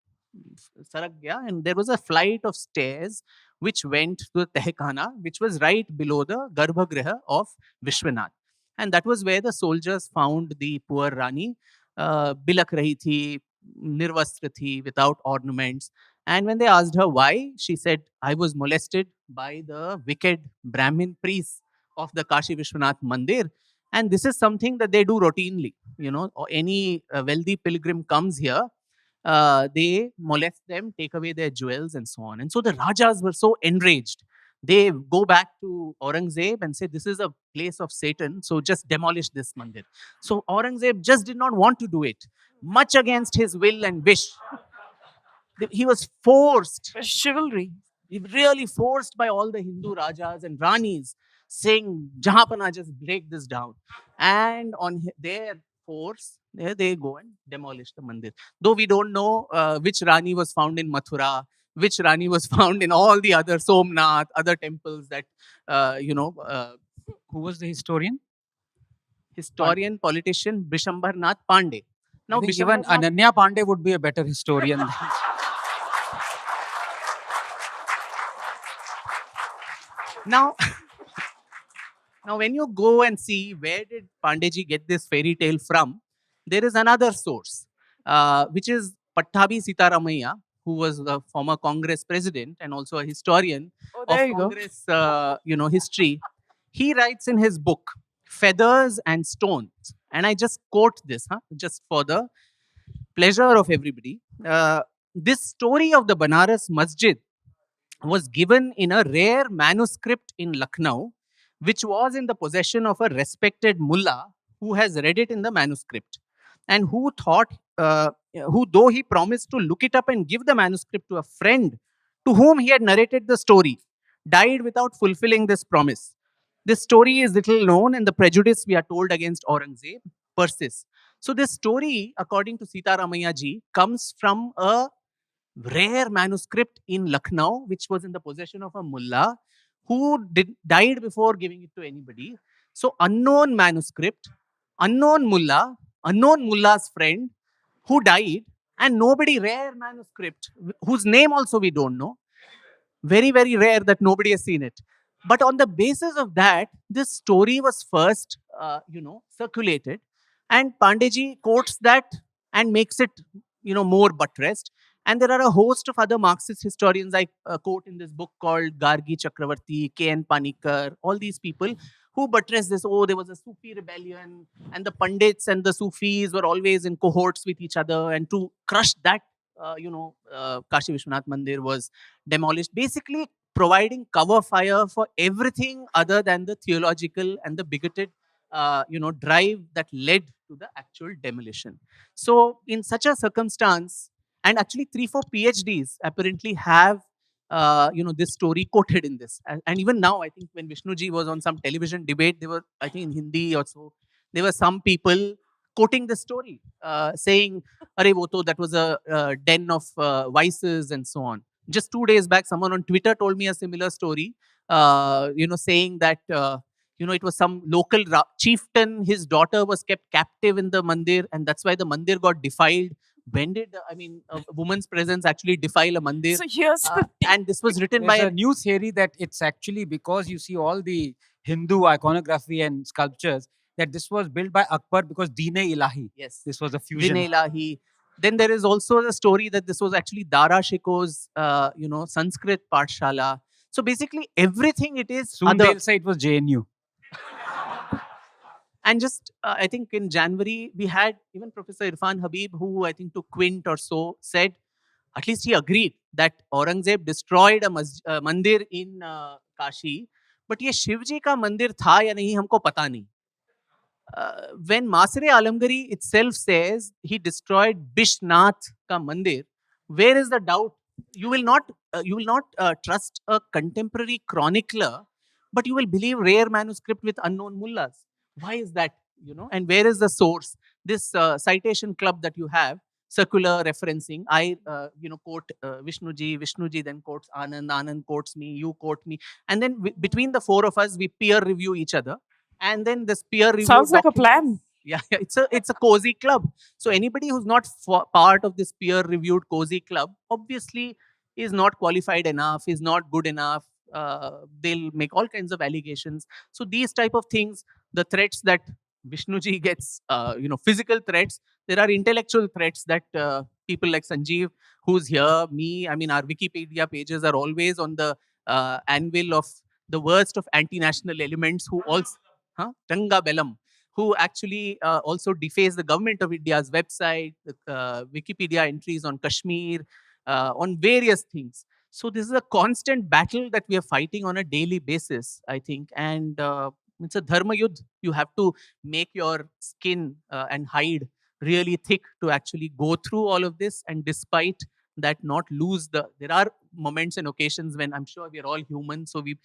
sarak gaya, and there was a flight of stairs which went to the Tehkana, which was right below the Garbhagriha of Vishwanath. And that was where the soldiers found the poor Rani, bilak rahi thi, nirvastra thi, without ornaments. And when they asked her why, she said, "I was molested by the wicked Brahmin priests of the Kashi Vishwanath Mandir." And this is something that they do routinely. Or any wealthy pilgrim comes here, they molest them, take away their jewels, and so on. And so the Rajas were so enraged. They go back to Aurangzeb and say, "This is a place of Satan, so just demolish this mandir." So Aurangzeb just did not want to do it, much against his will and wish. He was forced. Chivalry. Really forced by all the Hindu Rajas and Ranis, saying, "Jahapana, just break this down." And on their force, there they go and demolish the mandir. Though we don't know which Rani was found in Mathura, which Rani was found in all the other Somnath, other temples that, Who was the historian? Historian, politician, Bishambar Nath Pandey. Now, I think even Ananya Pandey would be a better historian. Now, when you go and see where did Pandeji get this fairy tale from, there is another source, which is Pattabhi Sitaramaiya, who was the former Congress president and also a historian Oh, there of you go. Congress, history, he writes in his book, Feathers and Stones, and I just quote this, just for the pleasure of everybody. This story of the Banaras Masjid was given in a rare manuscript in Lucknow, which was in the possession of a respected mullah who has read it in the manuscript and who thought, who though he promised to look it up and give the manuscript to a friend to whom he had narrated the story, died without fulfilling this promise. This story is little known, and the prejudice we are told against Aurangzeb persists. So, this story, according to Sita Ramaya ji, comes from a rare manuscript in Lucknow, which was in the possession of a mullah who died before giving it to anybody. So, unknown manuscript, unknown mullah, unknown mullah's friend who died, and nobody, rare manuscript whose name also we don't know. Very, very rare that nobody has seen it. But on the basis of that, this story was first, circulated, and Pandeji quotes that and makes it, more buttressed. And there are a host of other Marxist historians I quote in this book called Gargi Chakravarti, K.N. Panikar, all these people who buttress this. Oh, there was a Sufi rebellion, and the Pandits and the Sufis were always in cohorts with each other, and to crush that, Kashi Vishwanath Mandir was demolished, basically providing cover fire for everything other than the theological and the bigoted, drive that led to the actual demolition. So, in such a circumstance, and actually 3-4 PhDs apparently have, this story quoted in this. And even now, I think when Vishnuji was on some television debate, they were, I think in Hindi or so, there were some people quoting the story, saying, "Arey wo to, that was a den of vices," and so on. Just 2 days back, someone on Twitter told me a similar story, saying that, it was some local chieftain, his daughter was kept captive in the mandir, and that's why the mandir got defiled. When did, a woman's presence actually defile a mandir? So here's the thing. And this was written There's by a new theory that it's actually because you see all the Hindu iconography and sculptures that this was built by Akbar because Deen-e Ilahi. Yes. This was a fusion. Din Ilahi. Then there is also the story that this was actually Dara Shiko's, Sanskrit Pathshala. So basically everything it is Soon other. they'll say it was JNU. And just, I think in January, we had even Professor Irfan Habib, who I think took Quint or so, said, at least he agreed that Aurangzeb destroyed a mandir in Kashi, but ये शिवजी का मंदिर था या नहीं हमको पता नहीं. When Masre Alamgari itself says he destroyed Bishnath ka mandir, where is the doubt? You will not, trust a contemporary chronicler, but you will believe rare manuscript with unknown mullahs. Why is that? And where is the source? This citation club that you have, circular referencing. I, quote Vishnuji then quotes Anand quotes me, you quote me, and then between the four of us, we peer review each other. And then this peer review Sounds like a documents- plan. Yeah, it's a cozy club. So anybody who's not part of this peer reviewed cozy club obviously is not qualified enough, is not good enough. They'll make all kinds of allegations. So these type of things, the threats that Vishnuji gets, physical threats. There are intellectual threats that people like Sanjeev, who's here, me, our Wikipedia pages are always on the anvil of the worst of anti-national elements who also, Tanga Bellam, who actually also deface the government of India's website, Wikipedia entries on Kashmir, on various things. So this is a constant battle that we are fighting on a daily basis, I think. And it's a dharma yudh. You have to make your skin and hide really thick to actually go through all of this. And despite that, not lose there are moments and occasions when I'm sure we're all human. So we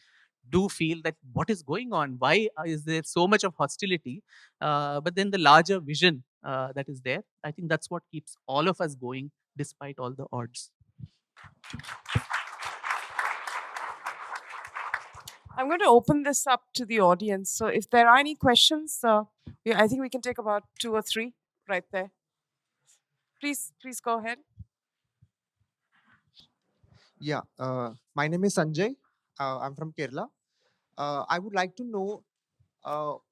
do feel that what is going on? Why is there so much of hostility? But then the larger vision that is there, I think that's what keeps all of us going despite all the odds. I'm going to open this up to the audience. So if there are any questions, I think we can take about 2 or 3 right there. Please go ahead. Yeah, my name is Sanjay. I'm from Kerala. I would like to know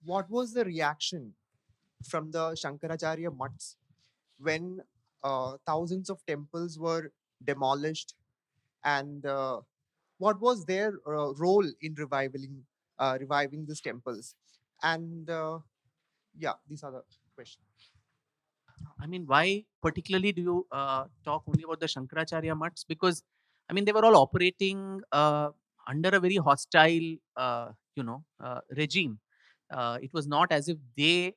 what was the reaction from the Shankaracharya mutts when thousands of temples were demolished, and what was their role in reviving these temples? And yeah, these are the questions. I mean, why particularly do you talk only about the Shankaracharya mutts? Because, I mean, they were all operating under a very hostile, regime. It was not as if they're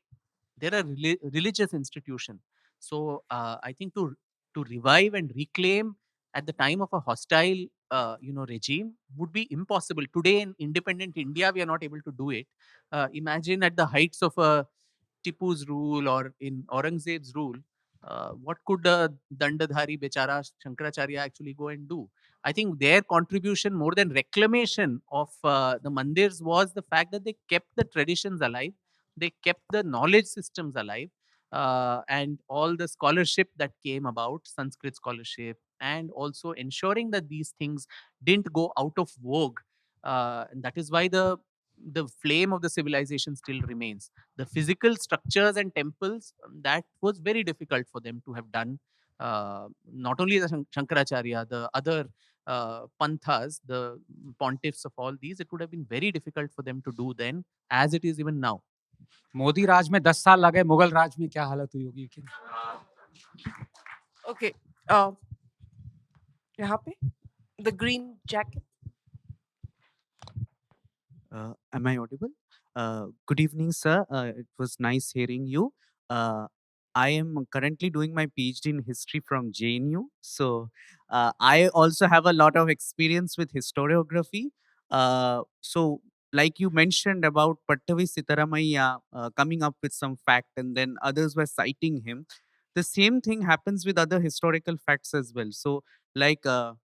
a religious institution. So I think to revive and reclaim at the time of a hostile, regime would be impossible. Today in independent India, we are not able to do it. Imagine at the heights of a Tipu's rule or in Aurangzeb's rule, what could Dandadhari Bechara Shankaracharya actually go and do? I think their contribution more than reclamation of the mandirs was the fact that they kept the traditions alive, they kept the knowledge systems alive, and all the scholarship that came about, Sanskrit scholarship, and also ensuring that these things didn't go out of vogue. And that is why the flame of the civilization still remains. The physical structures and temples, that was very difficult for them to have done. Not only the Shankaracharya, the other panthas, the pontiffs of all these, it would have been very difficult for them to do then, as it is even now. Modi राज में 10 साल लगे, मुगल राज में क्या हालत हुई होगी? Okay. यहाँ पे the green jacket. Am I audible? Good evening, sir. It was nice hearing you. I am currently doing my PhD in history from JNU. So I also have a lot of experience with historiography. So, like you mentioned about Pattavi Sitaramaiya coming up with some fact and then others were citing him. The same thing happens with other historical facts as well. So, like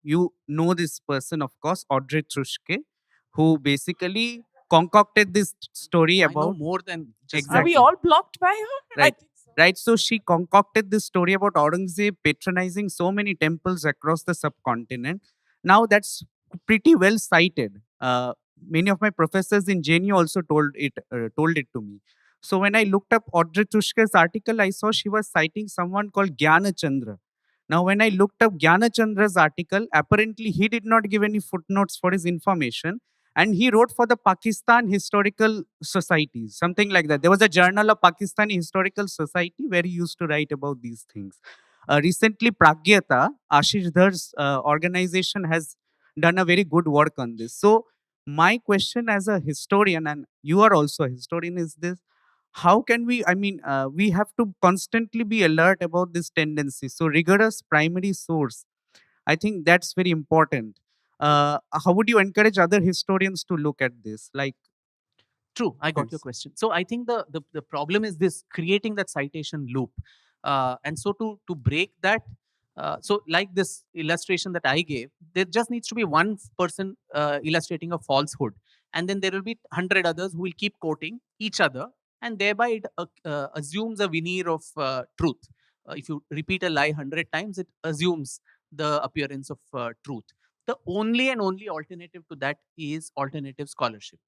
you know this person, of course, Audrey Truschke, who basically concocted this story I know about more than just Are we exactly all blocked by her? I right think so. right. So she concocted this story about Aurangzeb patronizing so many temples across the subcontinent. Now that's pretty well cited. Many of my professors in JNU also told it to me. So when I looked up Audrey Tushke's article, I saw she was citing someone called Gyana Chandra. Now, when I looked up Gyana Chandra's article, apparently he did not give any footnotes for his information. And he wrote for the Pakistan Historical Society, something like that. There was a journal of Pakistani Historical Society where he used to write about these things. Recently, Pragyata, Ashish Dhar's organization, has done a very good work on this. So, my question as a historian, and you are also a historian, is this: how can we, we have to constantly be alert about this tendency. So, rigorous primary source, I think that's very important. How would you encourage other historians to look at this? Like, True, I got your yes. question. So I think the problem is this creating that citation loop, and so to break that. So like this illustration that I gave, there just needs to be one person illustrating a falsehood, and then there will be 100 others who will keep quoting each other, and thereby it assumes a veneer of truth. If you repeat a lie 100 times, it assumes the appearance of truth. The only and only alternative to that is alternative scholarship.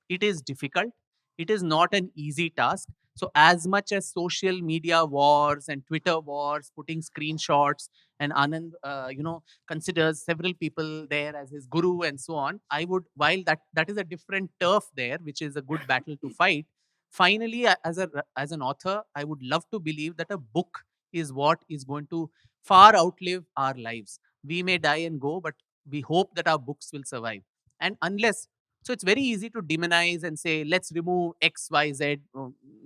It is difficult. It is not an easy task. So as much as social media wars and Twitter wars, putting screenshots, and Anand, considers several people there as his guru and so on, I would, while that is a different turf there, which is a good battle to fight. Finally, as an author, I would love to believe that a book is what is going to far outlive our lives. We may die and go, but we hope that our books will survive. And unless, so it's very easy to demonize and say, let's remove X, Y, Z,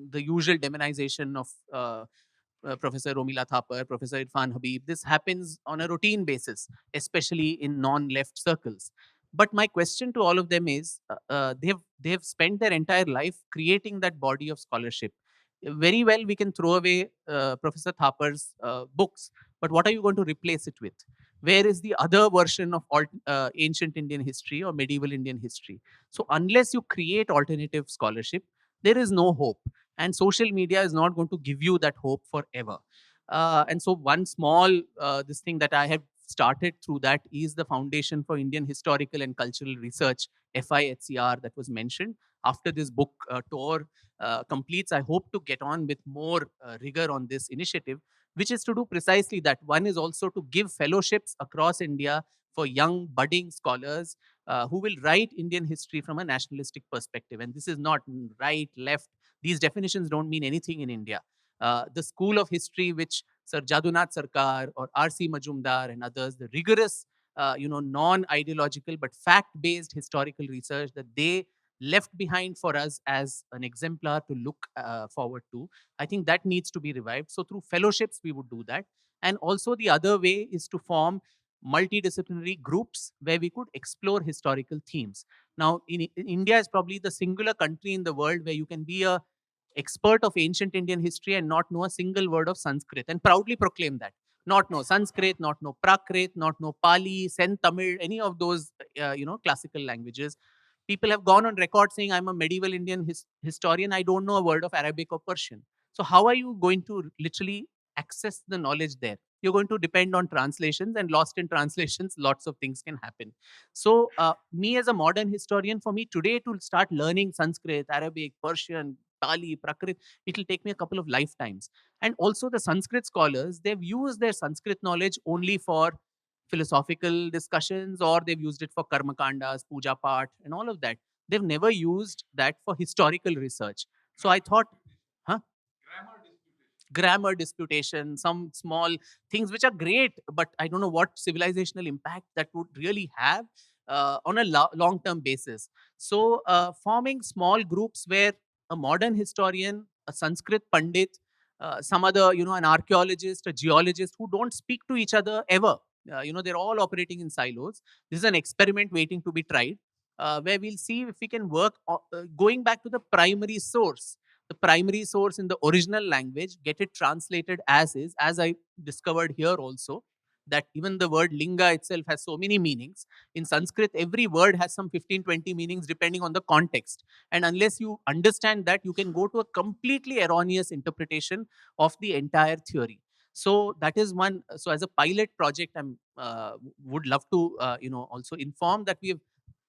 the usual demonization of Professor Romila Thapar, Professor Irfan Habib. This happens on a routine basis, especially in non-left circles. But my question to all of them is, they have spent their entire life creating that body of scholarship. Very well, we can throw away Professor Thapar's books, but what are you going to replace it with? Where is the other version of ancient Indian history or medieval Indian history? So unless you create alternative scholarship, there is no hope. And social media is not going to give you that hope forever. And so one small this thing that I have started through that is the Foundation for Indian Historical and Cultural Research, FIHCR, that was mentioned. After this book tour completes, I hope to get on with more rigor on this initiative, which is to do precisely that. One is also to give fellowships across India for young budding scholars who will write Indian history from a nationalistic perspective. And this is not right, left. These definitions don't mean anything in India. The school of history, which Sir Jadunath Sarkar or R.C. Majumdar and others, the rigorous, non-ideological but fact-based historical research that they left behind for us as an exemplar to look forward to, I think that needs to be revived. So through fellowships, we would do that. And also the other way is to form multidisciplinary groups where we could explore historical themes. Now, India is probably the singular country in the world where you can be a expert of ancient Indian history and not know a single word of Sanskrit and proudly proclaim that. Not know Sanskrit, not know Prakrit, not know Pali, Sen Tamil, any of those, classical languages. People have gone on record saying, I'm a medieval Indian historian. I don't know a word of Arabic or Persian. So how are you going to literally access the knowledge there? You're going to depend on translations, and lost in translations, lots of things can happen. So me as a modern historian, for me today to start learning Sanskrit, Arabic, Persian, Pali, Prakrit, it'll take me a couple of lifetimes. And also the Sanskrit scholars, they've used their Sanskrit knowledge only for philosophical discussions, or they've used it for karma kandas, puja path, and all of that. They've never used that for historical research. So I thought, huh? Grammar disputation, some small things which are great, but I don't know what civilizational impact that would really have on a long-term basis. So forming small groups where a modern historian, a Sanskrit Pandit, some other, an archaeologist, a geologist who don't speak to each other ever. They're all operating in silos. This is an experiment waiting to be tried, where we'll see if we can work going back to the primary source, in the original language, get it translated as is, as I discovered here also, that even the word linga itself has so many meanings. In Sanskrit, every word has some 15, 20 meanings depending on the context. And unless you understand that, you can go to a completely erroneous interpretation of the entire theory. So that is one. So as a pilot project, I would love to, also inform that we have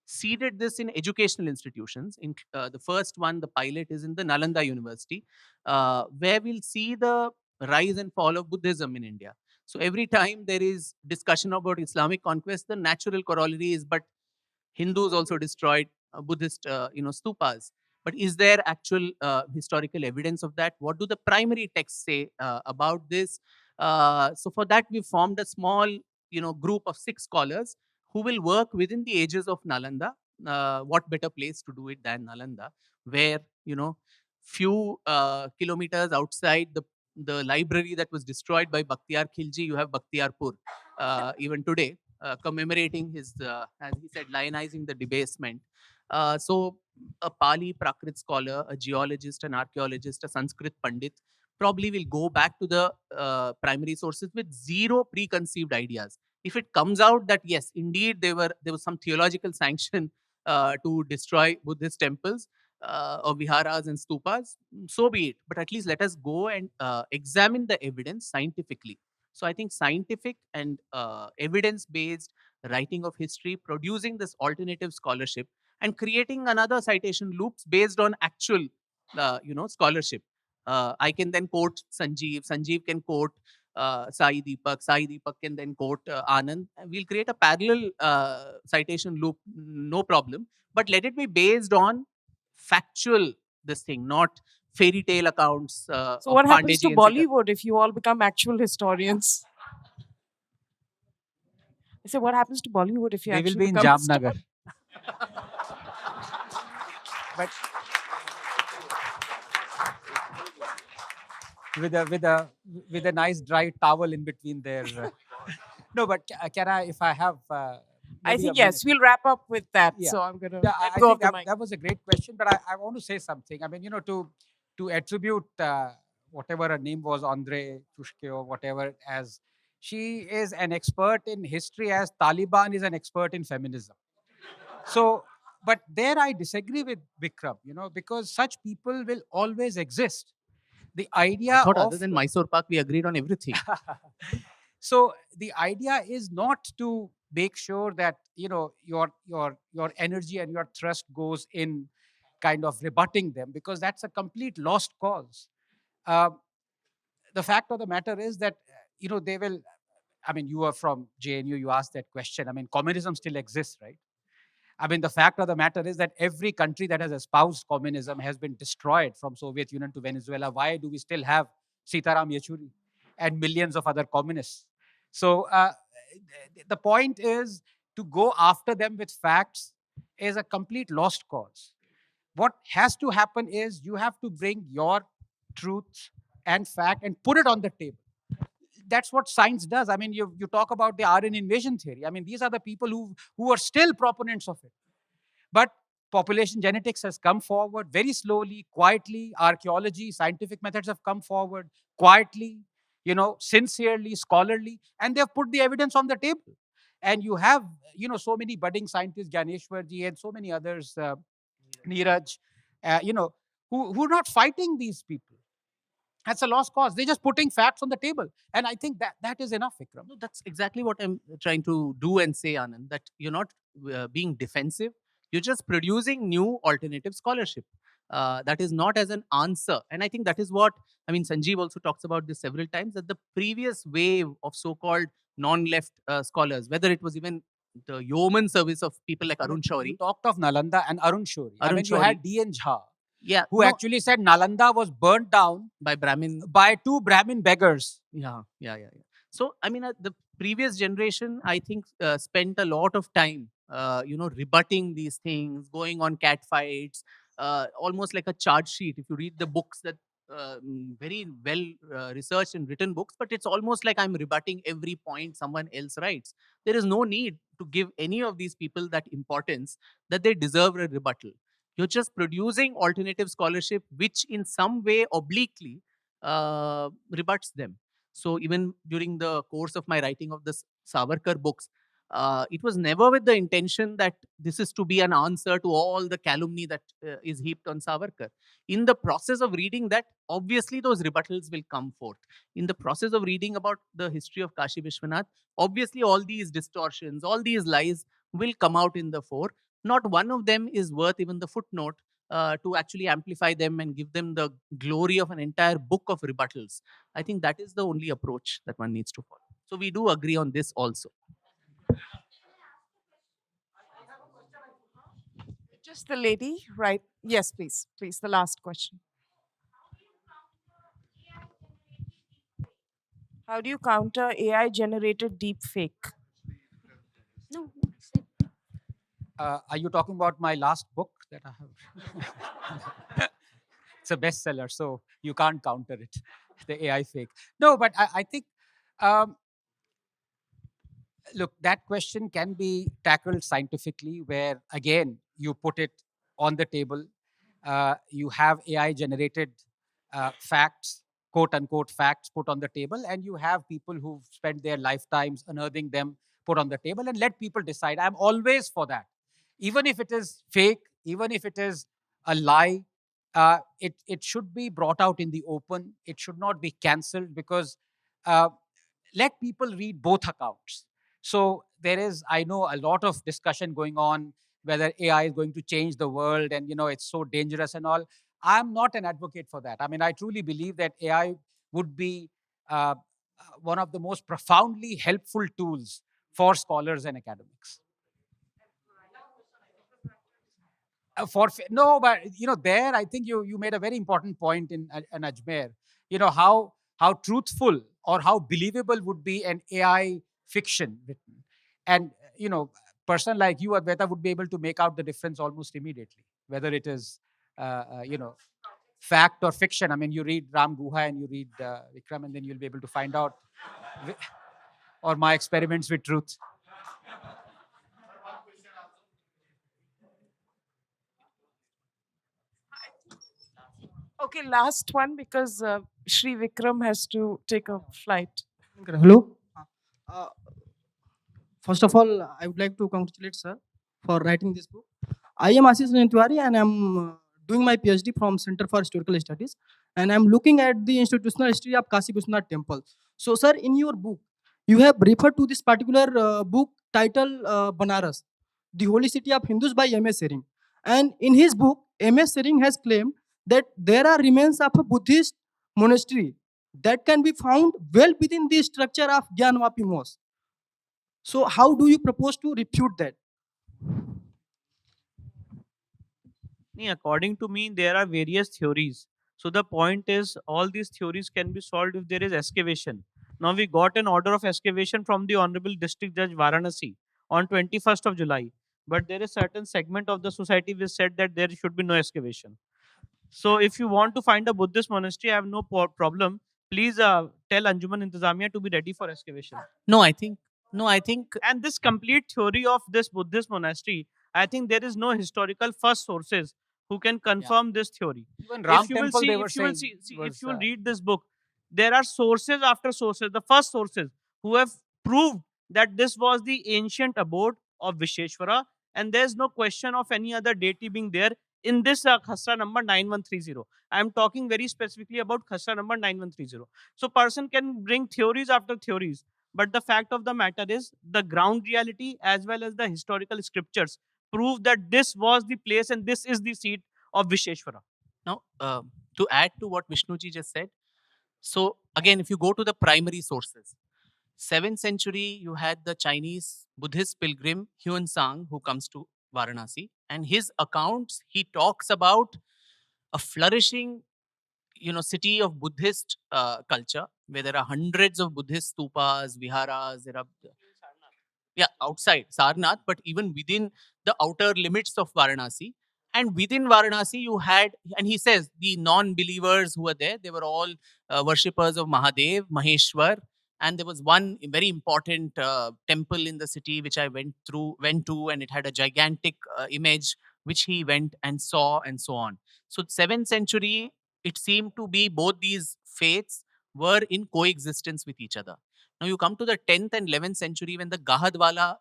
seeded this in educational institutions. In the first one, the pilot is in the Nalanda University, where we'll see the rise and fall of Buddhism in India. So every time there is discussion about Islamic conquest, the natural corollary is, but Hindus also destroyed Buddhist, stupas. But is there actual historical evidence of that? What do the primary texts say about this? So for that, we formed a small, group of 6 scholars who will work within the ages of Nalanda. What better place to do it than Nalanda, where, few kilometers outside the library that was destroyed by Bakhtiyar Khilji, you have Bakhtiyarpur even today, commemorating his, as he said, lionizing the debasement. So a Pali Prakrit scholar, a geologist, an archaeologist, a Sanskrit Pandit probably will go back to the primary sources with zero preconceived ideas. If it comes out that yes, indeed there was some theological sanction to destroy Buddhist temples or viharas and stupas, so be it. But at least let us go and examine the evidence scientifically. So I think scientific and evidence-based writing of history, producing this alternative scholarship, and creating another citation loops based on actual, scholarship. I can then quote Sanjeev. Sanjeev can quote Sai Deepak. Sai Deepak can then quote Anand. We'll create a parallel citation loop, no problem. But let it be based on factual this thing, not fairy tale accounts. So of what happens to Pandeyji and Sita. Bollywood if you all become actual historians? I say, what happens to Bollywood if you They will actually be in become Jamnagar. But with a nice dry towel in between their. No, but can I, if I have I maybe a think minute? yes, we'll wrap up with that. Yeah. So I'm going to Yeah, let I go think of the mic. that was a great question, but I want to say something. I mean, to attribute whatever her name was, Andre Tushke or whatever, as she is an expert in history, as Taliban is an expert in feminism. So, but there I disagree with Vikram, because such people will always exist. The idea I thought of other than Mysore Park, we agreed on everything. so the idea is not to make sure that your energy and your thrust goes in kind of rebutting them, because that's a complete lost cause. Uh, the fact of the matter is that, they will, I mean, you are from JNU, you asked that question. I mean, communism still exists, right? I mean, the fact of the matter is that every country that has espoused communism has been destroyed, from Soviet Union to Venezuela. Why do we still have Sitaram Yechuri and millions of other communists? So the point is, to go after them with facts is a complete lost cause. What has to happen is you have to bring your truth and fact and put it on the table. That's what science does. I mean, you talk about the Aryan invasion theory. I mean, these are the people who are still proponents of it. But population genetics has come forward very slowly, quietly. Archaeology, scientific methods have come forward quietly, sincerely, scholarly, and they've put the evidence on the table. And you have, so many budding scientists, Gyaneshwarji and so many others, Neeraj, who are not fighting these people. That's a lost cause. They're just putting facts on the table. And I think that is enough, Vikram. No, that's exactly what I'm trying to do and say, Anand, that you're not being defensive. You're just producing new alternative scholarship. That is not as an answer. And I think that is what, I mean, Sanjeev also talks about this several times, that the previous wave of so-called non-left scholars, whether it was even the yeoman service of people like Arun Shauri. You talked of Nalanda and Arun Shori. I Arun mean, you Shori. had D.N. Jha, Yeah, who no, actually said Nalanda was burnt down by Brahmin. by two Brahmin beggars. Yeah. So, I mean, the previous generation, I think, spent a lot of time, rebutting these things, going on cat fights, almost like a charge sheet. If you read the books that very well researched and written books, but it's almost like I'm rebutting every point someone else writes. There is no need to give any of these people that importance that they deserve a rebuttal. You're just producing alternative scholarship, which in some way obliquely rebuts them. So even during the course of my writing of the Savarkar books, it was never with the intention that this is to be an answer to all the calumny that is heaped on Savarkar. In the process of reading that, obviously those rebuttals will come forth. In the process of reading about the history of Kashi Vishwanath, obviously all these distortions, all these lies will come out in the fore. Not one of them is worth even the footnote to actually amplify them and give them the glory of an entire book of rebuttals. I think that is the only approach that one needs to follow. So we do agree on this also. Just the lady, right? Yes, please. Please, the last question. How do you counter AI generated deep fake? No. Are you talking about my last book that I have? It's a bestseller, so you can't counter it, the AI fake. No, but I think, look, that question can be tackled scientifically, where, again, you put it on the table. You have AI generated facts, quote unquote facts, put on the table, and you have people who've spent their lifetimes unearthing them put on the table, and let people decide. I'm always for that. Even if it is fake, even if it is a lie, it should be brought out in the open. It should not be cancelled, because let people read both accounts. So there is, I know, a lot of discussion going on whether AI is going to change the world and, it's so dangerous and all. I'm not an advocate for that. I mean, I truly believe that AI would be one of the most profoundly helpful tools for scholars and academics. No, but there I think you made a very important point in Ajmer. How truthful or how believable would be an AI fiction written, and person like you, Advaita, would be able to make out the difference almost immediately, whether it is fact or fiction. I mean, you read Ram Guha and you read Vikram, and then you'll be able to find out, or my experiments with truth. Okay, last one, because Shri Vikram has to take a flight. Hello. Uh, First of all, I would like to congratulate sir for writing this book. I am Ashish Nentwari and I am doing my PhD from Center for Historical Studies, and I am looking at the institutional history of Kashi Vishwanath Temple. So, sir, in your book, you have referred to this particular book titled Banaras, the Holy City of Hindus by M.S. Sering. And in his book, M.S. Sering has claimed that there are remains of a Buddhist monastery that can be found well within the structure of Gyan Vapi mosque. So how do you propose to refute that? According to me, there are various theories. So the point is, all these theories can be solved if there is excavation. Now we got an order of excavation from the Honourable District Judge Varanasi on 21st of July. But there is certain segment of the society which said that there should be no excavation. So if you want to find a Buddhist monastery, I have no problem. Please tell Anjuman Intizamiya to be ready for excavation. No, I think And this complete theory of this Buddhist monastery, I think there is no historical first sources who can confirm this theory. Even Ram If you will Temple, they see, were if you will saying see, if was you will read this book, there are sources after sources, the first sources who have proved that this was the ancient abode of Visheshwara, and there's no question of any other deity being there in this khasra number 9130. I am talking very specifically about khasra number 9130. So person can bring theories after theories, but the fact of the matter is the ground reality as well as the historical scriptures prove that this was the place and this is the seat of Visheshwara. now to add to what Vishnuji just said. So again, if you go to the primary sources, 7th century, you had the Chinese Buddhist pilgrim Huan Sang who comes to Varanasi, and his accounts, he talks about a flourishing, city of Buddhist culture where there are hundreds of Buddhist stupas, viharas. There are outside Sarnath, but even within the outer limits of Varanasi. And within Varanasi, you had, and he says the non-believers who were there, they were all worshippers of Mahadev, Maheshwar, and there was one very important temple in the city which I went to, and it had a gigantic image which he went and saw, and so on. So 7th century, it seemed to be both these faiths were in coexistence with each other. Now you come to the 10th and 11th century when the Gahadwala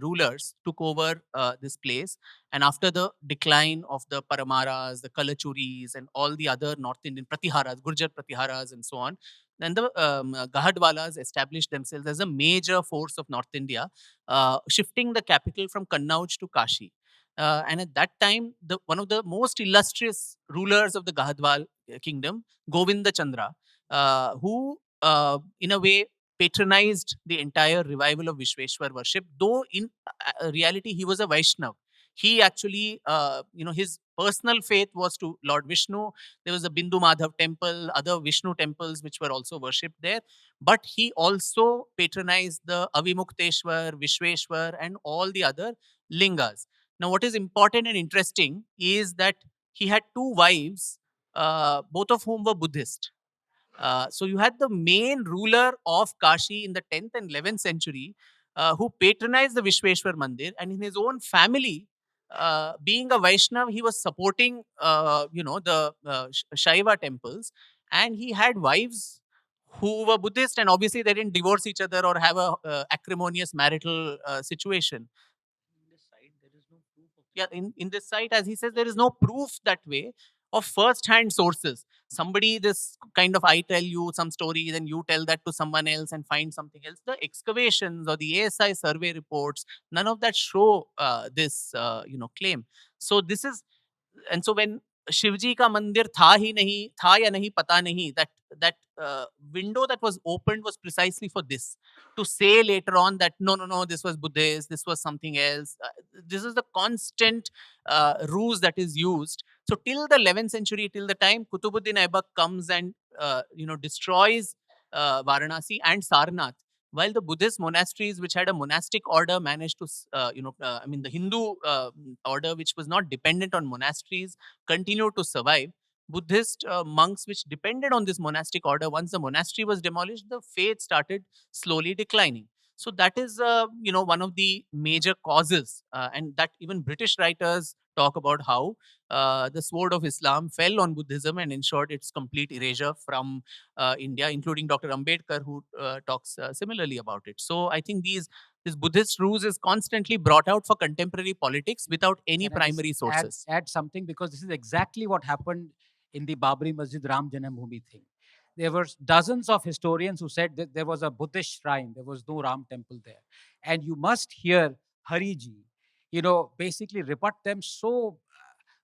rulers took over this place, and after the decline of the Paramaras, the Kalachuris, and all the other North Indian Pratiharas, Gurjar Pratiharas, and so on, then the Gahadwalas established themselves as a major force of North India, shifting the capital from Kannauj to Kashi. And at that time, one of the most illustrious rulers of the Gahadwal kingdom, Govinda Chandra, who in a way patronized the entire revival of Vishweshwar worship, though in reality he was a Vaishnav. He actually, his personal faith was to Lord Vishnu. There was a Bindu Madhav temple, other Vishnu temples which were also worshipped there. But he also patronized the Avimukteshwar, Vishweshwar, and all the other lingas. Now, what is important and interesting is that he had two wives, both of whom were Buddhist. So you had the main ruler of Kashi in the 10th and 11th century who patronized the Vishweshwar Mandir, and in his own family, being a Vaishnav, he was supporting, the Shaiva temples, and he had wives who were Buddhist, and obviously they didn't divorce each other or have a acrimonious marital situation. Yeah, in this site, as he says, there is no proof that way of first-hand sources. Somebody, this kind of, I tell you some story, then you tell that to someone else and find something else. The excavations or the ASI survey reports, none of that show this, claim. So this is, and so when Shivji का मंदिर था ही नहीं, था या नहीं पता नहीं, that window that was opened was precisely for this, to say later on that no, this was Buddhist, this was something else. This is the constant ruse that is used. So till the 11th century, till the time Kutubuddin Aibak comes and destroys Varanasi and Sarnath, while the Buddhist monasteries, which had a monastic order, managed to, the Hindu order, which was not dependent on monasteries, continued to survive. Buddhist monks, which depended on this monastic order, once the monastery was demolished, the faith started slowly declining. So that is, one of the major causes, and that even British writers talk about how the sword of Islam fell on Buddhism and ensured its complete erasure from India, including Dr. Ambedkar, who talks similarly about it. So I think this Buddhist ruse is constantly brought out for contemporary politics without any Can I just primary sources. add something, because this is exactly what happened in the Babri Masjid Ram Janambhoomi thing. There were dozens of historians who said that there was a Buddhist shrine, there was no Ram temple there. And you must hear Hariji, basically rebut them so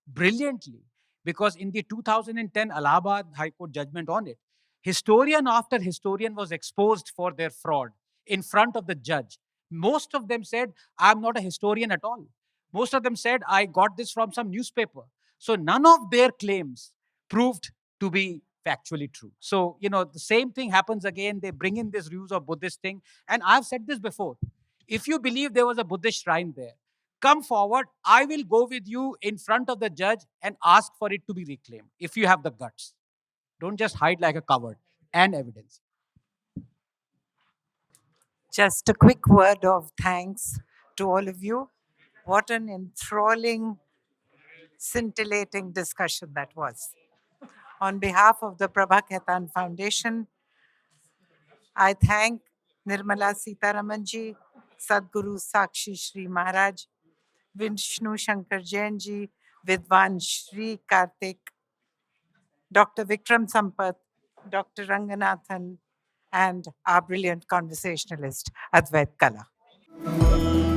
brilliantly, because in the 2010 Allahabad High Court judgment on it, Historian after historian was exposed for their fraud in front of the judge. Most of them said, I'm not a historian at all. Most of them said, I got this from some newspaper. So none of their claims proved to be factually true. So, the same thing happens again. They bring in this ruse of Buddhist thing. And I've said this before. If you believe there was a Buddhist shrine there, come forward. I will go with you in front of the judge and ask for it to be reclaimed if you have the guts. Don't just hide like a coward. And evidence. Just a quick word of thanks to all of you. What an enthralling, scintillating discussion that was. On behalf of the Prabha Khaitan Foundation, I thank Nirmala Sitharaman ji, Sadhguru Sakshi Shri Maharaj, Vishnu Shankar Jain ji, Vidwan Shri Kartik, Dr. Vikram Sampath, Dr. Ranganathan, and our brilliant conversationalist, Advaita Kala.